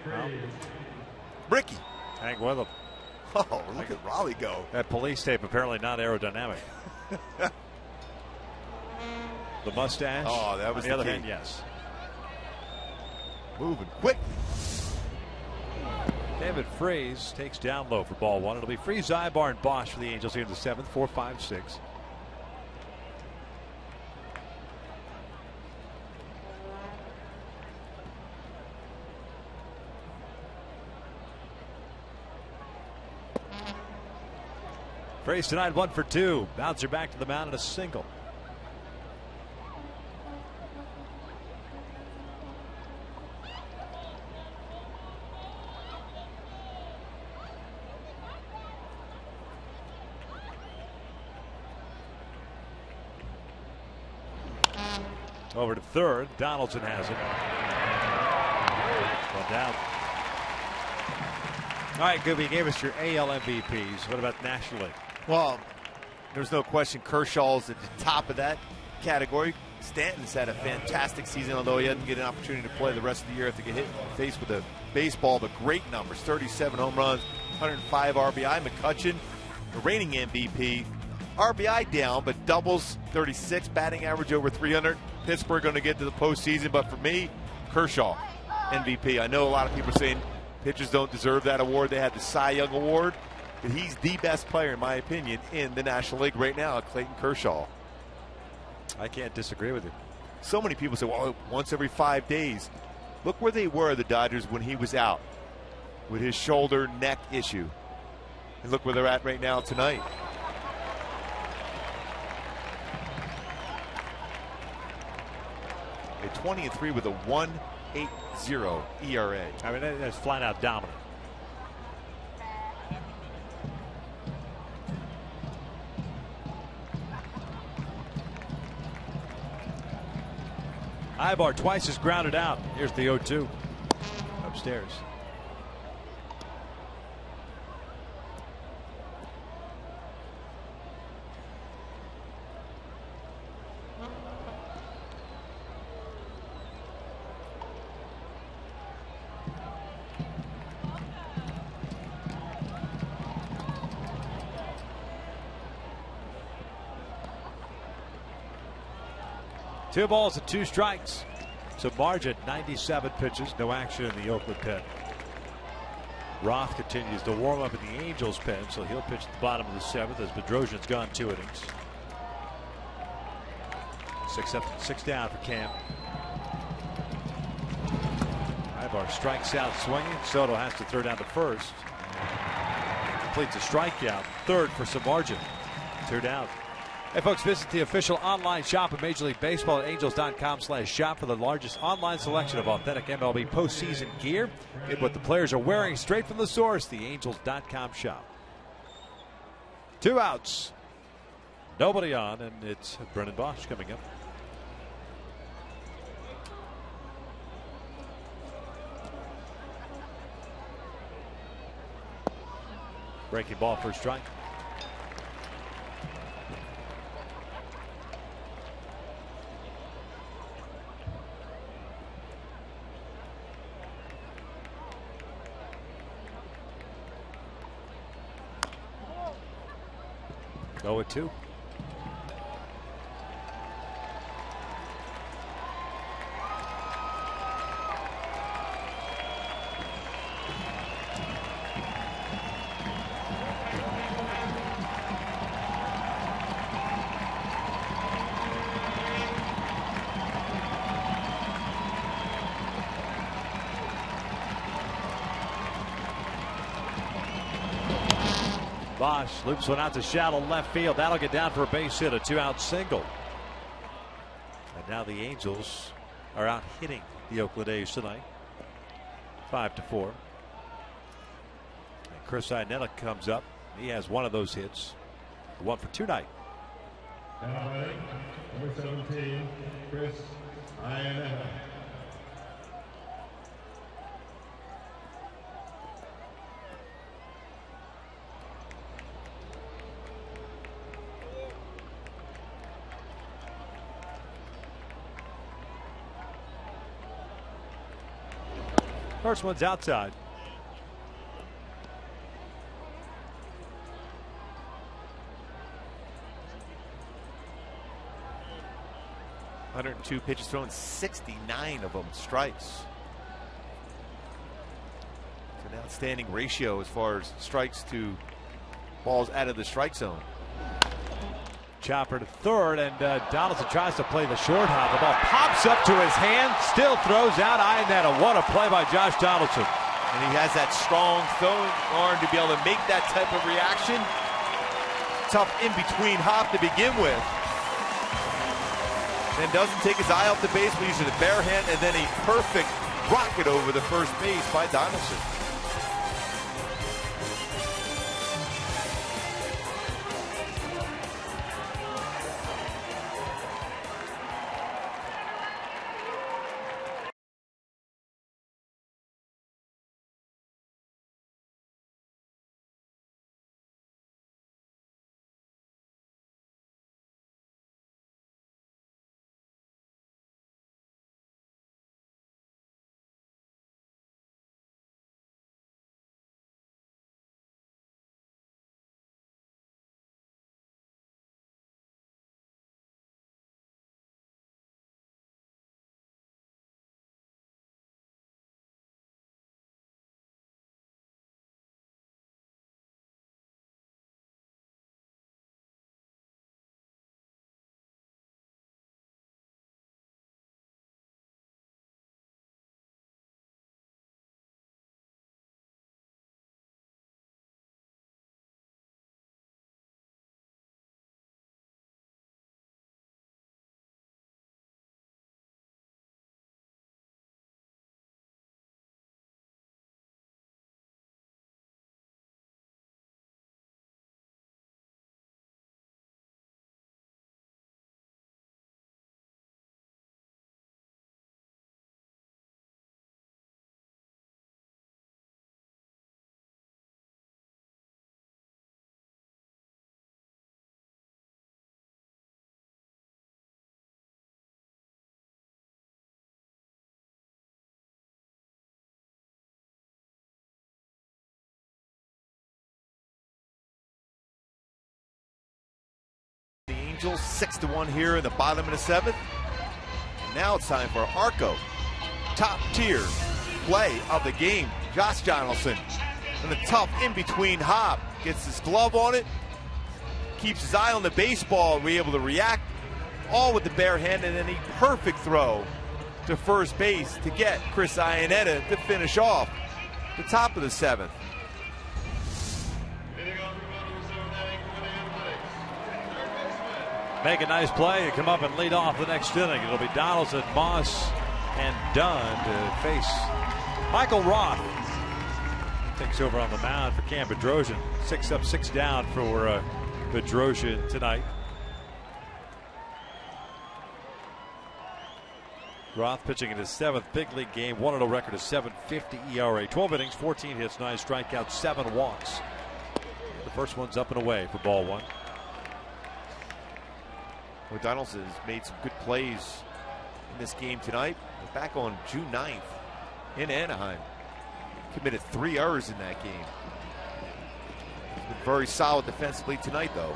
Well, Ricky. hang with him. Oh, look at Raleigh go. That police tape apparently not aerodynamic. The mustache. Oh, that was on the other key. hand, yes. Moving quick. David Freese takes down low for ball one. It'll be Freese, Ibar, and Bosch for the Angels here in the 7th. 4, 5, 6. Freese tonight 1 for 2. Bouncer back to the mound and a single. Over to third. Donaldson has it. One down. All right, Gooby, you gave us your AL MVPs. What about National League? Well, there's no question Kershaw's at the top of that category. Stanton's had a fantastic season, although he doesn't get an opportunity to play the rest of the year after get hit in the face with a baseball. But great numbers, 37 home runs, 105 RBI. McCutchen, the reigning MVP. RBI down, but doubles, 36, batting average over 300. Pittsburgh going to get to the postseason, but for me, Kershaw, MVP. I know a lot of people are saying pitchers don't deserve that award. They had the Cy Young Award, but he's the best player, in my opinion, in the National League right now, Clayton Kershaw. I can't disagree with you. So many people say, well, once every 5 days. Look where they were, the Dodgers, when he was out with his shoulder neck issue. And look where they're at right now tonight. A 20-3 with a 1.80 ERA. I mean, that's flat out dominant. Ibar twice is grounded out. Here's the 0-2 upstairs. 2 balls and 2 strikes. Samardzija, 97 pitches, no action in the Oakland pen. Roth continues to warm up in the Angels pen, so he'll pitch at the bottom of the 7th as Bedrosian's gone 2 innings. 6 up, 6 down for Cam. Ibar strikes out swinging. Soto has to throw down to first. Completes a strikeout. 3rd for Samardzija. 2 down. Hey folks, visit the official online shop of Major League Baseball at angels.com/shop for the largest online selection of authentic MLB postseason gear. Get what the players are wearing straight from the source, the angels.com shop. 2 outs. Nobody on, and it's Brennan Bosch coming up. Breaking ball for a strike. Go with 2. Bosch loops one out to shallow left field. That'll get down for a base hit, a 2-out single. And now the Angels are out hitting the Oakland A's tonight, 5-4. And Chris Iannetta comes up. He has one of those hits. 1 for 2 night. Number 17, Chris Iannetta. First one's outside. (102 pitches thrown, 69 of them strikes. It's an outstanding ratio as far as strikes to balls out of the strike zone. Chopper to 3rd, and Donaldson tries to play the short hop. The ball pops up to his hand, still throws out Iannetta. What a play by Josh Donaldson. And he has that strong throwing arm to be able to make that type of reaction. Tough in between hop to begin with. Then doesn't take his eye off the base, but uses the bare hand, and then a perfect rocket over the first base by Donaldson. Angels 6-1 here in the bottom of the 7th. Now it's time for Arco. Top tier play of the game. Josh Donaldson and the tough in-between hop. Gets his glove on it. Keeps his eye on the baseball. We're able to react all with the bare hand, and then a perfect throw to first base to get Chris Iannetta to finish off the top of the 7th. Make a nice play and come up and lead off the next inning. It'll be Donaldson, Moss, and Dunn to face Michael Roth. Takes over on the mound for Cam Bedrosian. 6 up, 6 down for Bedrosian tonight. Roth pitching in his 7th big league game. 1-0 record, a .750 ERA. 12 innings, 14 hits, 9 strikeouts, 7 walks. The first one's up and away for ball 1. Well, Donaldson has made some good plays in this game tonight. Back on June 9th in Anaheim. Committed 3 errors in that game. He's been very solid defensively tonight, though.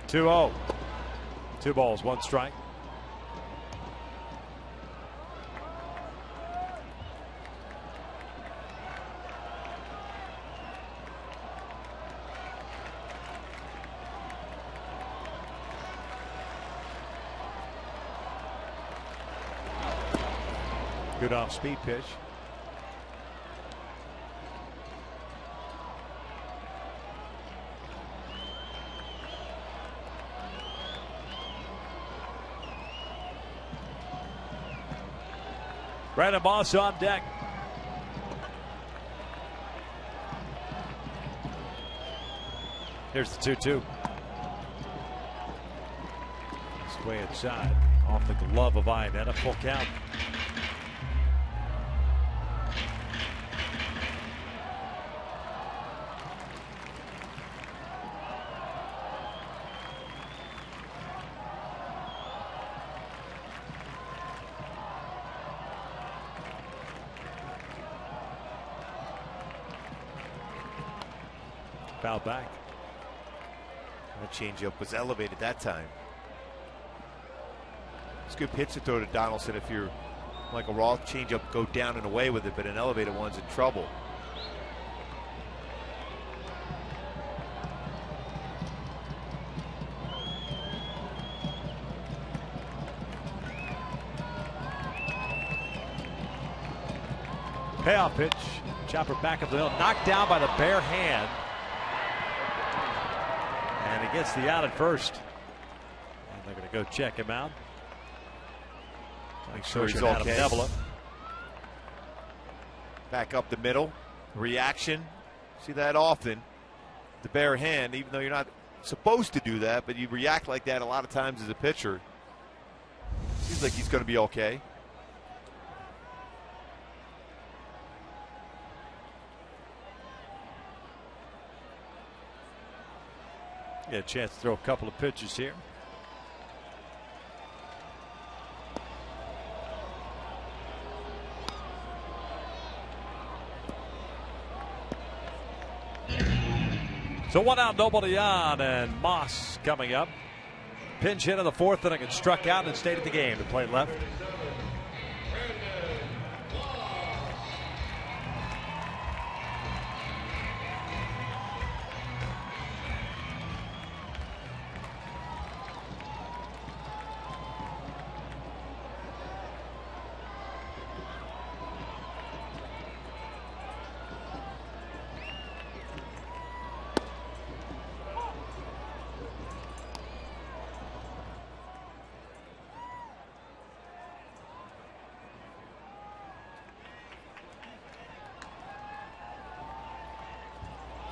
Two 2 balls, 1 strike. Good off-speed pitch. Brandon Moss on deck. Here's the 2-2. It's way inside. Off the glove of Iannetta. Full count. Foul back. That changeup was elevated that time. It's a good pitch to throw to Donaldson if you're Michael Roth. Changeup, go down and away with it, but an elevated one's in trouble. Payoff pitch. Chopper back up the hill. Knocked down by the bare hand. And he gets the out at first. And they're going to go check him out. Like Sure, he's Adam okay. Nebula. Back up the middle. Reaction. See that often. The bare hand, even though you're not supposed to do that, but you react like that a lot of times as a pitcher. Seems like he's going to be okay. Get a chance to throw a couple of pitches here. So 1 out, nobody on, and Moss coming up. Pinch hit in the 4th inning and struck out and stayed at the game to play left.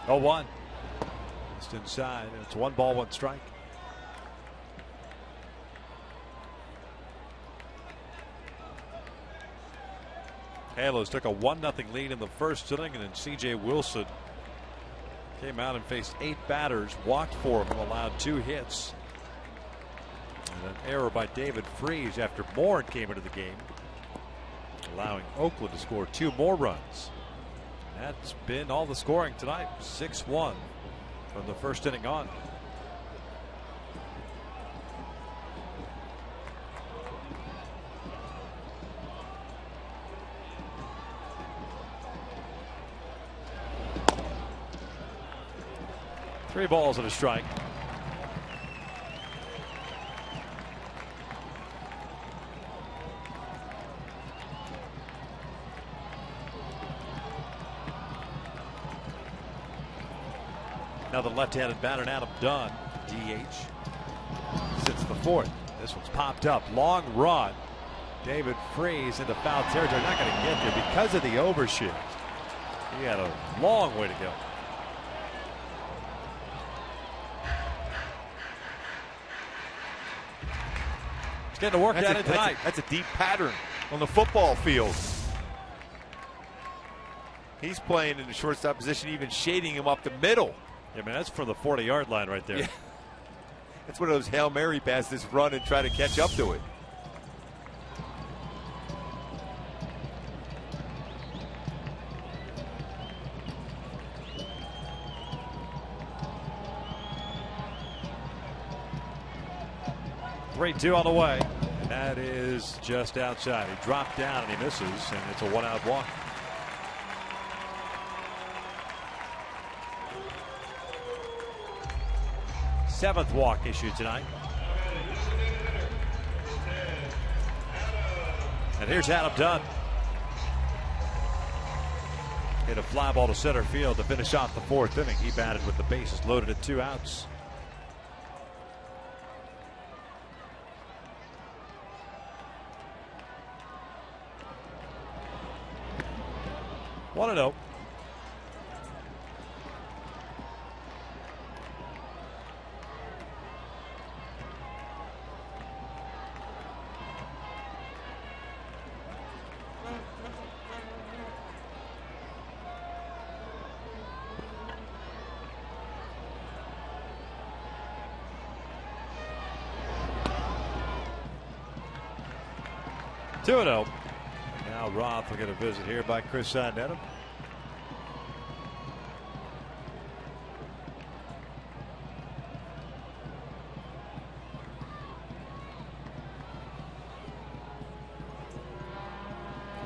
Oh, 1. Just inside. It's 1 ball, 1 strike. Halos took a 1-0 lead in the 1st inning, and then C.J. Wilson Came out and faced 8 batters, walked 4 of them, allowed 2 hits. And an error by David Freese after Moore came into the game, allowing Oakland to score 2 more runs. That's been all the scoring tonight. 6-1 from the first inning on. Three balls and a strike. Now the left-handed batter, Adam Dunn, DH, sits the 4th. This one's popped up. Long run. David Freese into foul territory. Not going to get there because of the overshoot. He had a long way to go. He's getting to work at it tonight. That's a deep pattern on the football field. He's playing in the shortstop position, even shading him up the middle. Yeah, man, that's from the 40-yard line right there. Yeah. It's one of those Hail Mary passes, run and try to catch up to it. Three-two on the way. And that is just outside. He dropped down and he misses, and it's a 1-out walk. Seventh walk issued tonight. And here's Adam Dunn. Hit a fly ball to center field to finish off the 4th inning. He batted with the bases loaded at 2 outs. One and 0. Two and 0. Now Roth will get a visit here by Chris Sandetto.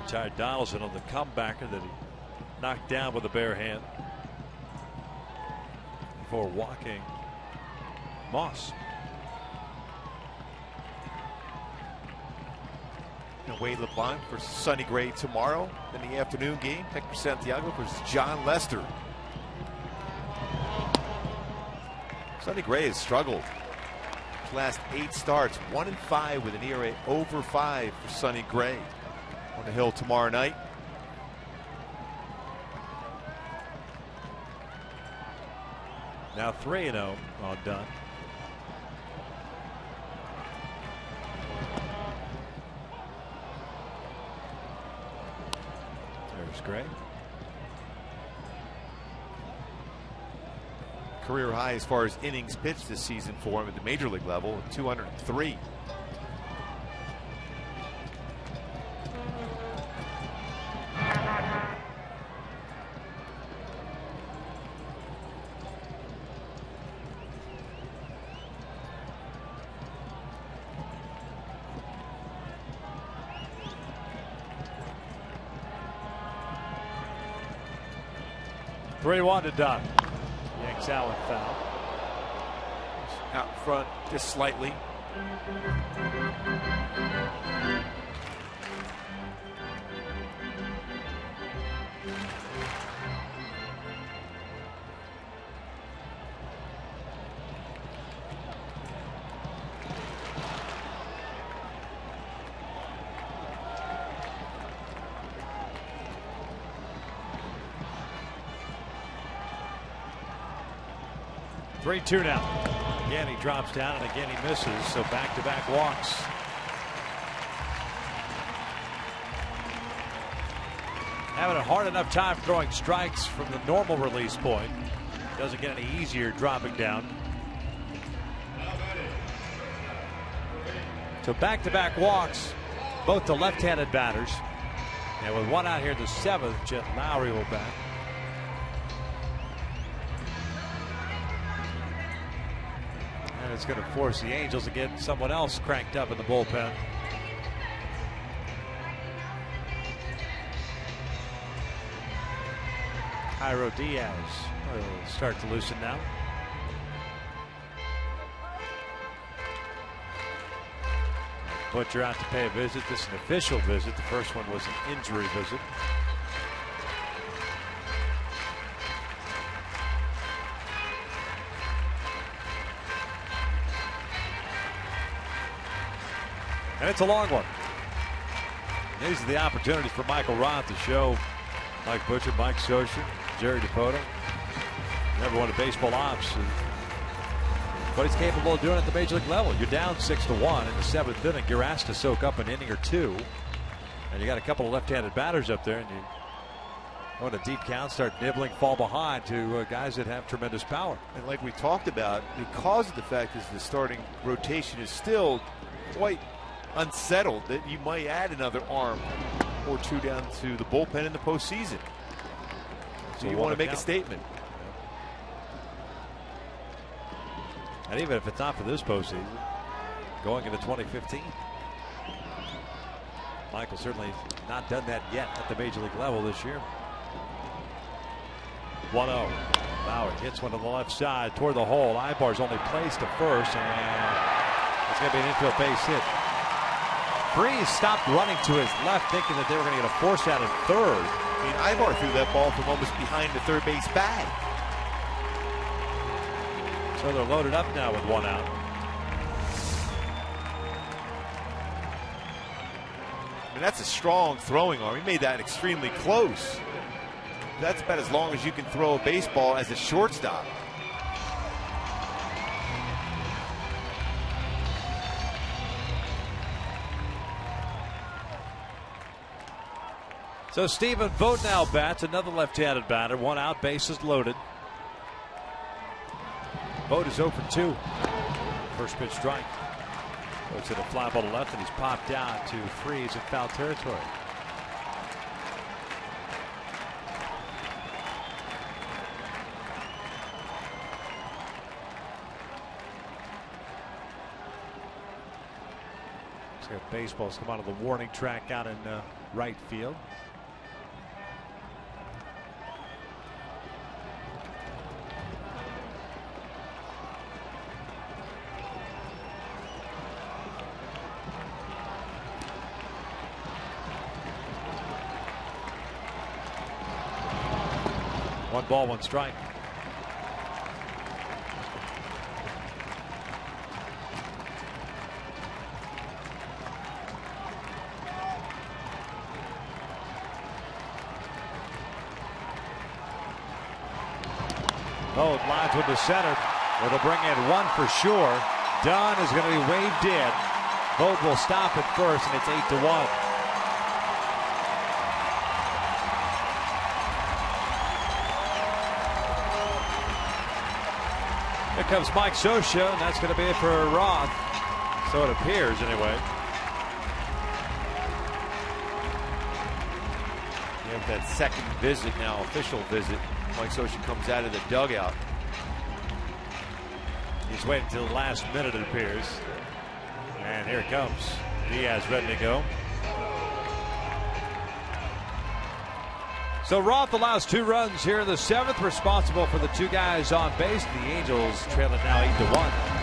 Retired Donaldson on the comebacker that he knocked down with a bare hand before walking Moss. Wade LeBlanc for Sonny Gray tomorrow in the afternoon game. Hector Santiago versus John Lester. Sonny Gray has struggled. His last 8 starts, 1-5 with an ERA over 5 for Sonny Gray. On the hill tomorrow night. Now 3-0 on Dunn. There's Gray. Career high as far as innings pitched this season for him at the major league level, 203. Three-one to Dunn. Yanks out with foul. Out front just slightly. Three-two now. Again, he drops down, and again he misses. So back-to-back walks. Having a hard enough time throwing strikes from the normal release point. Doesn't get any easier dropping down. So back-to-back walks, both to left-handed batters. And with one out here in the 7th, Jet Lowry will bat. And it's going to force the Angels to get someone else cranked up in the bullpen. Jairo Diaz will start to loosen now. Butcher out to pay a visit. This is an official visit. The first one was an injury visit. And it's a long one. These are the opportunities for Michael Roth to show Mike Butcher, Mike Scioscia, Jerry Dipoto, everyone at baseball ops, what he's capable of doing at the major league level. You're down 6-1 in the 7th inning. You're asked to soak up an inning or two, and you got a couple of left-handed batters up there, and you go in a deep count, start nibbling, fall behind to guys that have tremendous power. And like we talked about, because of the fact that the starting rotation is still quite unsettled, that you might add another arm or two down to the bullpen in the postseason. So you want to make a statement. And even if it's not for this postseason, going into 2015, Michael certainly not done that yet at the major league level this year. 1-0. Lowry hits one to the left side toward the hole. Ibar's only placed to first, and it's going to be an infield base hit. Freese stopped running to his left, thinking that they were going to get a force out at third. I mean, Ibar threw that ball from almost behind the third base bag. So they're loaded up now with one out. I mean, that's a strong throwing arm. He made that extremely close. That's about as long as you can throw a baseball as a shortstop. So Stephen Vogt now bats, another left-handed batter. One out, bases loaded. Vogt is 0 for 2. First pitch strike. Looks at a fly ball to left, and he's popped out to Freese in foul territory. So baseball's come out of the warning track out in right field. One ball, one strike. Both lines with the center. It'll bring in one for sure. Dunn is going to be waved in. Vogt will stop at first, and it's 8-1. Here comes Mike Scioscia, and that's going to be it for Roth. So it appears, anyway. You have that second visit now, official visit. Mike Scioscia comes out of the dugout. He's waiting until the last minute, it appears. And here it comes. Diaz ready to go. So Roth allows 2 runs here in the 7th, responsible for the 2 guys on base. The Angels trail it now 8-1.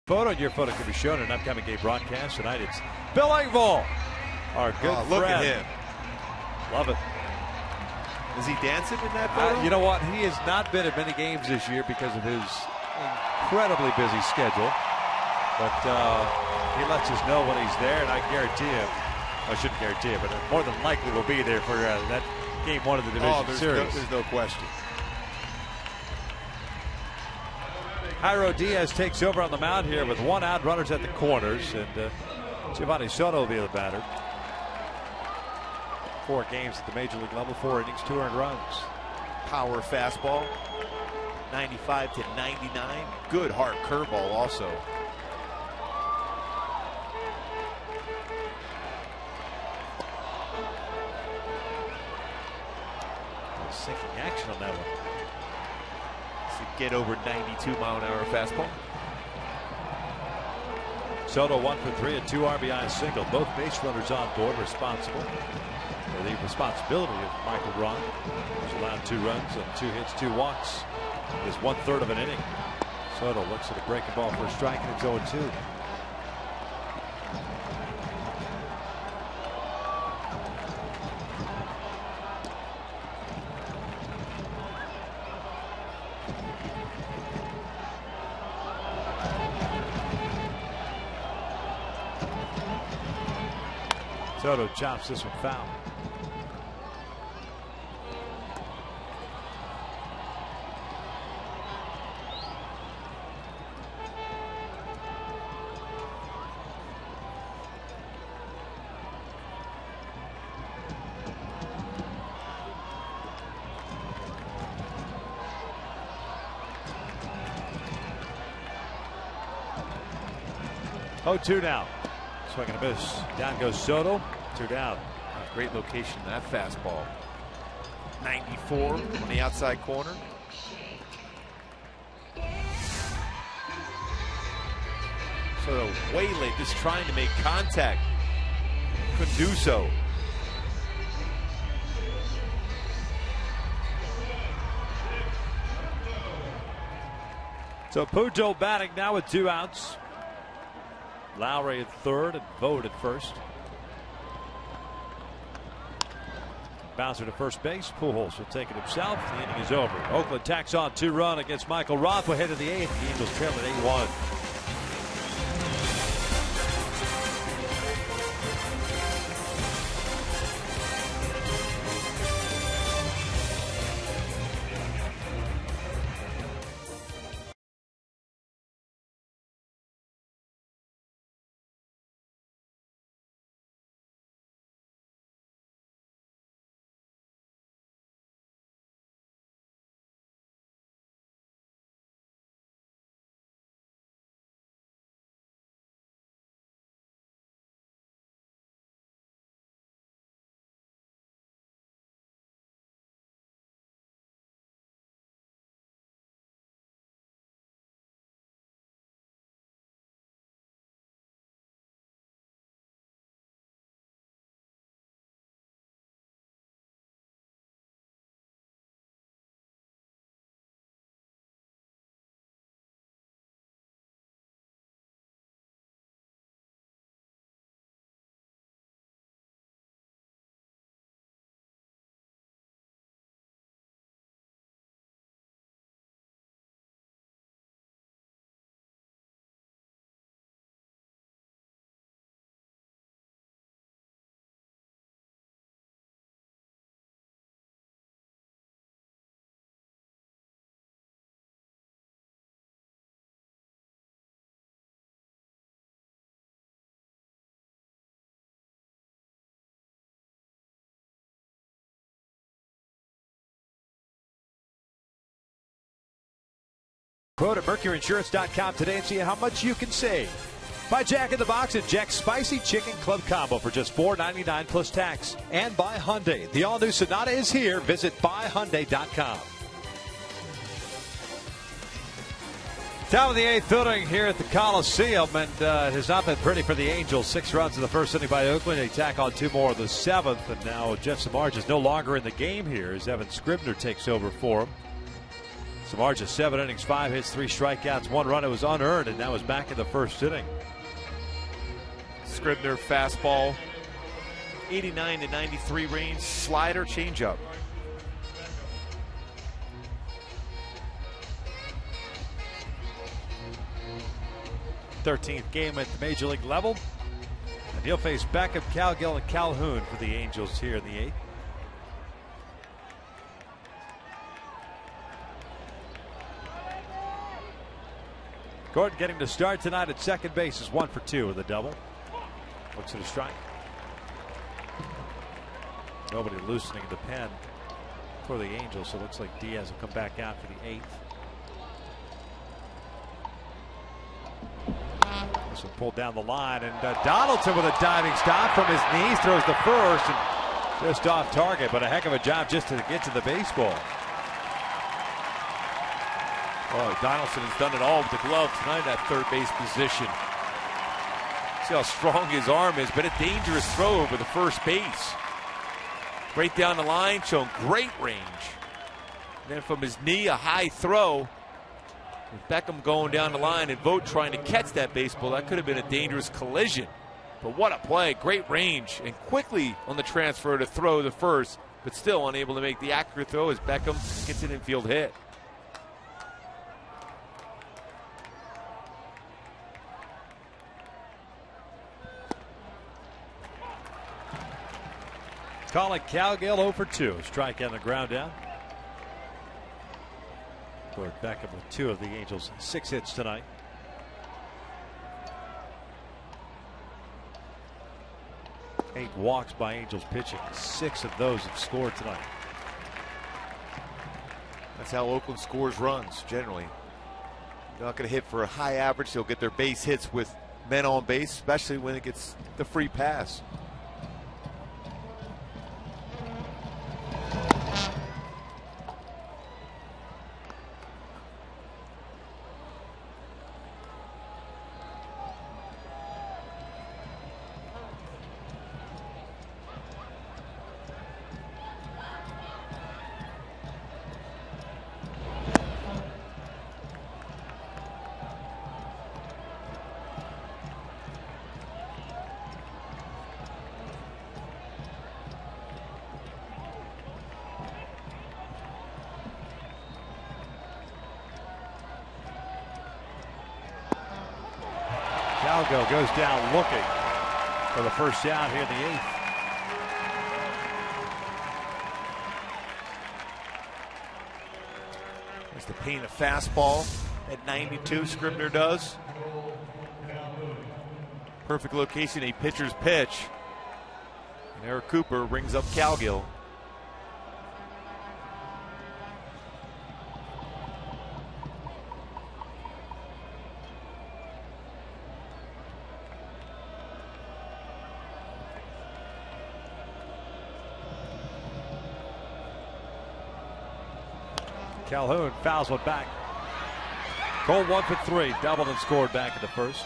Photo, and your photo can be shown in an upcoming game broadcast tonight. It's Bill Engvall, our good friend. Look at him. Love it. Is he dancing in that photo? You know what? He has not been at many games this year because of his incredibly busy schedule. But he lets us know when he's there, and I guarantee you, I shouldn't guarantee it, but more than likely will be there for that game one of the division series. There's no question. Jairo Diaz takes over on the mound here with 1 out, runners at the corners, and Giovanni Soto will be the batter. 4 games at the major league level, 4 innings, 2 earned runs. Power fastball, 95 to 99. Good hard curveball also. Sinking action on that one. Get over 92-mile-an-hour fastball. Soto 1 for 3, a 2 RBI single. Both base runners on board, responsible for the responsibility of Michael Braun, who's allowed 2 runs on 2 hits, 2 walks. Is 1/3 of an inning. Soto looks at a breaking ball for a strike, and it's 0-2. Soto chops this one foul. Oh, 2 now. Swing and a miss. Down goes Soto. 2 down. Great location, that fastball. 94 on the outside corner. Soto way late, just trying to make contact. Couldn't do so. So Pujols batting now with 2 outs. Lowry at third and Vogt at first. Bouncer to first base. Pujols will take it himself. The inning is over. Oakland tacks on 2-run against Michael Roth. We're headed to the 8th. The Angels trail at 8-1. Quote at MercuryInsurance.com today and see how much you can save. Buy Jack in the Box and Jack's Spicy Chicken Club Combo for just $4.99 plus tax. And buy Hyundai. The all-new Sonata is here. Visit buyhyundai.com. Top of the 8th inning here at the Coliseum, and it has not been pretty for the Angels. 6 runs in the first inning by Oakland. They tack on 2 more in the 7th, and now Jeff Samardzija is no longer in the game here as Evan Scribner takes over for him. Samardzija 7 innings, 5 hits, 3 strikeouts, 1 run. It was unearned, and that was back in the first inning. Scribner fastball, 89 to 93 range, slider, changeup. Thirteenth game at the major league level. And he'll face Beckham, Calgill, and Calhoun for the Angels here in the 8th. Gordon getting to start tonight at second base is 1 for 2 with a double. Looks at a strike. Nobody loosening the pen for the Angels, so it looks like Diaz will come back out for the 8th. This one pulled down the line, and Donaldson with a diving stop from his knees throws the first and just off target, but a heck of a job just to get to the baseball. Oh, Donaldson has done it all with the glove tonight at third base position. See how strong his arm is, but a dangerous throw over the first base. Right down the line, showing great range. And then from his knee, a high throw. With Beckham going down the line and Vogt trying to catch that baseball, that could have been a dangerous collision. But what a play, great range, and quickly on the transfer to throw the first, but still unable to make the accurate throw as Beckham gets an infield hit. Colin Calgill 0 for 2. Strike on the ground down. Gord Beckham with 2 of the Angels' 6 hits tonight. Eight walks by Angels pitching. 6 of those have scored tonight. That's how Oakland scores runs generally. They're not going to hit for a high average. They'll get their base hits with men on base, especially when it gets the free pass. Calgill goes down looking for the first out here in the 8th. There's the paint of fastball at 92, Scribner does. Perfect location, a pitcher's pitch. And Eric Cooper rings up Calgill. Calhoun fouls one back. Cole 1 for 3. Doubled and scored back in the first.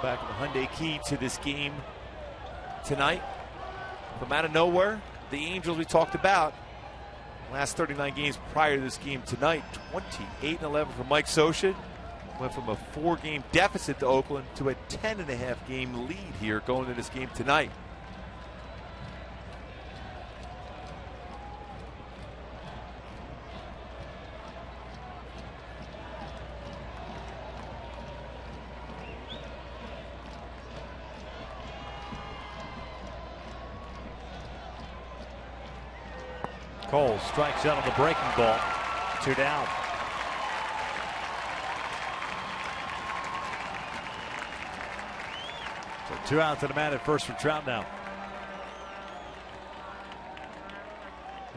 Back in the Hyundai key to this game tonight. From out of nowhere, the Angels we talked about, last 39 games prior to this game tonight, 28-11 for Mike Scioscia. Went from a 4-game deficit to Oakland to a 10.5 game lead here going into this game tonight. Cole strikes out on the breaking ball. 2 down. So 2 out to the man at first for Trout now.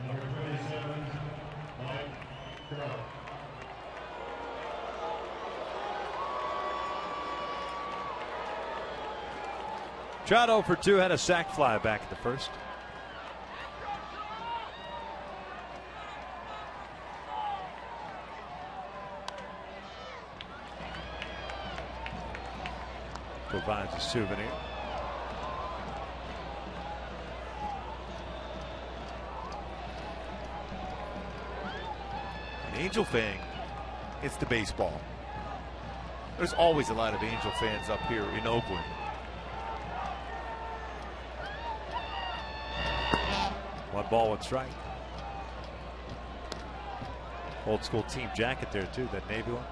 Number 27, Mike Trout. Trout 0 for 2, had a sac fly back in the first. Provides a souvenir. An Angel fan, it's the baseball. There's always a lot of Angel fans up here in Oakland. One ball, one strike. Old school team jacket there too, that navy one.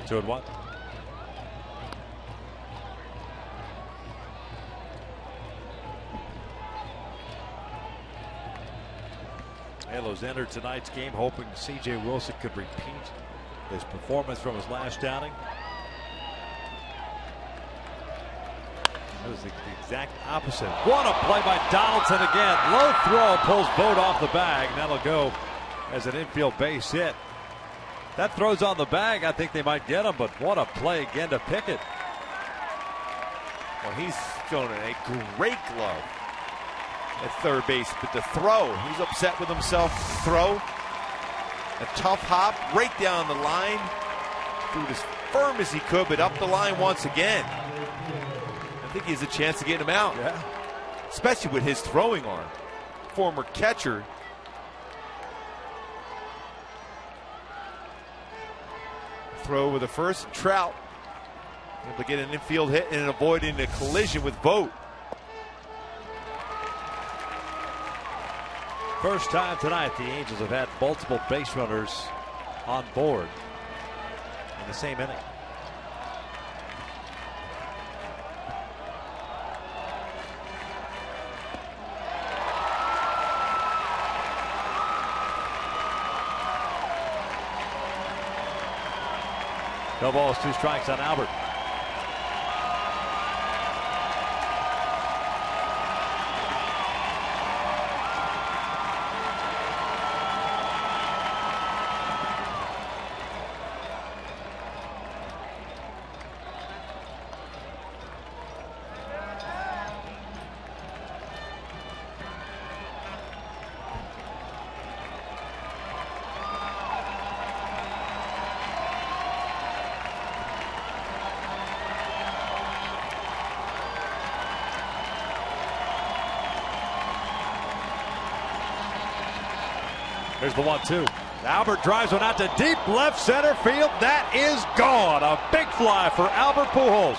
Two and one. Halos entered tonight's game hoping C.J. Wilson could repeat his performance from his last outing. It was the exact opposite. What a play by Donaldson again. Low throw, pulls Vogt off the bag. That'll go as an infield base hit. That throws on the bag. I think they might get him, but what a play again to Pickett. Well, he's shown a great glove at third base, but the throw, he's upset with himself. The throw, a tough hop right down the line, threw it as firm as he could, but up the line once again. I think he has a chance to get him out. Yeah. Especially with his throwing arm. Former catcher. Throw with the first. Trout able to get an infield hit and avoiding a collision with Vogt. First time tonight the Angels have had multiple base runners on board in the same inning. No balls, 2 strikes on Albert. Here's the 1-2. Albert drives one out to deep left center field. That is gone. A big fly for Albert Pujols.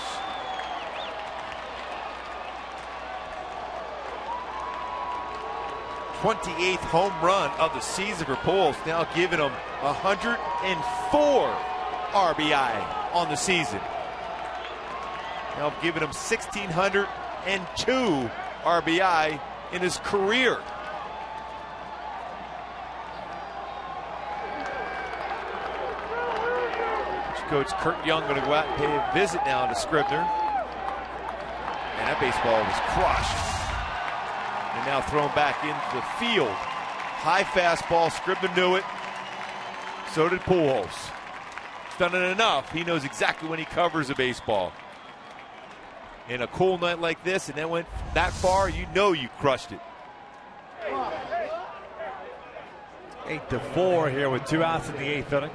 '28th home run of the season for Pujols, now giving him 104 RBI on the season. Now giving him 1,602 RBI in his career. Coach Kurt Young going to go out and pay a visit now to Scribner. And that baseball was crushed. And now thrown back into the field. High fastball. Scribner knew it. So did Pujols. He's done it enough. He knows exactly when he covers a baseball. In a cool night like this, and then went that far, you know you crushed it. 8-4 here with 2 outs in the 8th inning.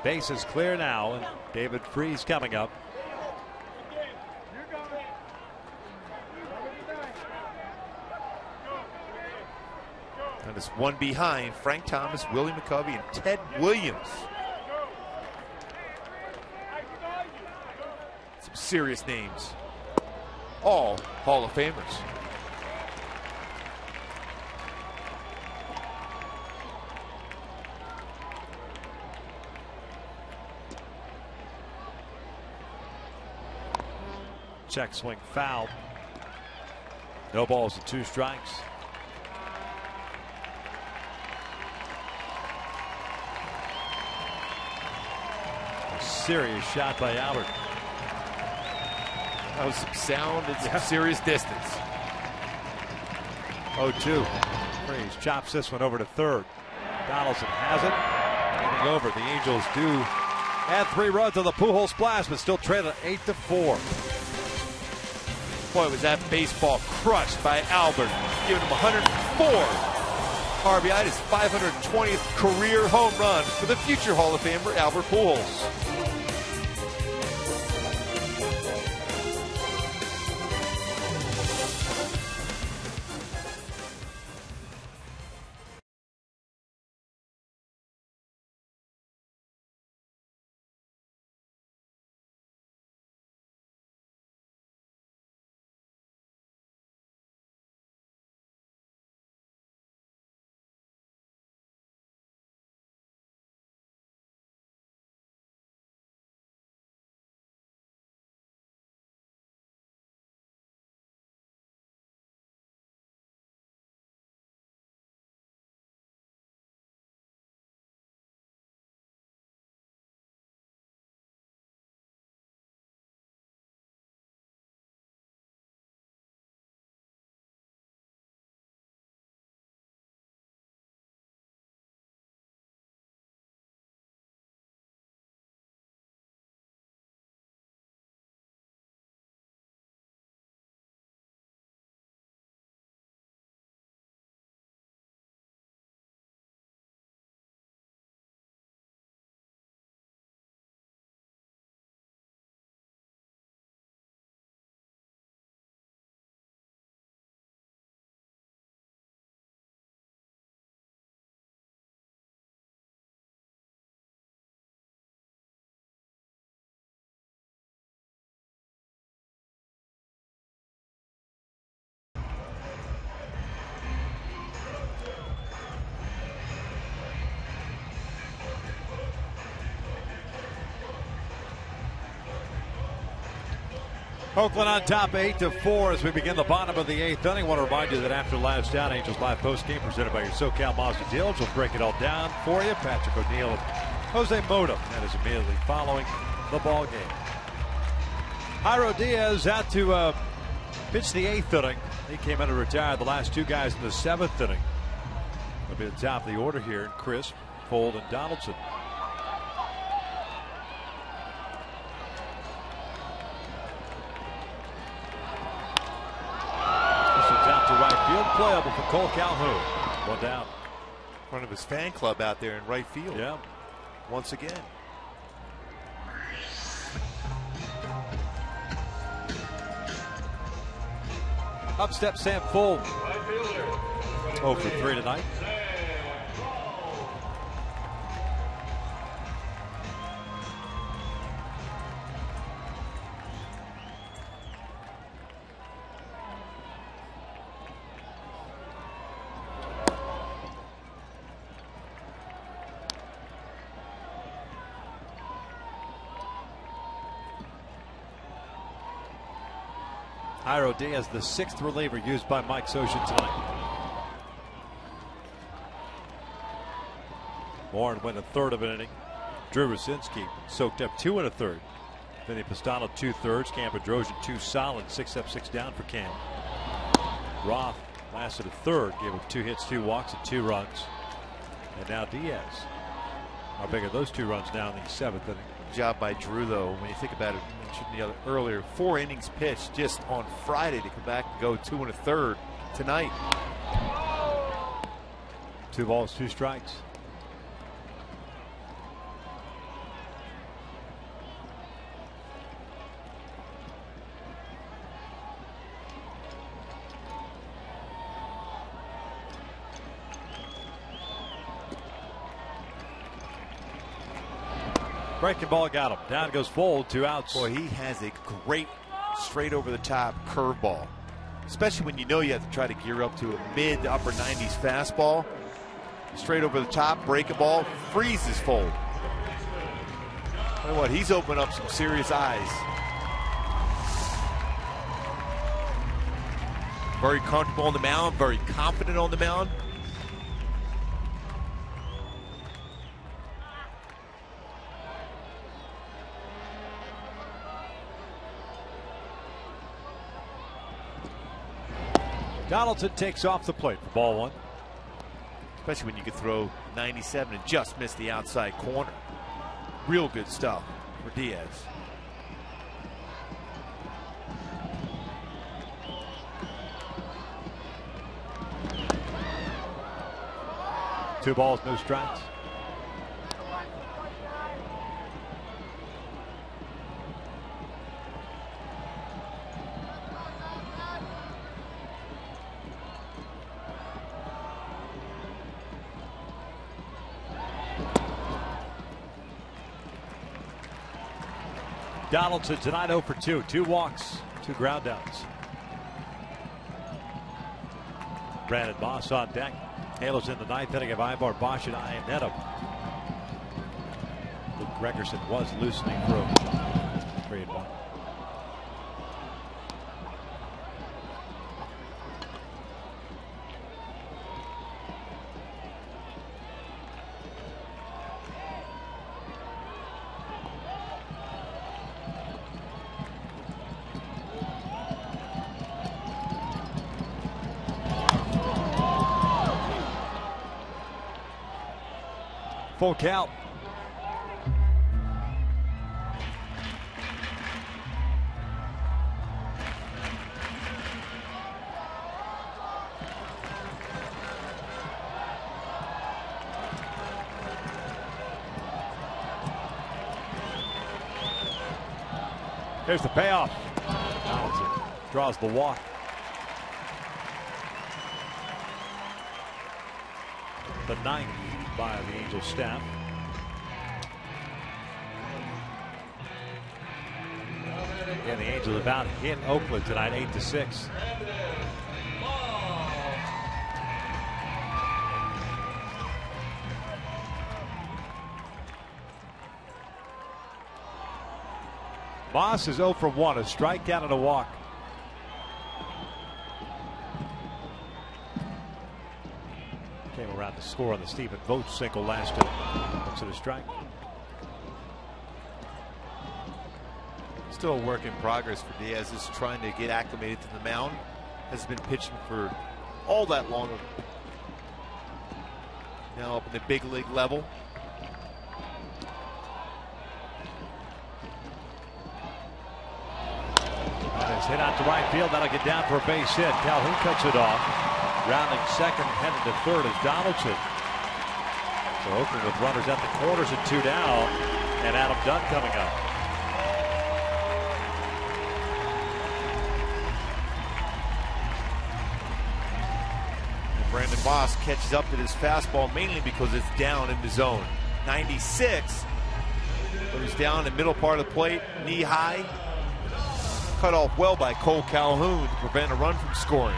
Base is clear now, and David Freese coming up. And it's one behind Frank Thomas, Willie McCovey, and Ted Williams. Some serious names. All Hall of Famers. Check swing foul. No balls and 2 strikes. A serious shot by Albert. That was some sound and some serious distance. 0-2. Freeze chops this one over to third. Donaldson has it. Inning over. The Angels do add 3 runs on the Pujols splash, but still trailing 8-4. Boy, was that baseball crushed by Albert, giving him 104 RBI, his 520th career home run for the future Hall of Famer Albert Pujols. Oakland on top 8-4 as we begin the bottom of the 8th inning. I want to remind you that after last down, Angels Live post game presented by your SoCal Mazda dealers. We'll break it all down for you. Patrick O'Neill and Jose Mota. That is immediately following the ball game. Jairo Diaz out to pitch the 8th inning. He came in to retire the last 2 guys in the 7th inning. They'll be at the top of the order here in Crisp, Fold, and Donaldson. Playable for Cole Calhoun. 1 down. In front of his fan club out there in right field. Yeah. Once again. Up steps Sam Full. 0 for 3 tonight. Jairo Diaz, the 6th reliever used by Mike Scioscia tonight. Warren went 1/3 of an inning. Drew Rosinski soaked up 2 1/3. Vinny Pistano 2/3. Cam Bedrosian 2 solid. 6 up, 6 down for Cam. Roth lasted 1/3. Gave up 2 hits, 2 walks, and 2 runs. And now Diaz. How big are those 2 runs now in the 7th inning? Good job by Drew, though. When you think about it, earlier, 4 innings pitched just on Friday to come back and go 2 1/3 tonight. 2 balls, 2 strikes. Breaking ball got him. Down goes Fold, 2 outs. Boy, he has a great straight over the top curveball, especially when you know you have to try to gear up to a mid to upper 90s fastball. Straight over the top, breaking ball, freezes Fold. You know what? He's opened up some serious eyes. Very comfortable on the mound, very confident on the mound. Donaldson takes off the plate for ball one. Especially when you could throw 97 and just miss the outside corner. Real good stuff for Diaz. Two balls, no strikes. Donaldson tonight 0 for 2. 2 walks, 2 ground outs. Brandon Moss on deck. Halos in the ninth inning of Ibar, Bosch, and Iannetta. Luke Gregerson was loosening through 3-1. Full count. Here's the payoff. Donaldson draws the walk. The ninth by the Angels staff. And the Angels about hit Oakland tonight 8-6. Moss is 0 for 1, a strikeout and a walk. Came around to score on the Stephen Vogt single last inning. Looks at a strike. Still a work in progress for Diaz. Is trying to get acclimated to the mound. Has been pitching for all that long. Now up in the big league level. And it's hit out to right field. That'll get down for a base hit. Calhoun cuts it off. Rounding second, headed to third is Donaldson. So Oakland with runners at the corners and 2 down, and Adam Dunn coming up. And Brandon Moss catches up to his fastball mainly because it's down in the zone. 96, but he's down in the middle part of the plate, knee high. Cut off well by Cole Calhoun to prevent a run from scoring.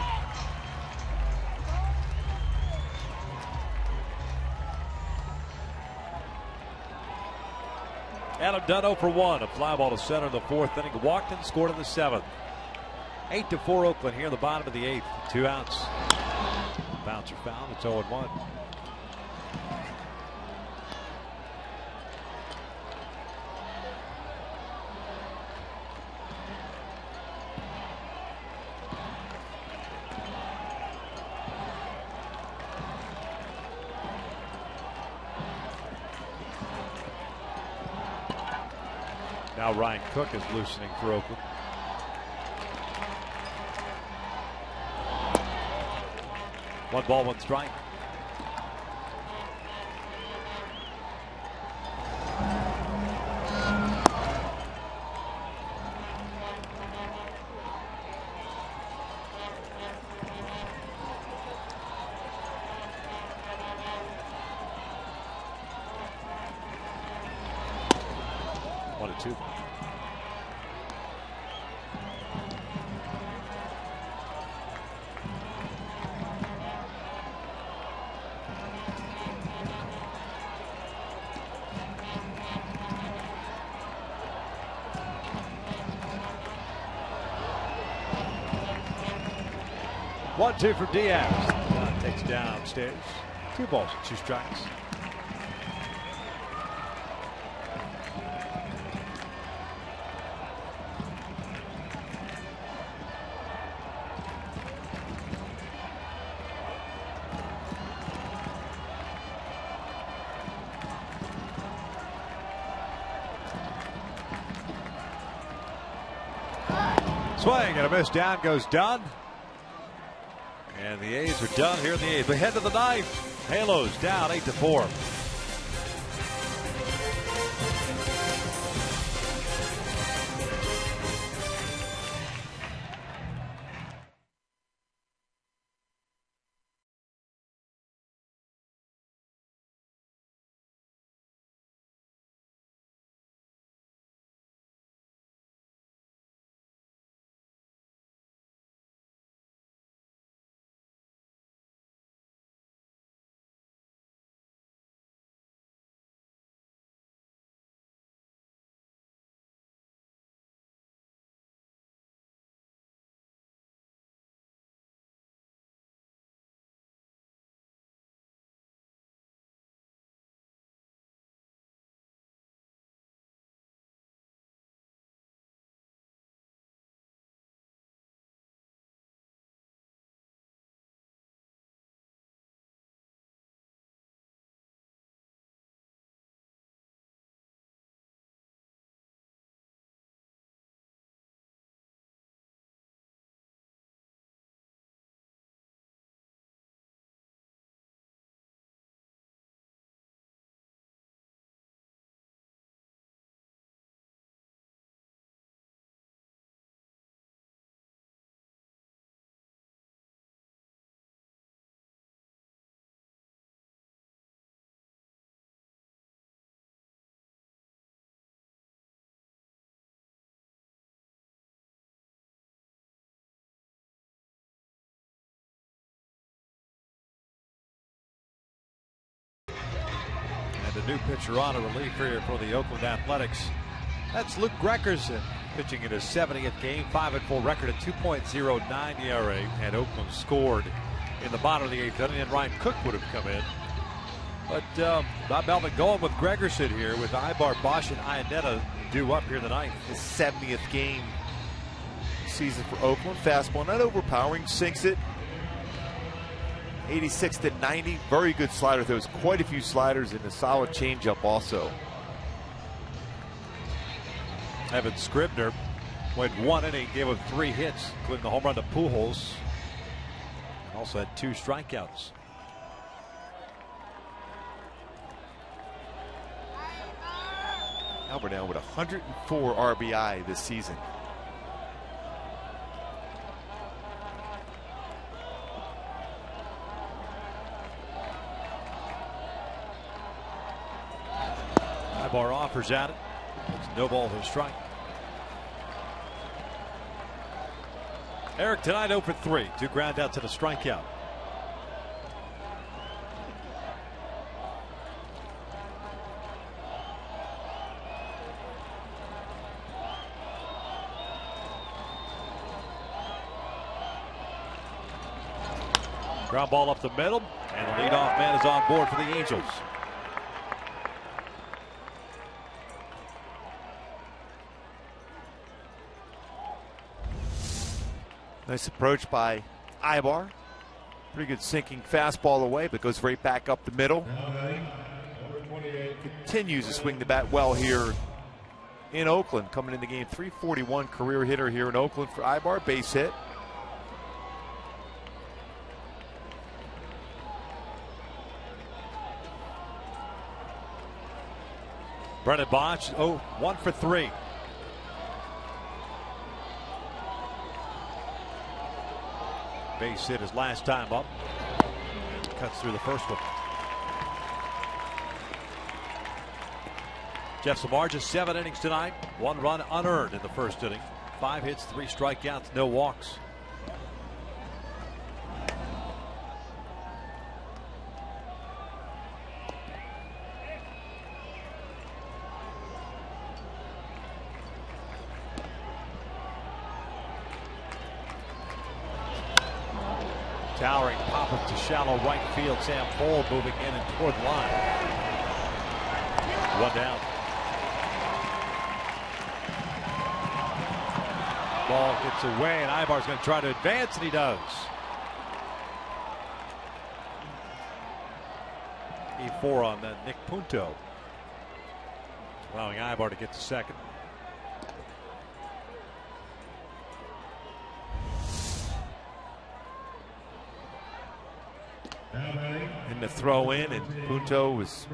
Adam Dunn 0 for 1. A fly ball to center in the fourth inning. Walked and scored in the seventh. 8-4 Oakland here in the bottom of the eighth. 2 outs. Bouncer foul. It's 0-1. Now Ryan Cook is loosening for Oakland. One ball, one strike. One and two. One, two for Diaz. Takes downstairs. 2 balls, 2 strikes. Swing and a miss. Down goes Dunn. And the A's are done here in the eighth. Ahead to the ninth. Halos down 8-4. The new pitcher on a relief here for the Oakland Athletics. That's Luke Greckerson pitching in his 70th game, 5-4 record at 2.09 ERA, and Oakland scored in the bottom of the eighth inning, and Ryan Cook would have come in. But Bob Melvin going with Gregorson here with Ibar, Bosch, and Iannetta due up here in the ninth. His 70th game season for Oakland. Fastball not overpowering, sinks it. 86-90, very good slider. There was quite a few sliders and a solid changeup also. Evan Scribner went 1 inning, gave up 3 hits, including the home run to Pujols. Also had 2 strikeouts. Albert now with 104 RBI this season. Ibar offers at it. It's no ball, no strike. Eric tonight 0 for 3. 2 ground outs and a strikeout. Ground ball up the middle, and the leadoff man is on board for the Angels. Nice approach by Ibar. Pretty good sinking fastball away, but goes right back up the middle. Continues to swing the bat well here in Oakland. Coming in the game, 341 career hitter here in Oakland for Ibar. Base hit. Brennan Bosch, 1 for 3. Base hit his last time up. And cuts through the first one. Jeff Samardzija, 7 innings tonight. 1 run unearned in the first inning. 5 hits, 3 strikeouts, no walks. Towering pop-up to shallow right field. Sam Fuld moving in and toward the line. 1 down. Ball gets away, and Ibar's going to try to advance, and he does. E4 on that Nick Punto, allowing Ibar to get to second. in the throw in, and Punto was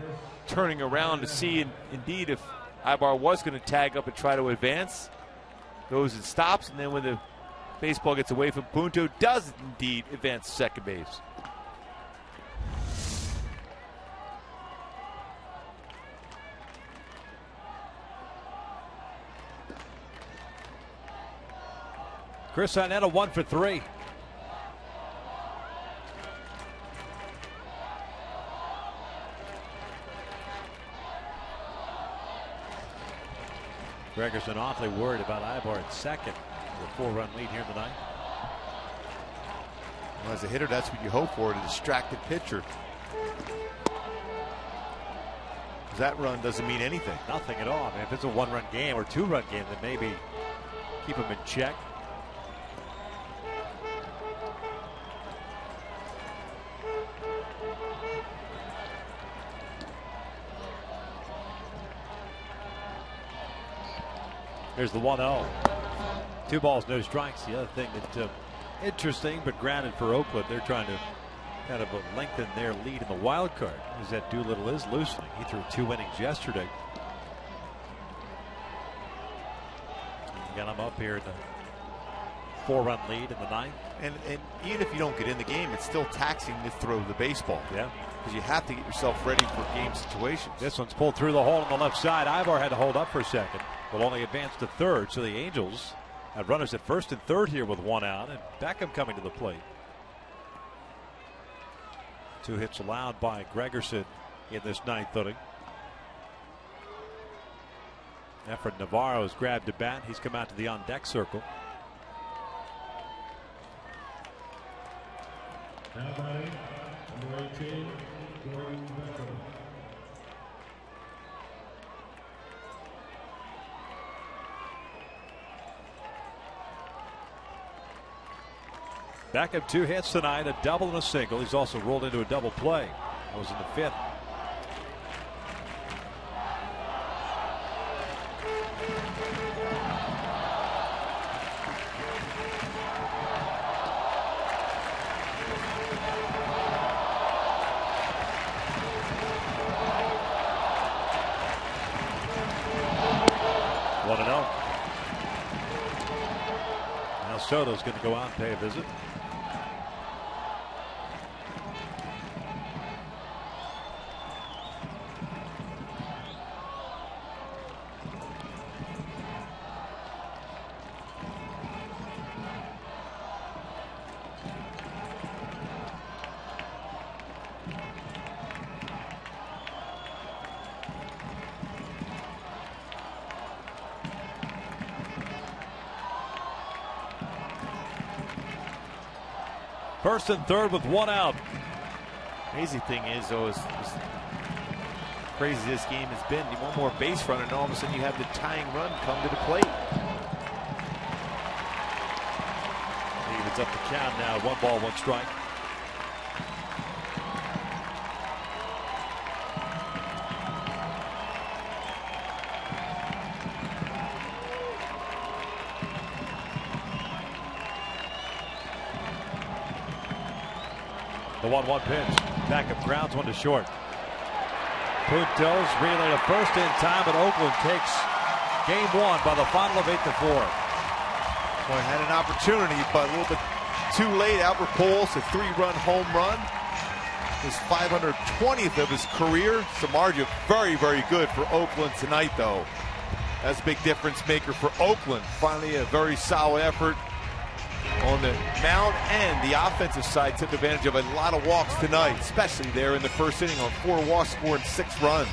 turning around to see indeed if Ibar was going to tag up and try to advance. Goes and stops, and then when the baseball gets away from Punto, does indeed advance to second base. Chris Arnetta 1 for 3. Gregerson awfully worried about Ibar at second. A 4-run lead here in the ninth. Well, as a hitter, that's what you hope for, a distracted pitcher. That run doesn't mean anything. Nothing at all. I mean, if it's a 1-run game or 2-run game, then maybe keep him in check. Here's the 1-0. 2 balls, no strikes. The other thing that's interesting, but granted for Oakland, they're trying to kind of lengthen their lead in the wild card, is that Doolittle is loosening. He threw 2 innings yesterday. Got him up here at the 4-run lead in the ninth. And even if you don't get in the game, it's still taxing to throw the baseball. Yeah. Because you have to get yourself ready for game situations. This one's pulled through the hole on the left side. Ibar had to hold up for a second. Will only advance to third, so the Angels have runners at first and third here with 1 out, and Beckham coming to the plate. 2 hits allowed by Gregerson in this ninth inning. Efren Navarro has grabbed a bat. He's come out to the on-deck circle. Now batting, number 18, Gordon Beckham. Beckham 2 hits tonight, a double and a single. He's also rolled into a double play. That was in the 5th. Soto's going to go out and pay a visit. First and third with 1 out. Crazy thing is, though, as crazy this game has been, you want more base running, and all of a sudden you have the tying run come to the plate. It's up the count now. 1 ball, 1 strike. The 1-1 pitch. Backup grounds 1 to short. Pujols relay to first in time, but Oakland takes game 1 by the final of 8-4. Well, had an opportunity, but a little bit too late. Albert Pujols, a 3-run home run. His 520th of his career. Samardzija, very, very good for Oakland tonight, though. That's a big difference maker for Oakland. Finally, a very solid effort on the mound, and the offensive side took advantage of a lot of walks tonight, especially there in the first inning on 4 walks, scoring 6 runs.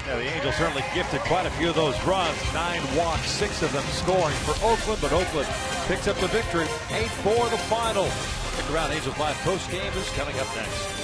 Yeah, the Angels certainly gifted quite a few of those runs. 9 walks, 6 of them scoring for Oakland, but Oakland picks up the victory. 8-4 the final. Stick around. Angels Live post game is coming up next.